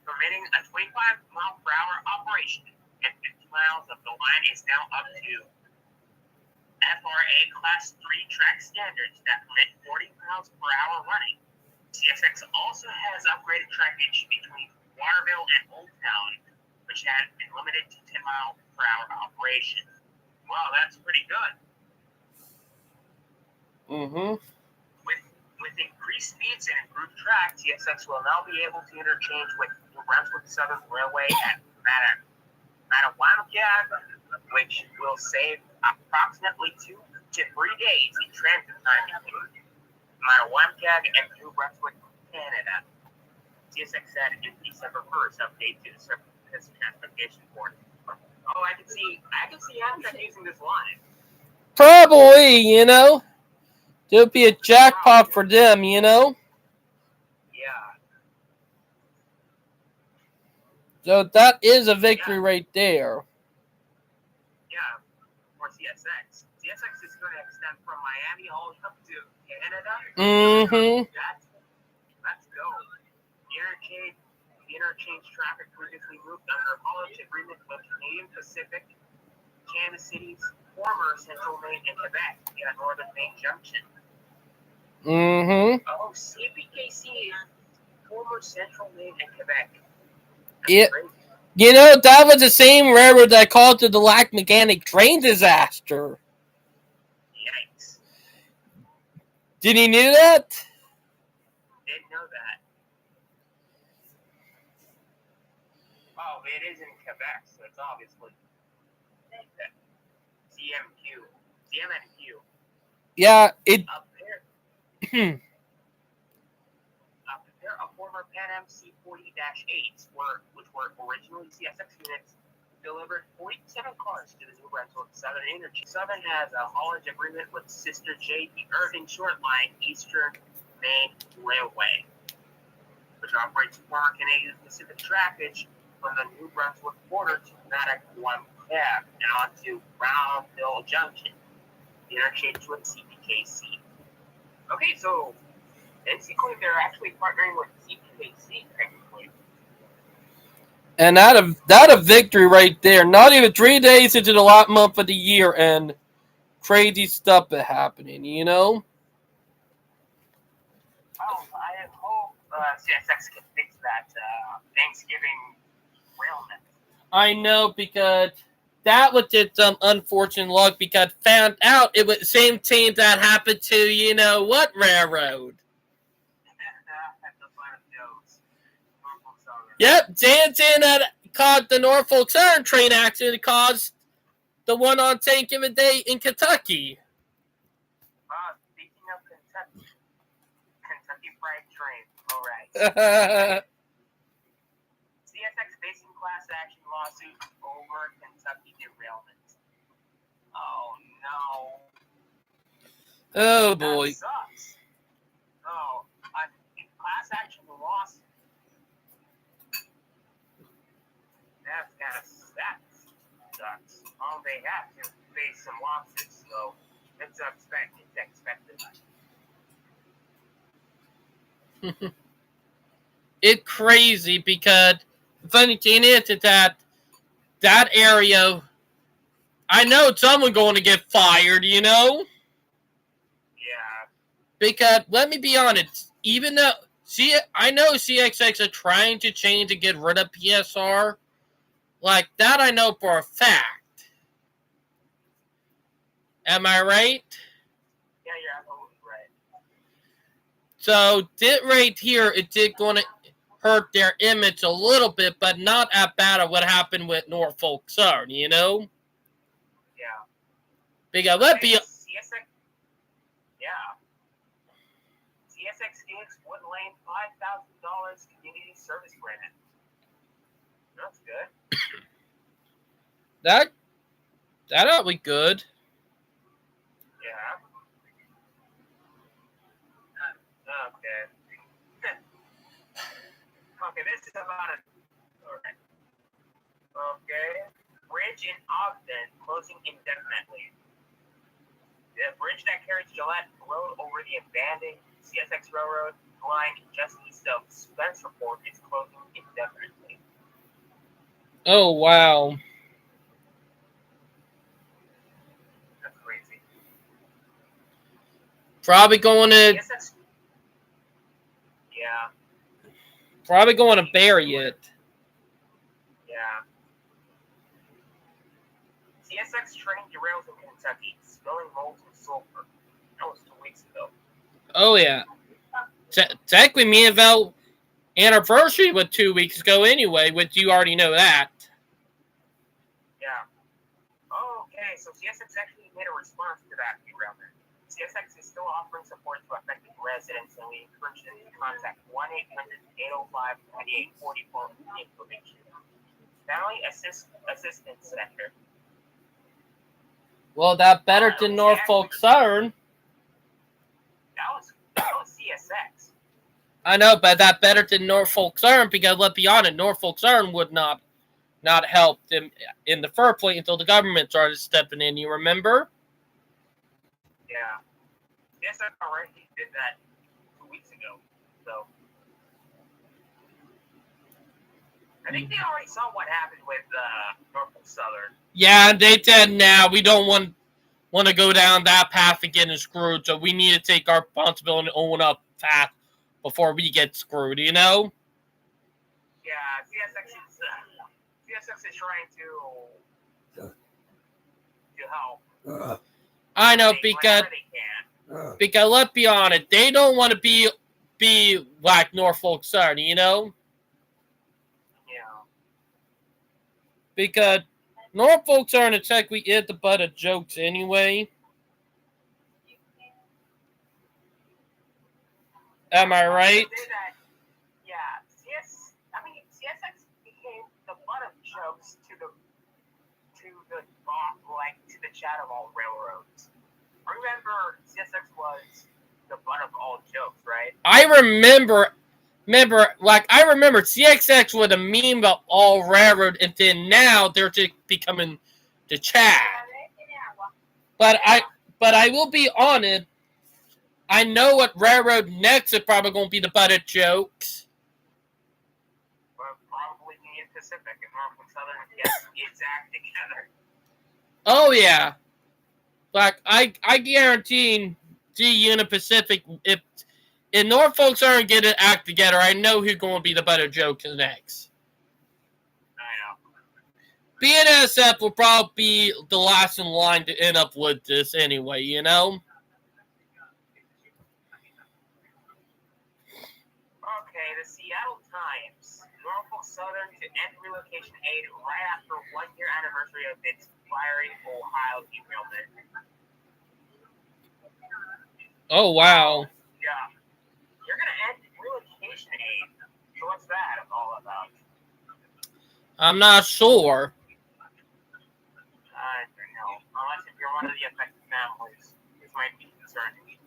permitting a 25-mile-per-hour operation, and 50 miles of the line is now up to FRA Class 3 track standards that permit 40 miles per hour running. CSX also has upgraded trackage between Waterville and Old Town, which had been limited to 10 mile per hour operation. Wow, that's pretty good. Mm-hmm. With increased speeds and improved track, CSX will now be able to interchange with New Brunswick Southern Railway at Mattawampig, which will save approximately 2 to 3 days in transit time between Mattawampig and New Brunswick, Canada. CSX said in December 1st update to the Surface Transportation Board. Oh, I can see Amtrak using this line. Probably, you know. There'll be a jackpot for them, you know. Yeah. So that is a victory right there. Yeah. For CSX. CSX is going to extend from Miami all up to Canada. Mm-hmm. Let's go. The interchange traffic previously moved under haulage agreement with Canadian Pacific, Kansas City's former Central Maine and Quebec at Northern Maine Junction. Mm-hmm. Oh, CPKC, former Central Maine and Quebec. Yeah. You know, that was the same railroad that caused the Lac Mechanic train disaster. Yikes. Did he knew that? Didn't know that. Oh, it is in Quebec, so it's obviously CMQ. CMNQ. Yeah, it. Up there, a former Pan Am C40-8s which were originally CSX units, delivered 47 cars to the New Brunswick Southern Energy. Southern has a haulage agreement with sister J.P. Irving Short Line Eastern Maine Railway, which operates former Canadian Pacific trackage from the New Brunswick border to Mattaquam Cab and onto Brownville Junction, interchange with CPKC. Okay, so basically they're actually partnering with CPKC technically. And that a victory right there. Not even 3 days into the last month of the year, and crazy stuff is happening, you know? Well, I hope CSX can fix that Thanksgiving railnet. I know, because that was just some unfortunate luck, because found out it was the same thing that happened to, you know, what railroad? At the fun of Joe's. Norfolk Southern. Yep, Jansen that caused the Norfolk Southern train accident caused the one on Thanksgiving Day in Kentucky. Speaking of Kentucky Fried Train. All right. CSX facing class action lawsuit over Kentucky derailment. Oh no. Oh boy. That sucks. Oh, class action lawsuit. That sucks. Oh, they have to face some lawsuits, so it's expected. It's crazy, because the funny thing is that area, I know someone going to get fired, you know? Yeah. Because, let me be honest, even though, I know CSX are trying to change to get rid of PSR, like, that I know for a fact. Am I right? Yeah, you're absolutely right. So, this right here, it did going to hurt their image a little bit, but not as bad as what happened with Norfolk Southern, you know? Yeah. Because let's be... CSX, yeah. CSX gives Wood Lane $5,000 community service grant. That's good. That'll be good. Yeah. Okay. Okay, this is about it. Alright. Okay. Bridge in Ogden closing indefinitely. The bridge that carries Gillette Road over the abandoned CSX Railroad line just east of Spencerport is closing indefinitely. Oh, wow. That's crazy. Probably going to... CSX, yeah. Probably going to bury it. Yeah. CSX train derails in Kentucky, spilling molten sulfur. That was 2 weeks ago. Oh, yeah. Technically, me and Val anniversary was 2 weeks ago anyway, which you already know that. Yeah. Oh, okay, so CSX actually made a response to that derailment. CSX is still offering support to affected residents, and we encourage them to contact 1-800-805-9840 for information. Family Assistance Center. Well, that better than Norfolk Southern. That was CSX. I know, but that better than Norfolk Southern because let's be honest, Norfolk Southern would not help them in the first place until the government started stepping in. You remember? Yeah. CSX already did that 2 weeks ago. So I think they already saw what happened with Norfolk Southern. Yeah, they said, "Now we don't want to go down that path of getting screwed, so we need to take our responsibility and own up fast before we get screwed." You know? Yeah, CSX is trying to help. I know Whenever they can. because let's be honest, they don't want to be like Norfolk Southern, you know? Yeah. Because Norfolk Southern and Tech, we hit the butt of jokes anyway. Am I right? CSX became the butt of jokes to the chat of all railroads. Remember, CSX was the butt of all jokes, right? I remember, CXX was a meme of all railroad, and then now they're just becoming the chat. But I will be honest. I know what railroad next is probably going to be the butt of jokes. Well, probably Union Pacific and Norfolk Southern get its act together. Oh yeah, like I guarantee the Union Pacific, if Norfolk Southern get an act together, I know who's going to be the butt of jokes next. I know. BNSF will probably be the last in line to end up with this anyway, you know? Okay, the Seattle Times. Norfolk Southern to end relocation aid right after 1-year anniversary of its fiery Ohio derailment. Oh, wow. Yeah. You're going to end relocation aid. So what's that all about? I'm not sure. I don't know. Unless if you're one of the affected families, this might be concerning.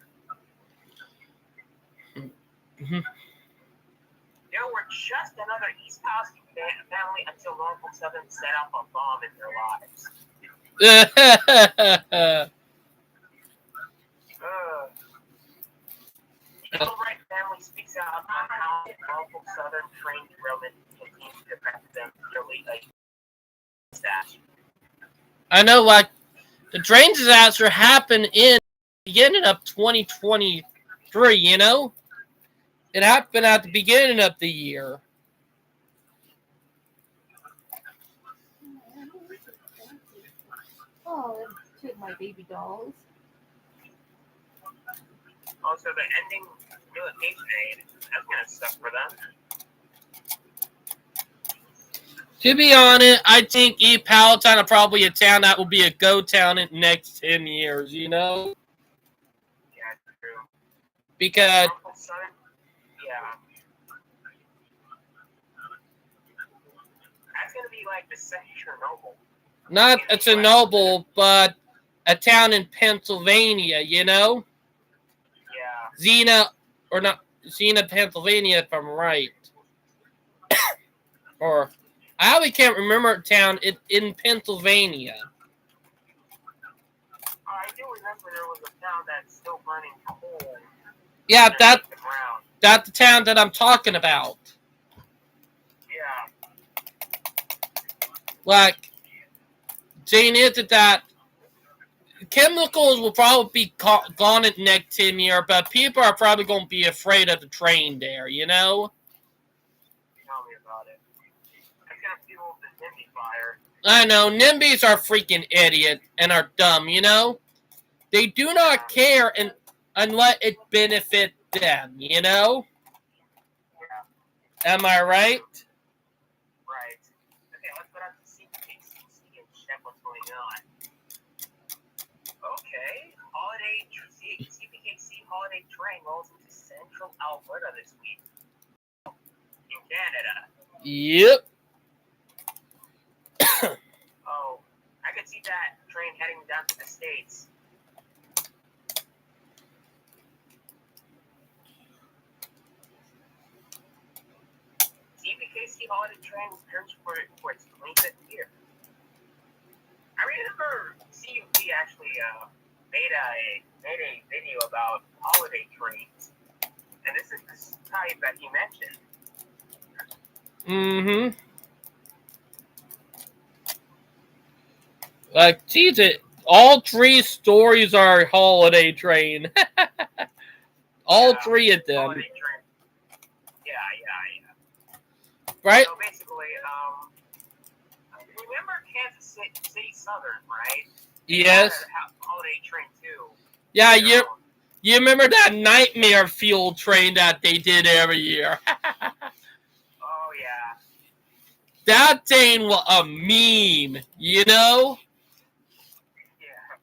There were just another East Palestine family until Norfolk Southern set off a bomb in their lives. The Albright family speaks out on how Norfolk Southern train derailment continues to affect them nearly a stash. I know, like, the train disaster happened in the beginning of 2023, you know? It happened at the beginning of the year. Oh, two of my baby dolls. Also, the ending relocation aid, that's going to suck for them. To be honest, I think East Palestine is probably a town that will be a go town in the next 10 years, you know? Yeah, true. Because yeah. That's going to be like the second Chernobyl. not a Chernobyl, but a town in Pennsylvania, you know? Yeah. Xenia, Pennsylvania, if I'm right. Or, I really can't remember a town in Pennsylvania. I do remember there was a town that's still burning coal. Yeah, underneath the ground. that's the town that I'm talking about. Yeah. Like, saying is that chemicals will probably be gone in the next 10 years, but people are probably going to be afraid of the train there, you know? Tell me about it. That's going to fuel the NIMBY fire. I know, NIMBYs are freaking idiots and are dumb, you know? They do not care and let it benefit them, you know? Yeah. Am I right? Right. Okay, let's go down to CPKC and check what's going on. Okay, CPKC holiday train rolls into central Alberta this week. In Canada. Yep. that train heading down to the States. CPKC Holiday Train returns for its 25th year. I remember CUP actually made a video about holiday trains, and this is the type that he mentioned. Mm-hmm. Like, geez, all 3 stories are Holiday Train. All 3 of them. Holiday train. Yeah. Right? So basically, remember Kansas City Southern, right? Yes. Holiday train too. Yeah, you remember that nightmare fuel train that they did every year? Oh yeah. That thing was a meme, you know? Yeah.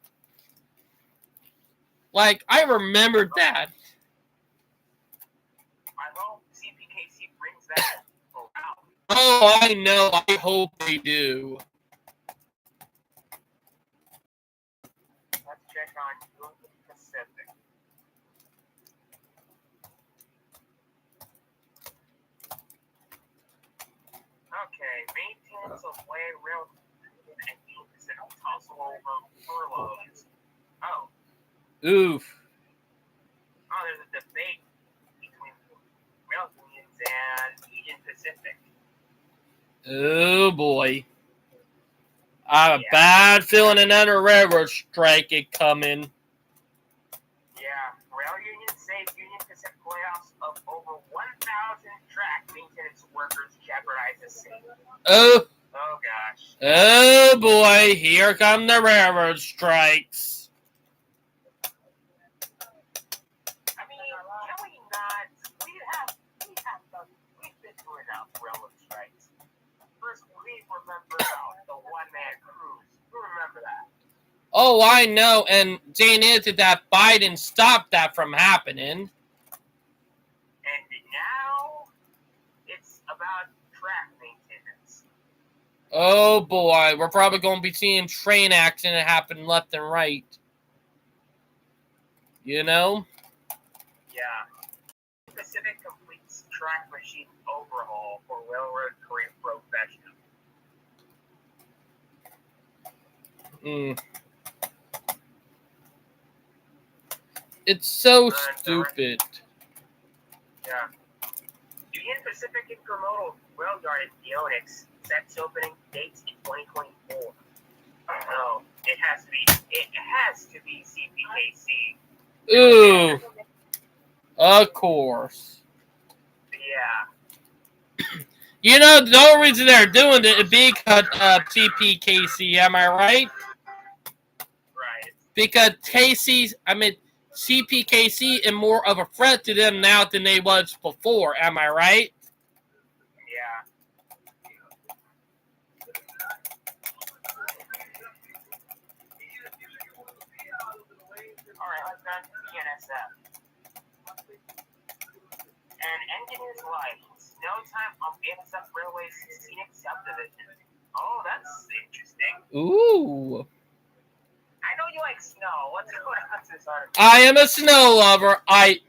Like, I remember that. I hope CPKC brings that around. Oh, I know. I hope they do. Let's check on Union Pacific. Okay, maintenance of land, rail, and Union Pacific also over furloughs. Oh, Oof. there's a debate between rail unions and Union Pacific. Oh, boy. I have a Yeah. bad feeling another railroad strike is coming. Yeah, rail unions say Union Pacific layoffs of over 1,000 track maintenance workers jeopardizes safety. Oh, Oh gosh. oh boy, here come the railroad strikes. I mean, can we not? We've been through enough railroad strikes. First, we remember the one-man cruise. You remember that? Oh, I know, and thing is that Biden stopped that from happening. And now, it's about track maintenance. Oh boy, we're probably going to be seeing train accident happen left and right. You know? Yeah. Pacific completes track machine overhaul for railroad career professionals. It's so stupid. Yeah. Union Pacific Intermodal Rail Yard in Phoenix sets opening dates in 2024. No, it has to be CPKC. Ooh. Of course. Yeah. You know, the only reason they're doing it is because of CPKC, am I right? Right. Because CPKC is more of a threat to them now than they was before, am I right? Yeah. Alright, let's go to BNSF. An engineer's life. Snow time on BNSF Railway's scenic subdivision. Oh, that's interesting. Ooh. I know you like snow. What's going on with this article? I am a snow lover.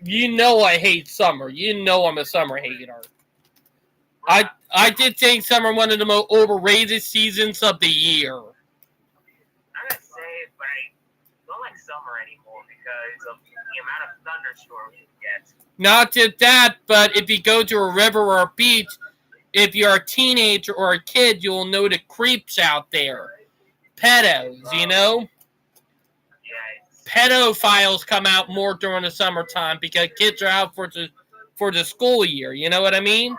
You know I hate summer. You know I'm a summer hater. I did think summer one of the most overrated seasons of the year. I'm gonna say it, but I don't like summer anymore because of the amount of thunderstorms you get. Not just that, but if you go to a river or a beach, if you're a teenager or a kid, you'll know the creeps out there. Pedos, you know? Yeah. Pedophiles come out more during the summertime because kids are out for the school year. You know what I mean? I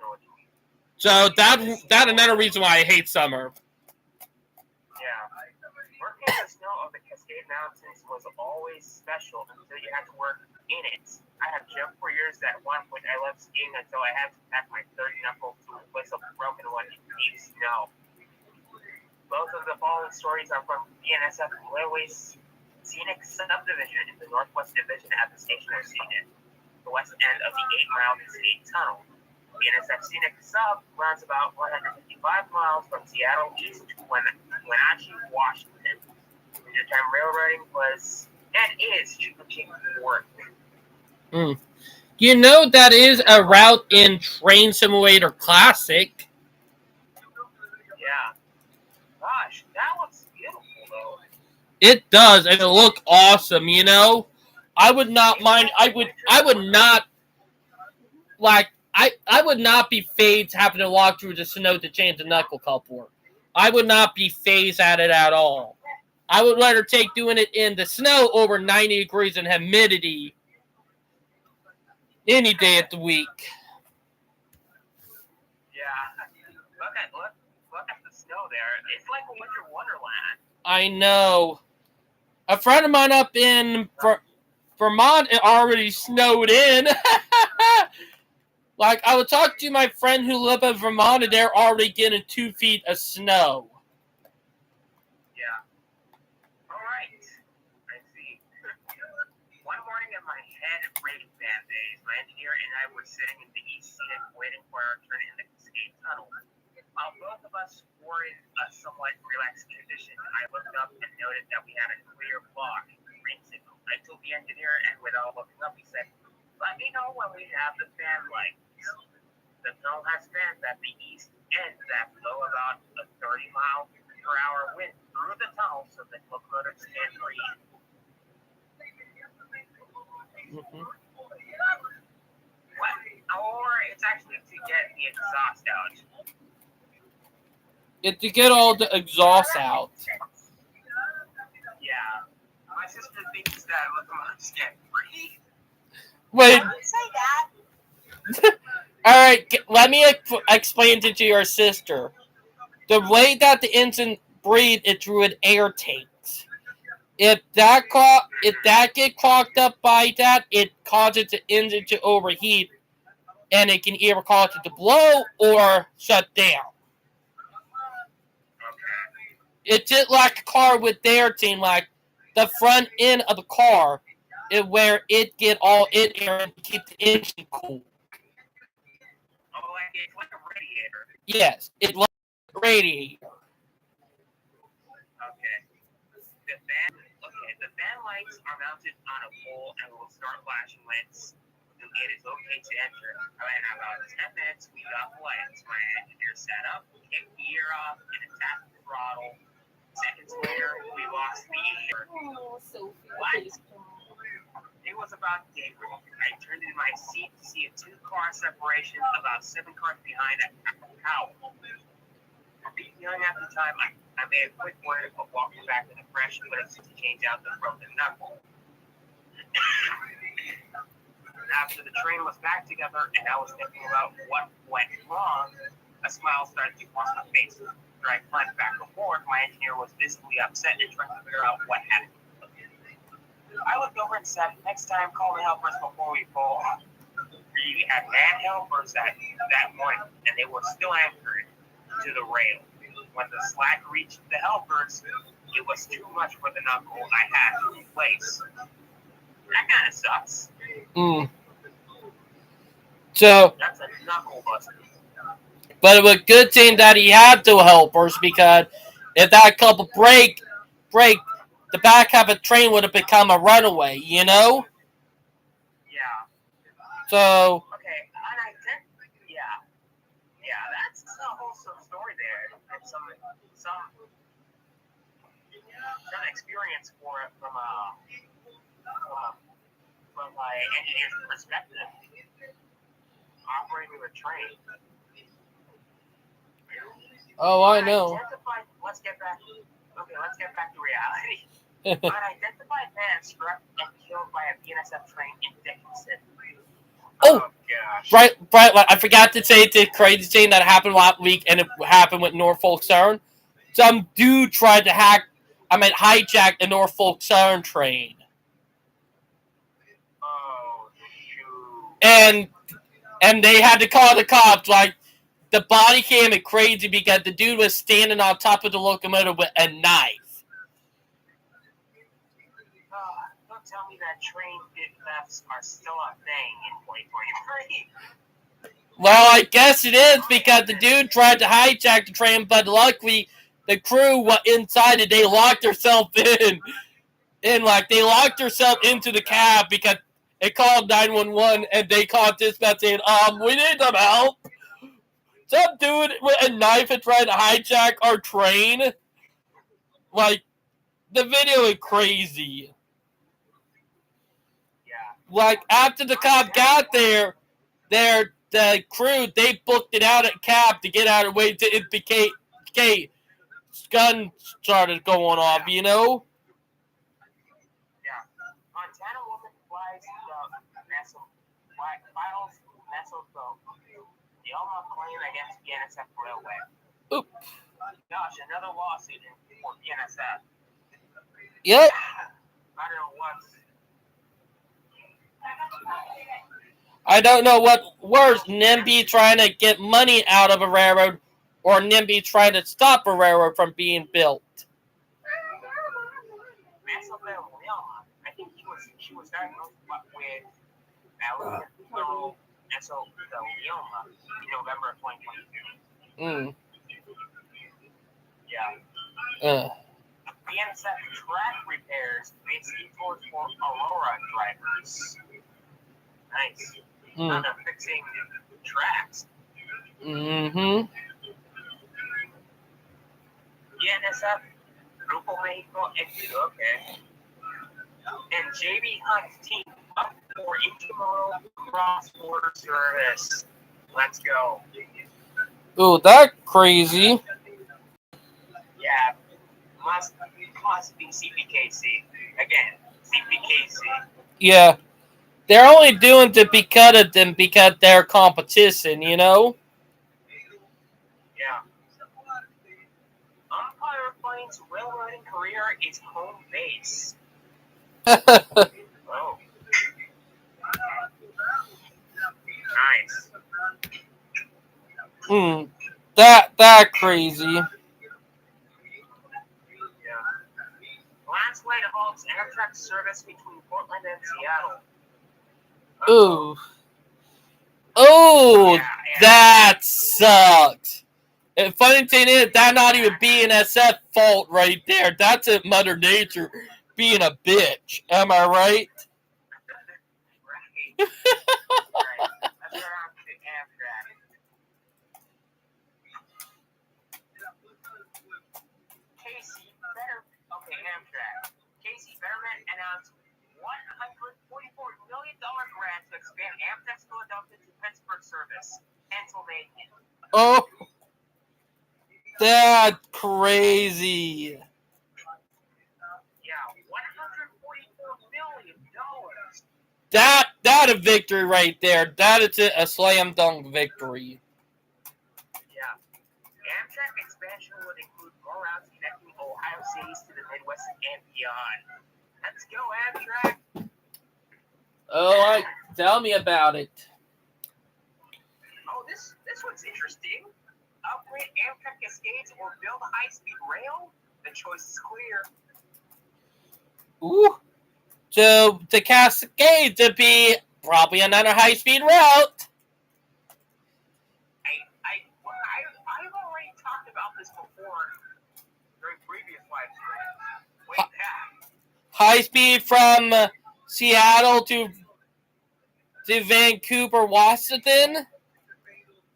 know what you mean. So that another reason why I hate summer. Yeah. Working in the snow of the Cascade Mountains was always special until you had to work in it. I have joked for years that at one point I loved skiing until I had to pack my third knuckle to replace a broken one in deep snow. Both of the following stories are from BNSF Railway's scenic subdivision in the Northwest Division at the station of Scenic, the west end of the 8-mile Cascade Tunnel. BNSF Scenic Sub runs about 155 miles from Seattle east when when actually Washington, your time railroading was and is super cheap work. You know that is a route in Train Simulator Classic. Yeah. Gosh, that looks beautiful though. It does, and it look awesome. You know, I would not mind. I would not like. I would not be phased having to walk through the snow to change the knuckle coupler. I would not be phased at it at all. I would rather take doing it in the snow over 90 degrees and humidity any day of the week. Yeah. Look at the snow there. It's like a winter wonderland. I know. A friend of mine up in Vermont, it already snowed in. Like, I would talk to my friend who live in Vermont, and they're already getting 2 feet of snow. Yeah. All right. I see. One morning at my head rating band days, my engineer and I were sitting in the east seat waiting for our turn in the Cascade Tunnel. While both of us were in a somewhat relaxed condition, I looked up and noted that we had a clear block, green signal. I told the engineer, and without looking up, he said, "Let me know when we have the fan lights." The tunnel has fans at the east end that blow about a 30-mile-per-hour wind through the tunnel so the locomotives can breathe. Mm-hmm. What? Or it's actually to get the exhaust out. It's to get all the exhaust out. Yeah. My sister thinks that locomotives can't breathe. Wait. Don't say that. All right, let me explain it to your sister. The way that the engine breathes is through an air tanks. If that get clogged up by that, it causes the engine to overheat, and it can either cause it to blow or shut down. It's just like a car with their team, like the front end of the car is where it get all in air and keep the engine cool. Oh, it's like a radiator. Yes, it's like a radiator. Okay. The fan lights are mounted on a pole and will start flashing when it is okay to enter. In about 10 minutes, we got the lights. My engineer sat up, kicked the gear off, and tapped the throttle. Seconds later, we lost the air. Oh, Sophie. What? It was about daybreak. I turned in my seat to see a 2-car separation about 7 cars behind a cow. Being young at the time, I made a quick word of walking back to the fresh place to change out the broken knuckle. After the train was back together and I was thinking about what went wrong, a smile started to cross my face. After I plunged back and forth, my engineer was visibly upset and trying to figure out what happened. I looked over and said, "Next time, call the helpers before we fall." We had man helpers that morning, and they were still anchored to the rail. When the slack reached the helpers, it was too much for the knuckle I had to replace. That kind of sucks. So, that's a knuckle buster. But it was a good thing that he had two helpers, because if that couple break, the back half of the train would have become a runaway, you know? Yeah. So. Okay, and I think, yeah, that's a wholesome story there. And some experience for it from my engineer's perspective, operating a train. Oh, I know. Let's get back to reality. Unidentified man struck and killed by a BNSF train in Dickinson. Oh gosh. Right. I forgot to say the crazy thing that happened last week, and it happened with Norfolk Southern. Some dude tried to hijack the Norfolk Southern train. Oh, shoot. And they had to call the cops. Like, the body cam is crazy because the dude was standing on top of the locomotive with a knife. Don't tell me that train thefts are still a thing in 2023. Well, I guess it is, because the dude tried to hijack the train, but luckily the crew were inside and they locked themselves in. And like they locked themselves into the cab because it called 911 and they called dispatch saying, we need some help. Some dude with a knife and trying to hijack our train. Like, the video is crazy. Yeah. Like, after the cop got there, the crew, they booked it out at cab to get out of the way to indicate gun started going off, you know? Yeah. Montana woman flies files the Elma claim against BNSF Railway. Oop. Gosh, another lawsuit for BNSF. Yep. I don't know what. I don't know what worse, NIMBY trying to get money out of a railroad or NIMBY trying to stop a railroad from being built. I think she was diagnosed with pleural mesothelioma in November of 2022. Yeah. BNSF track repairs may see towards for Aurora drivers. Nice. Kind of fixing tracks. Mm-hmm. BNSF, Grupo Mexico, okay. And JB Hunt's team up for intermodal cross-border service. Let's go. Ooh, that crazy. Yeah. Must be CPKC. Again, CPKC. Yeah. They're only doing it because of them because they're competition, you know? Yeah. Empire Plains railroading career is home base. Oh. Nice. That crazy. Yeah. Last way to halts Amtrak service between Portland and Seattle. Ooh. Oh, Yeah. that sucks. And funny thing is, that's not even BNSF fault right there. That's a Mother Nature being a bitch. Am I right? Right. That's around the Amtrak. Amtrak. Casey Betterman announced $144 million grant to expand Amtrak's Philadelphia to Pittsburgh service, Pennsylvania. Oh, that's crazy. Yeah, $144 million. That a victory right there. That is a slam dunk victory. Yeah. Amtrak expansion would include more routes connecting Ohio cities to the Midwest and beyond. Let's go, Amtrak. Oh, tell me about it. Oh, this one's interesting. Upgrade Amtrak Cascades or build a high-speed rail? The choice is clear. Ooh. So the Cascade to be probably another high-speed route. I've already talked about this before during previous live streams. Way back. High speed from Seattle to Vancouver, Washington,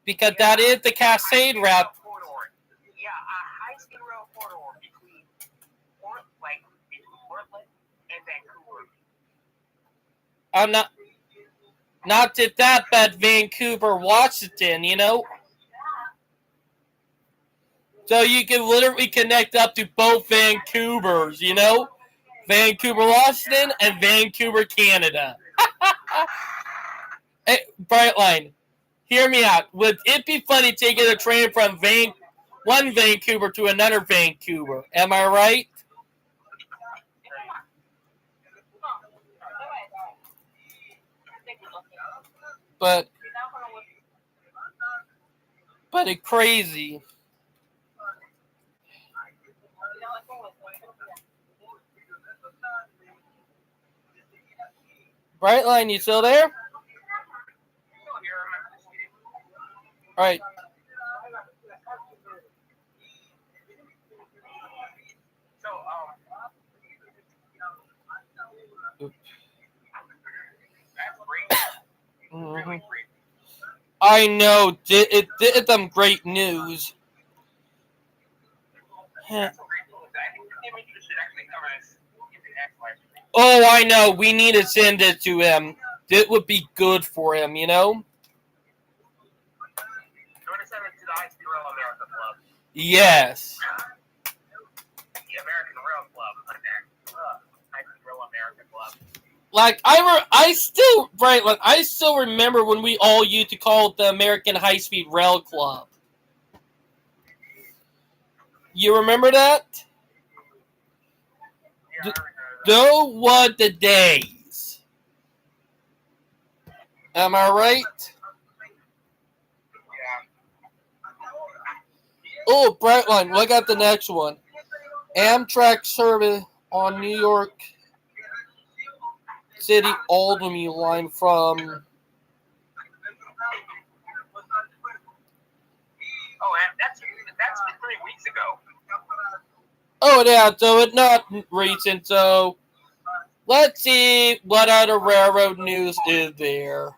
because that is the Cascade route. Yeah, a high-speed rail corridor between Portland and Vancouver. I'm not just that, but Vancouver, Washington, you know. So you can literally connect up to both Vancouvers, you know, Vancouver, Washington, and Vancouver, Canada. Hey, Brightline, hear me out. Would it be funny taking a train from one Vancouver to another Vancouver? Am I right? But it's crazy. Brightline, you still there? All right. That's great. Really Mhm. great. I know. It did them great news. That's some great news. I think the image should actually cover this in the next live stream. Oh, I know. We need to send it to him. It would be good for him, you know? You want to send it to the Ice Rail America Club? Yes. The American Rail Club. Ice Rail America Club. Like I still remember when we all used to call it the American High Speed Rail Club. You remember that? Yeah, I remember that. Those were the days. Am I right? Yeah. Oh, Brightline, look at the next one. Amtrak service on New York City Albany line from. Oh, and that's been 3 weeks ago. Oh, yeah, so it's not recent, so let's see what other railroad news is there.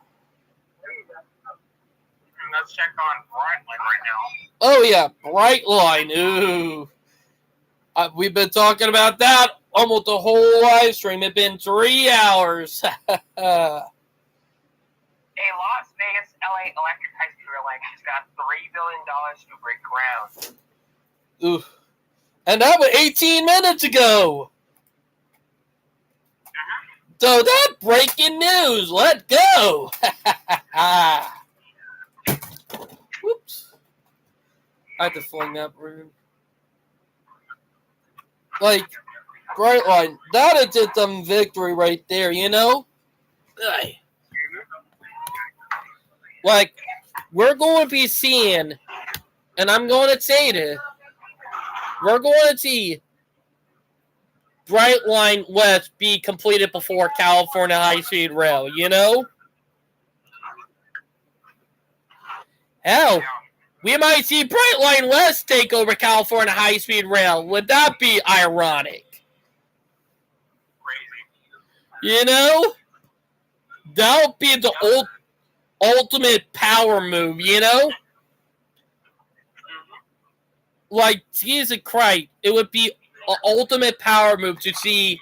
Let's check on Brightline right now. Oh, yeah, Brightline. Ooh. We've been talking about that almost the whole live stream. It's been 3 hours. A Las Vegas LA electric high speed rail line has got $3 billion to break ground. Ooh. And that was 18 minutes ago. So that's breaking news. Let's go. Whoops. I have to fling that room. Like, Brightline, that is just some victory right there, you know? Ugh. Like, we're going to be seeing, and I'm going to say this, we're going to see Brightline West be completed before California High Speed Rail, you know? Hell, we might see Brightline West take over California High Speed Rail. Would that be ironic? Crazy. You know? That would be the ultimate power move, you know? Like, Jesus Christ, it would be an ultimate power move to see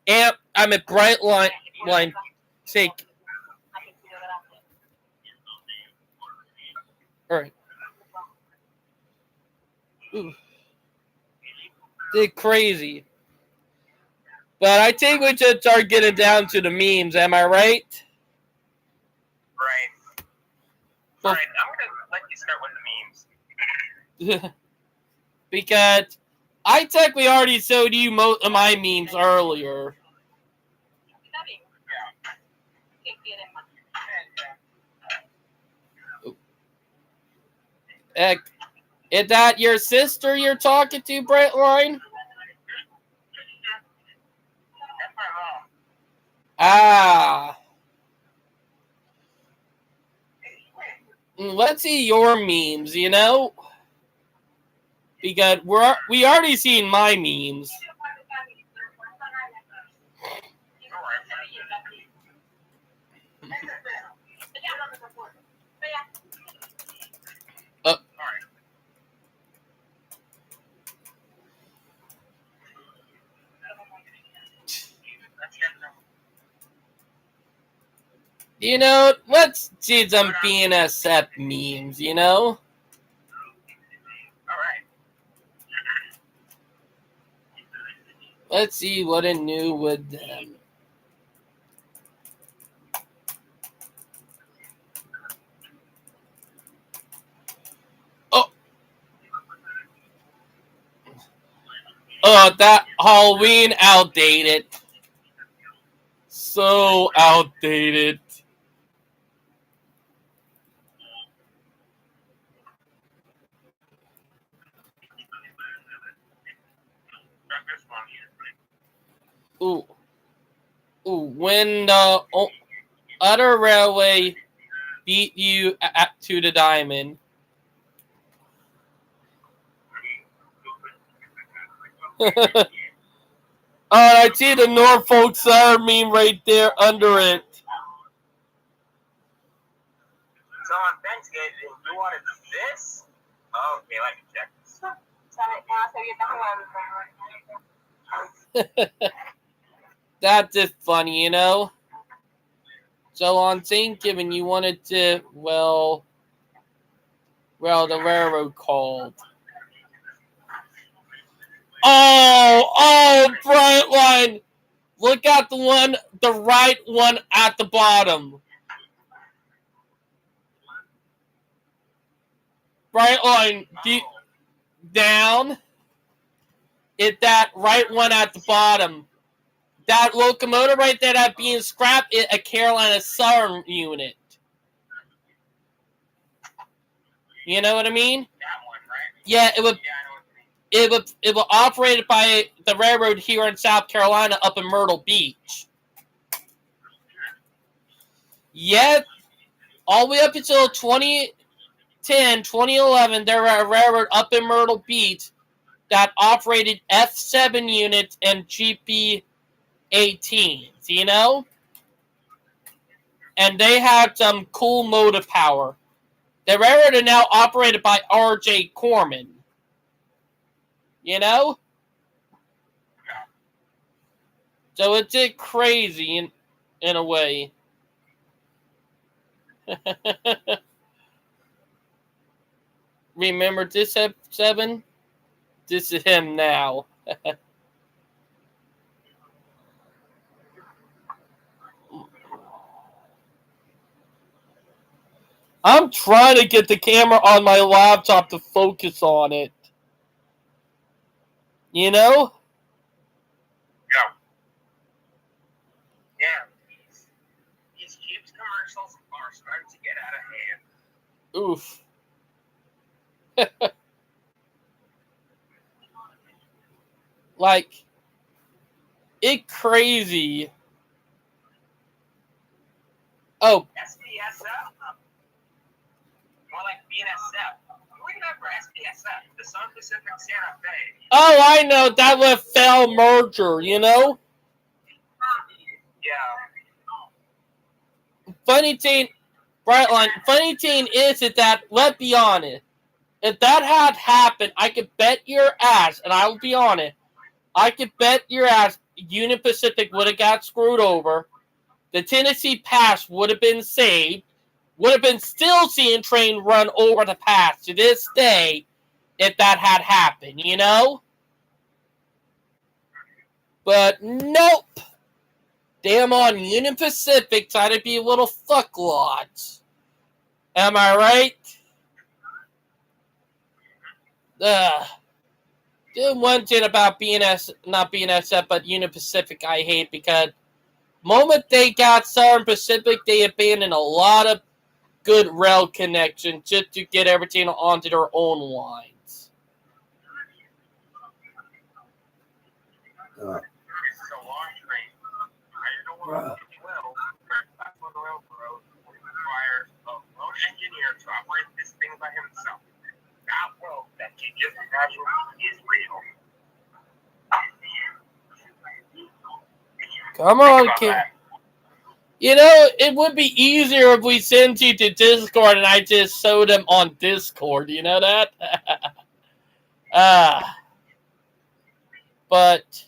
Brightline take. Alright. Ooh. They're crazy. But I think we should start getting down to the memes, am I right? Right. Well, Alright, I'm going to let you start with the memes. because I technically already showed you most of my memes earlier. Heck, is that your sister you're talking to, Brightline? That's my mom. Ah. Let's see your memes, you know? Because we already seen my memes. You know, let's see some BNSF memes, you know? Alright. Let's see what is new with them. Oh, that Halloween outdated. So outdated. Ooh. Ooh, when the other railway beat you to the diamond. Oh, I see the Norfolk Southern meme right there under it. So on Thanksgiving, you wanted this? Okay, let me check this. That's just funny, you know? So on Thanksgiving, you wanted to, well, the railroad called. Oh, Brightline! Look at the right one at the bottom. Brightline, down. It's that right one at the bottom. That locomotive right there that being scrapped is a Carolina Southern unit. You know what I mean? That one, right? Yeah, it Yeah, I know what you mean. it was operated by the railroad here in South Carolina up in Myrtle Beach. Yet, all the way up until 2010, 2011, there were a railroad up in Myrtle Beach that operated F7 units and GP18s, you know? And they had some cool motive power. The railroad is now operated by R.J. Corman. You know? So it's crazy in a way. Remember this F7? This is him now. I'm trying to get the camera on my laptop to focus on it. You know? Yeah. These Jeeps commercials are starting to get out of hand. Oof. Like, it crazy. Oh, SPSF? More like BNSF. Remember SPSF, the Southern Pacific Santa Fe. oh, I know. That was a failed merger, you know? Yeah. Funny thing is that, let's be honest, if that had happened, I could bet your ass, and I will be honest, I could bet your ass Union Pacific would have got screwed over. The Tennessee Pass would have been saved. Would have been still seeing train run over the pass to this day if that had happened, you know? But nope. Damn on Union Pacific trying to be a little fucklots. Am I right? The one thing about not BNSF, but Union Pacific I hate because moment they got Southern Pacific, they abandoned a lot of good rail connections just to get everything onto their own lines. This is a long train. I know well, that's what the railroad requires a road engineer to operate this thing by himself. That world that you just imagined is real. Come on, kid. You know, it would be easier if we sent you to Discord and I just showed them on Discord. You know that? But,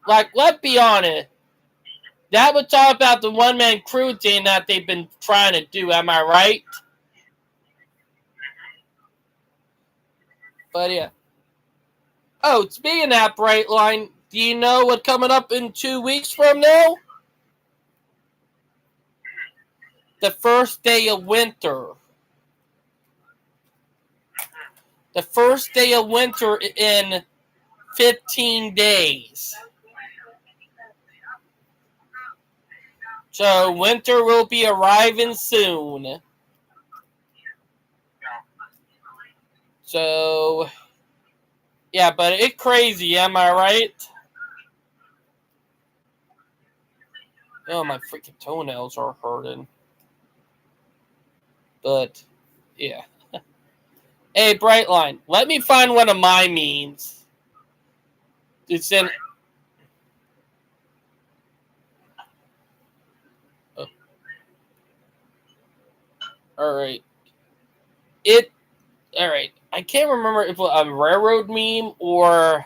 like, let's be honest. That would talk about the one-man crew thing that they've been trying to do. Am I right? But, yeah. Oh, speaking of that Brightline, do you know what's coming up in 2 weeks from now? The first day of winter. The first day of winter in 15 days. So winter will be arriving soon. So, yeah, but it's crazy, am I right? Oh, my freaking toenails are hurting. But, yeah. Hey, Brightline, let me find one of my memes. It's in. All right. All right. I can't remember if it was a railroad meme or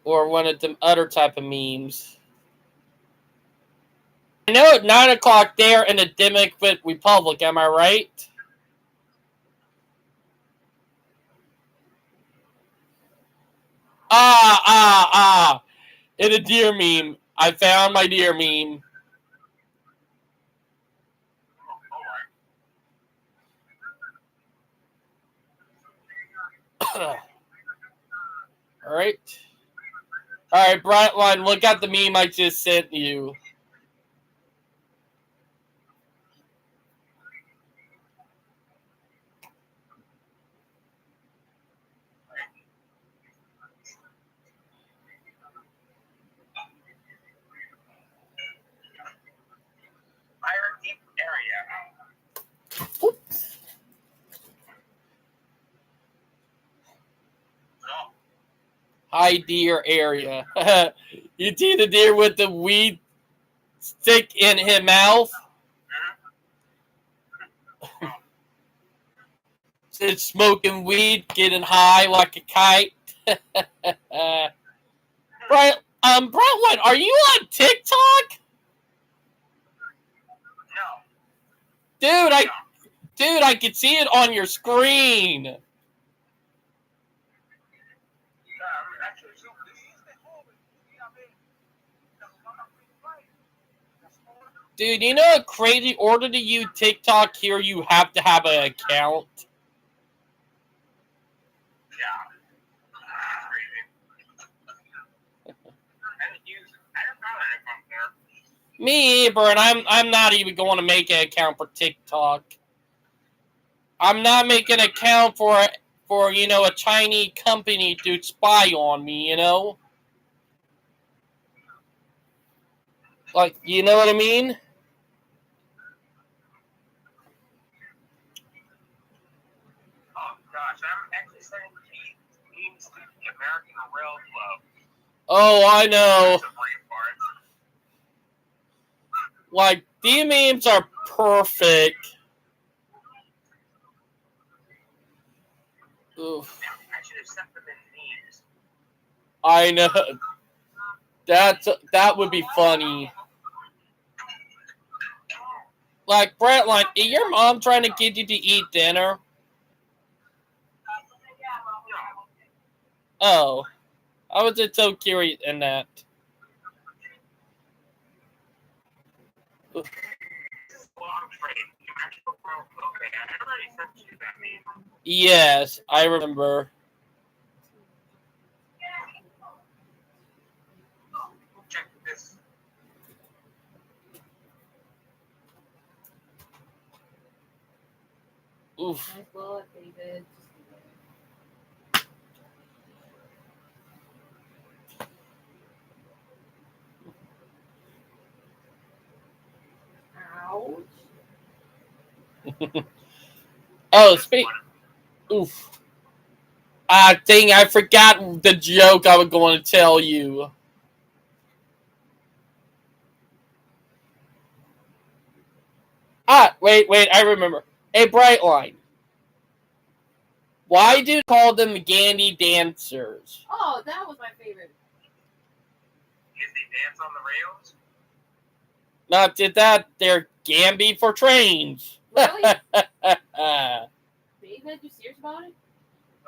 one of the other type of memes. I know at 9 o'clock there in the Democratic Republic. Am I right? In a deer meme. I found my deer meme. Alright. Alright, Brightline, look at the meme I just sent you. Iron Deep area. Oops. No. Hi, deer area. You see the deer with the weed stick in his mouth? It's smoking weed, getting high like a kite. Right, Brightline, are you on TikTok? No. Dude, I can see it on your screen. Dude, you know a crazy order to use TikTok here, you have to have an account. Me either, and I'm not even going to make an account for TikTok. I'm not making an account for a Chinese company to spy on me, you know? Like, you know what I mean? Oh gosh, I'm actually starting to memes to the American Rail Club. Oh, I know. Like, these memes are perfect. Oof. I should have sent them in memes. I know. That would be funny. Like, Brightline, is your mom trying to get you to eat dinner? Oh. I was just so curious in that. Yes, I remember. Check this. Oof. Nice bullet, David. Ouch. Oh, oof. Dang, I forgot the joke I was going to tell you. Wait, I remember. Hey, Brightline. Why do you call them Gandhi dancers? Oh, that was my favorite. Because they dance on the rails? Not did that, they're Gamby for trains. Really? David, you serious about it?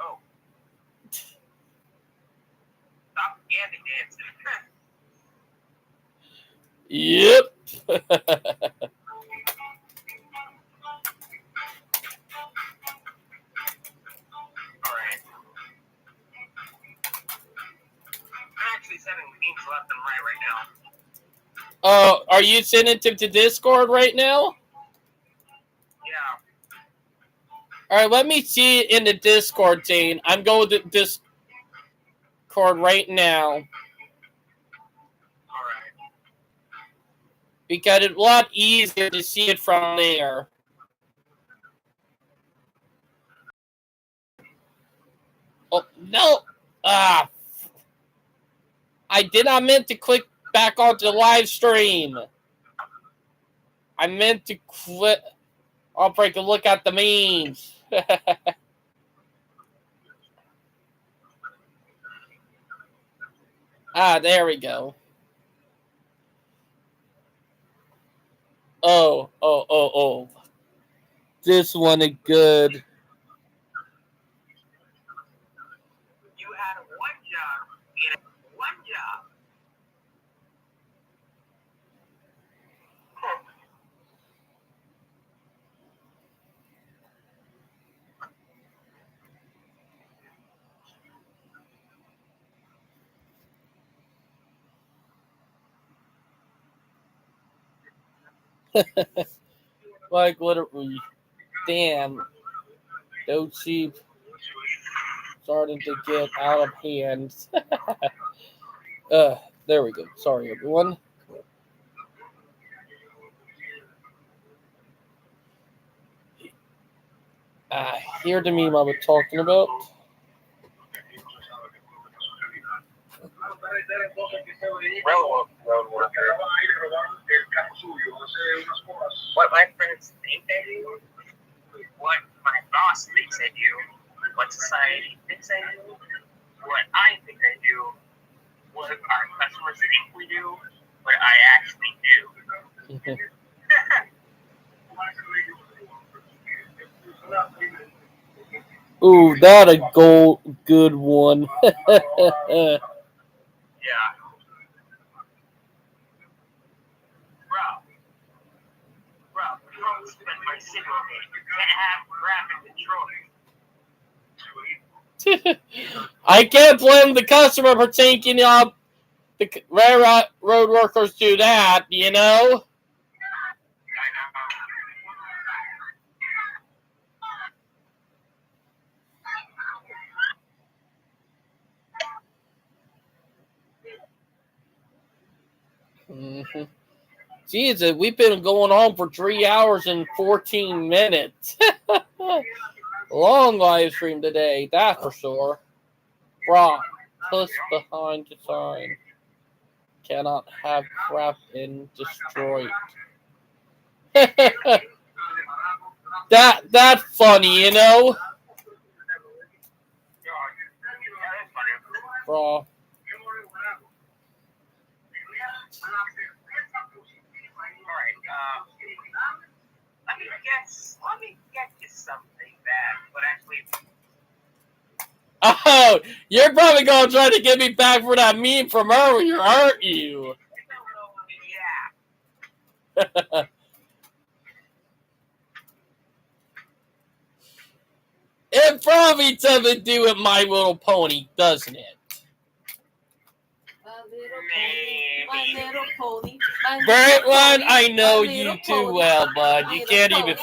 Oh. Stop Gandhi dancing. Yep. Alright. I'm actually sending memes left and right now. Oh, are you sending it to Discord right now? Yeah. Alright, let me see it in the Discord, Zane. I'm going to Discord right now. Alright. Because it's a lot easier to see it from there. Oh, no! I did not meant to click back onto the live stream. I meant to quit. I'll break a look at the memes. There we go. Oh. This one is good. You had one job. You had one job. Like literally, damn, those sheep starting to get out of hand. There we go. Sorry, everyone. Here the meme I was talking about. Road worker. What my friends think I do, what my boss thinks I do, what society thinks I do, what I think I do, what our customers think we do, what I actually do. Ooh, that a good one. Yeah. Bro, don't spend my signal day. You can't have crap in Detroit. I can't blame the customer for taking up the road workers do that, you know? Mm-hmm. Jesus, we've been going on for 3 hours and 14 minutes. Long live stream today, that's for sure. Bro, push behind the sign. Cannot have crap in Detroit. That's funny, you know? Bro. Let me get you something that would actually. Oh, you're probably gonna try to get me back for that meme from earlier, aren't you? Yeah. It probably doesn't do with My Little Pony, doesn't it? My little pony. Bert one, I know you too well, bud. You can't even.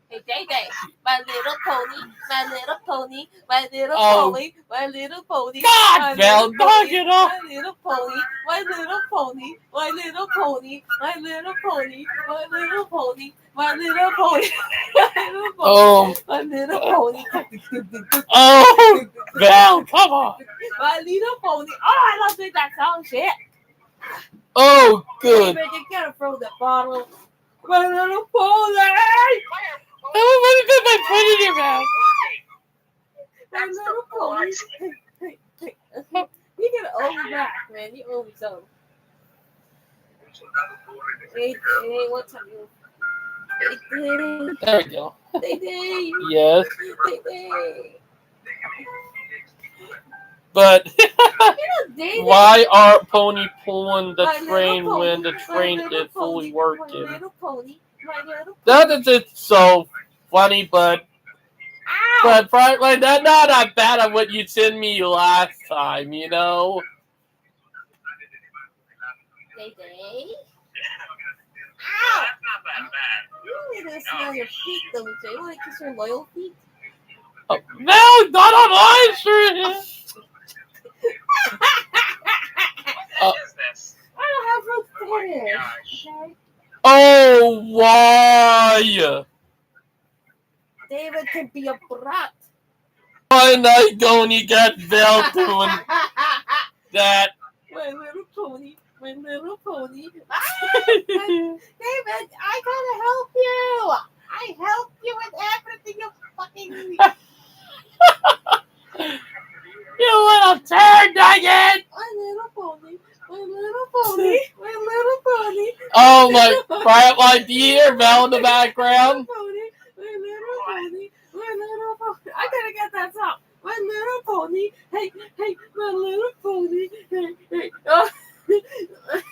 Hey, Day, my little pony, my little pony, my little Oh. pony, my little pony. God, Belle, knock it off. My little pony, my little pony, my little pony, my little pony, my little pony, my little pony, my little pony, Oh, my little pony. oh, Belle, come on. My little pony. Oh, I love that sound shit. Oh, good. Baby, you gotta throw that bottle. My little pony. Everybody put my foot in your mouth. My little pony. Hey. You gotta owe me back, man. You owe me some. Hey, what's up, you? Hey, There we go. Day. Yes, Day. but Day. why aren't Pony pulling the My little train pony, when the my train little is fully pony, working? My little pony. My little That is so funny, but probably that's not that bad at what you sent me last time, you know? Day. Ow! That's not that bad. You need to smell your feet, don't you? You want to kiss your loyal feet? Oh, no, not on live stream. What is this? I don't have room for this. Okay? Oh, why? David can be a brat. Why not going? You got Belle doing that. My little pony. My Little Pony. David, I gotta help you. I help you with everything you fucking need. You little turd nugget! My Little Pony. My Little Pony. My Little Pony. Oh my, Brian, like, do you hear Val in the background? My Little Pony. My Little Pony. I gotta get that song. My Little Pony. Hey, my Little Pony. Hey. Oh.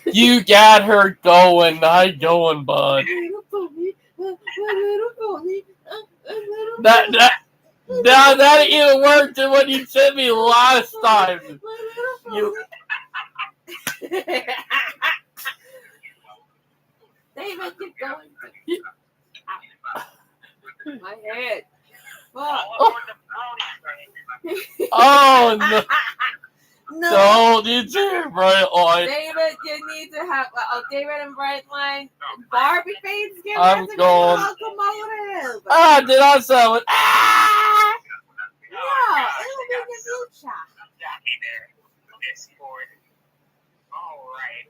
You got her going. Nice going, bud. My Little Pony. My Little Pony. My Little That even worked than what you sent me last time. My Little Pony. You, David, keep going. My head. Fuck. oh no! No. Don't you dare, Brian. David, you need to have David and Brightline Barbie fans get I'm to going. locomotive. Ah, did I sell it? Ah! Yeah, it'll be in the future. Hey there, Discord. All right.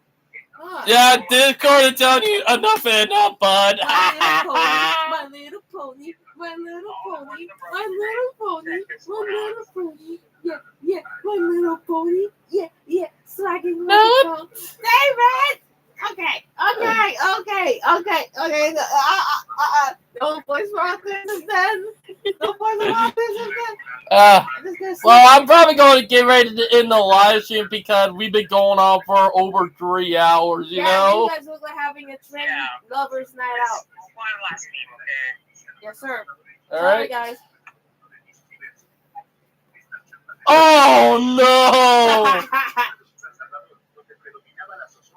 Huh. Yeah, Discord is telling you enough and enough, bud. My little pony, my little pony, my little pony, my little pony, yeah, my little pony, yeah, slagging like a dog. David! Okay. Don't voice for autism then. Don't voice for autism then. Well, I'm probably going to get ready to end the live stream because we've been going on for over 3 hours, you know? You guys look like having a trendy lovers night out. One last game, okay? Yes, sir. All Sorry, right. guys. Oh, no!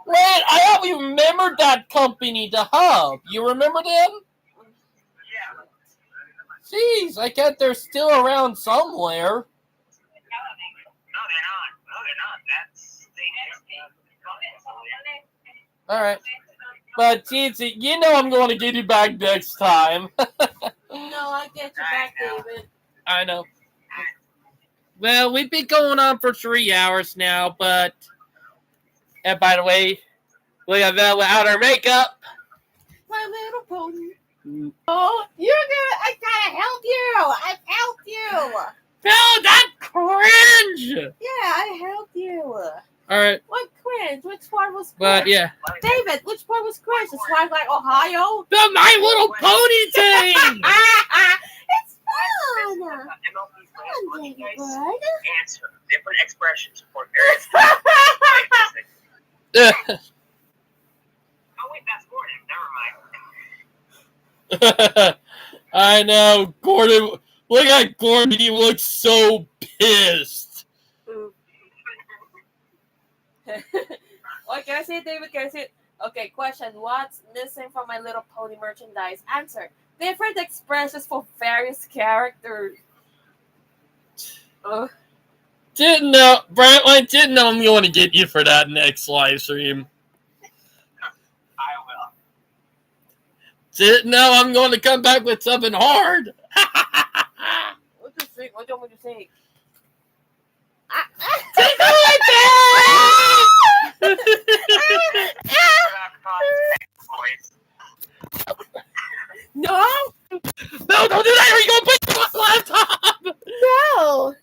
Wait, I don't even remember that company, The Hub. You remember them? Yeah. Jeez, I guess they're still around somewhere. No, they're not. That's All right. But, geez, you know I'm going to get you back next time. No, I get you back, David. I know. Well, we've been going on for 3 hours now, but... And by the way, we got Val without her makeup. My little pony. Oh, I gotta help you. I've helped you. Val, that cringe! Yeah, I helped you. Alright, What cringe? Which part was cringe? but yeah. David, which part was cringe? The swag like Ohio? The My Little Pony thing! It's fun. MLB players Fun, want you David guys Bud. answer different expressions for various things. Oh wait, that's Gordon. Never mind. I know, Gordon. Look at Gordon. He looks so pissed. What can I say, David? Can I say it? Okay, question. What's missing from My Little Pony merchandise? Answer. Different expressions for various characters. Didn't know, Brightline, didn't know I'm going to get you for that next live stream. I will. Didn't know I'm going to come back with something hard. What do you think? What do you want me to say? No! No, don't do that! Or you going to put the laptop! No!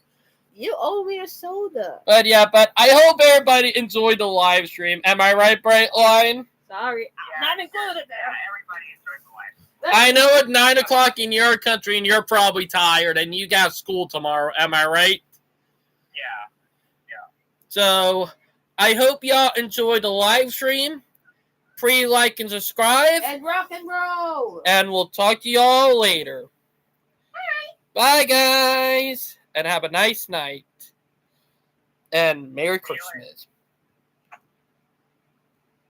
You owe me a soda. But yeah, I hope everybody enjoyed the live stream. Am I right, Brightline? Sorry. Yeah. Not included Yeah, there. everybody enjoyed the live. I know it's 9 o'clock in your country and you're probably tired and you got school tomorrow. Am I right? Yeah. So, I hope y'all enjoyed the live stream. Please like and subscribe. And rock and roll. And we'll talk to y'all later. Bye, guys. And have a nice night. And Merry Christmas.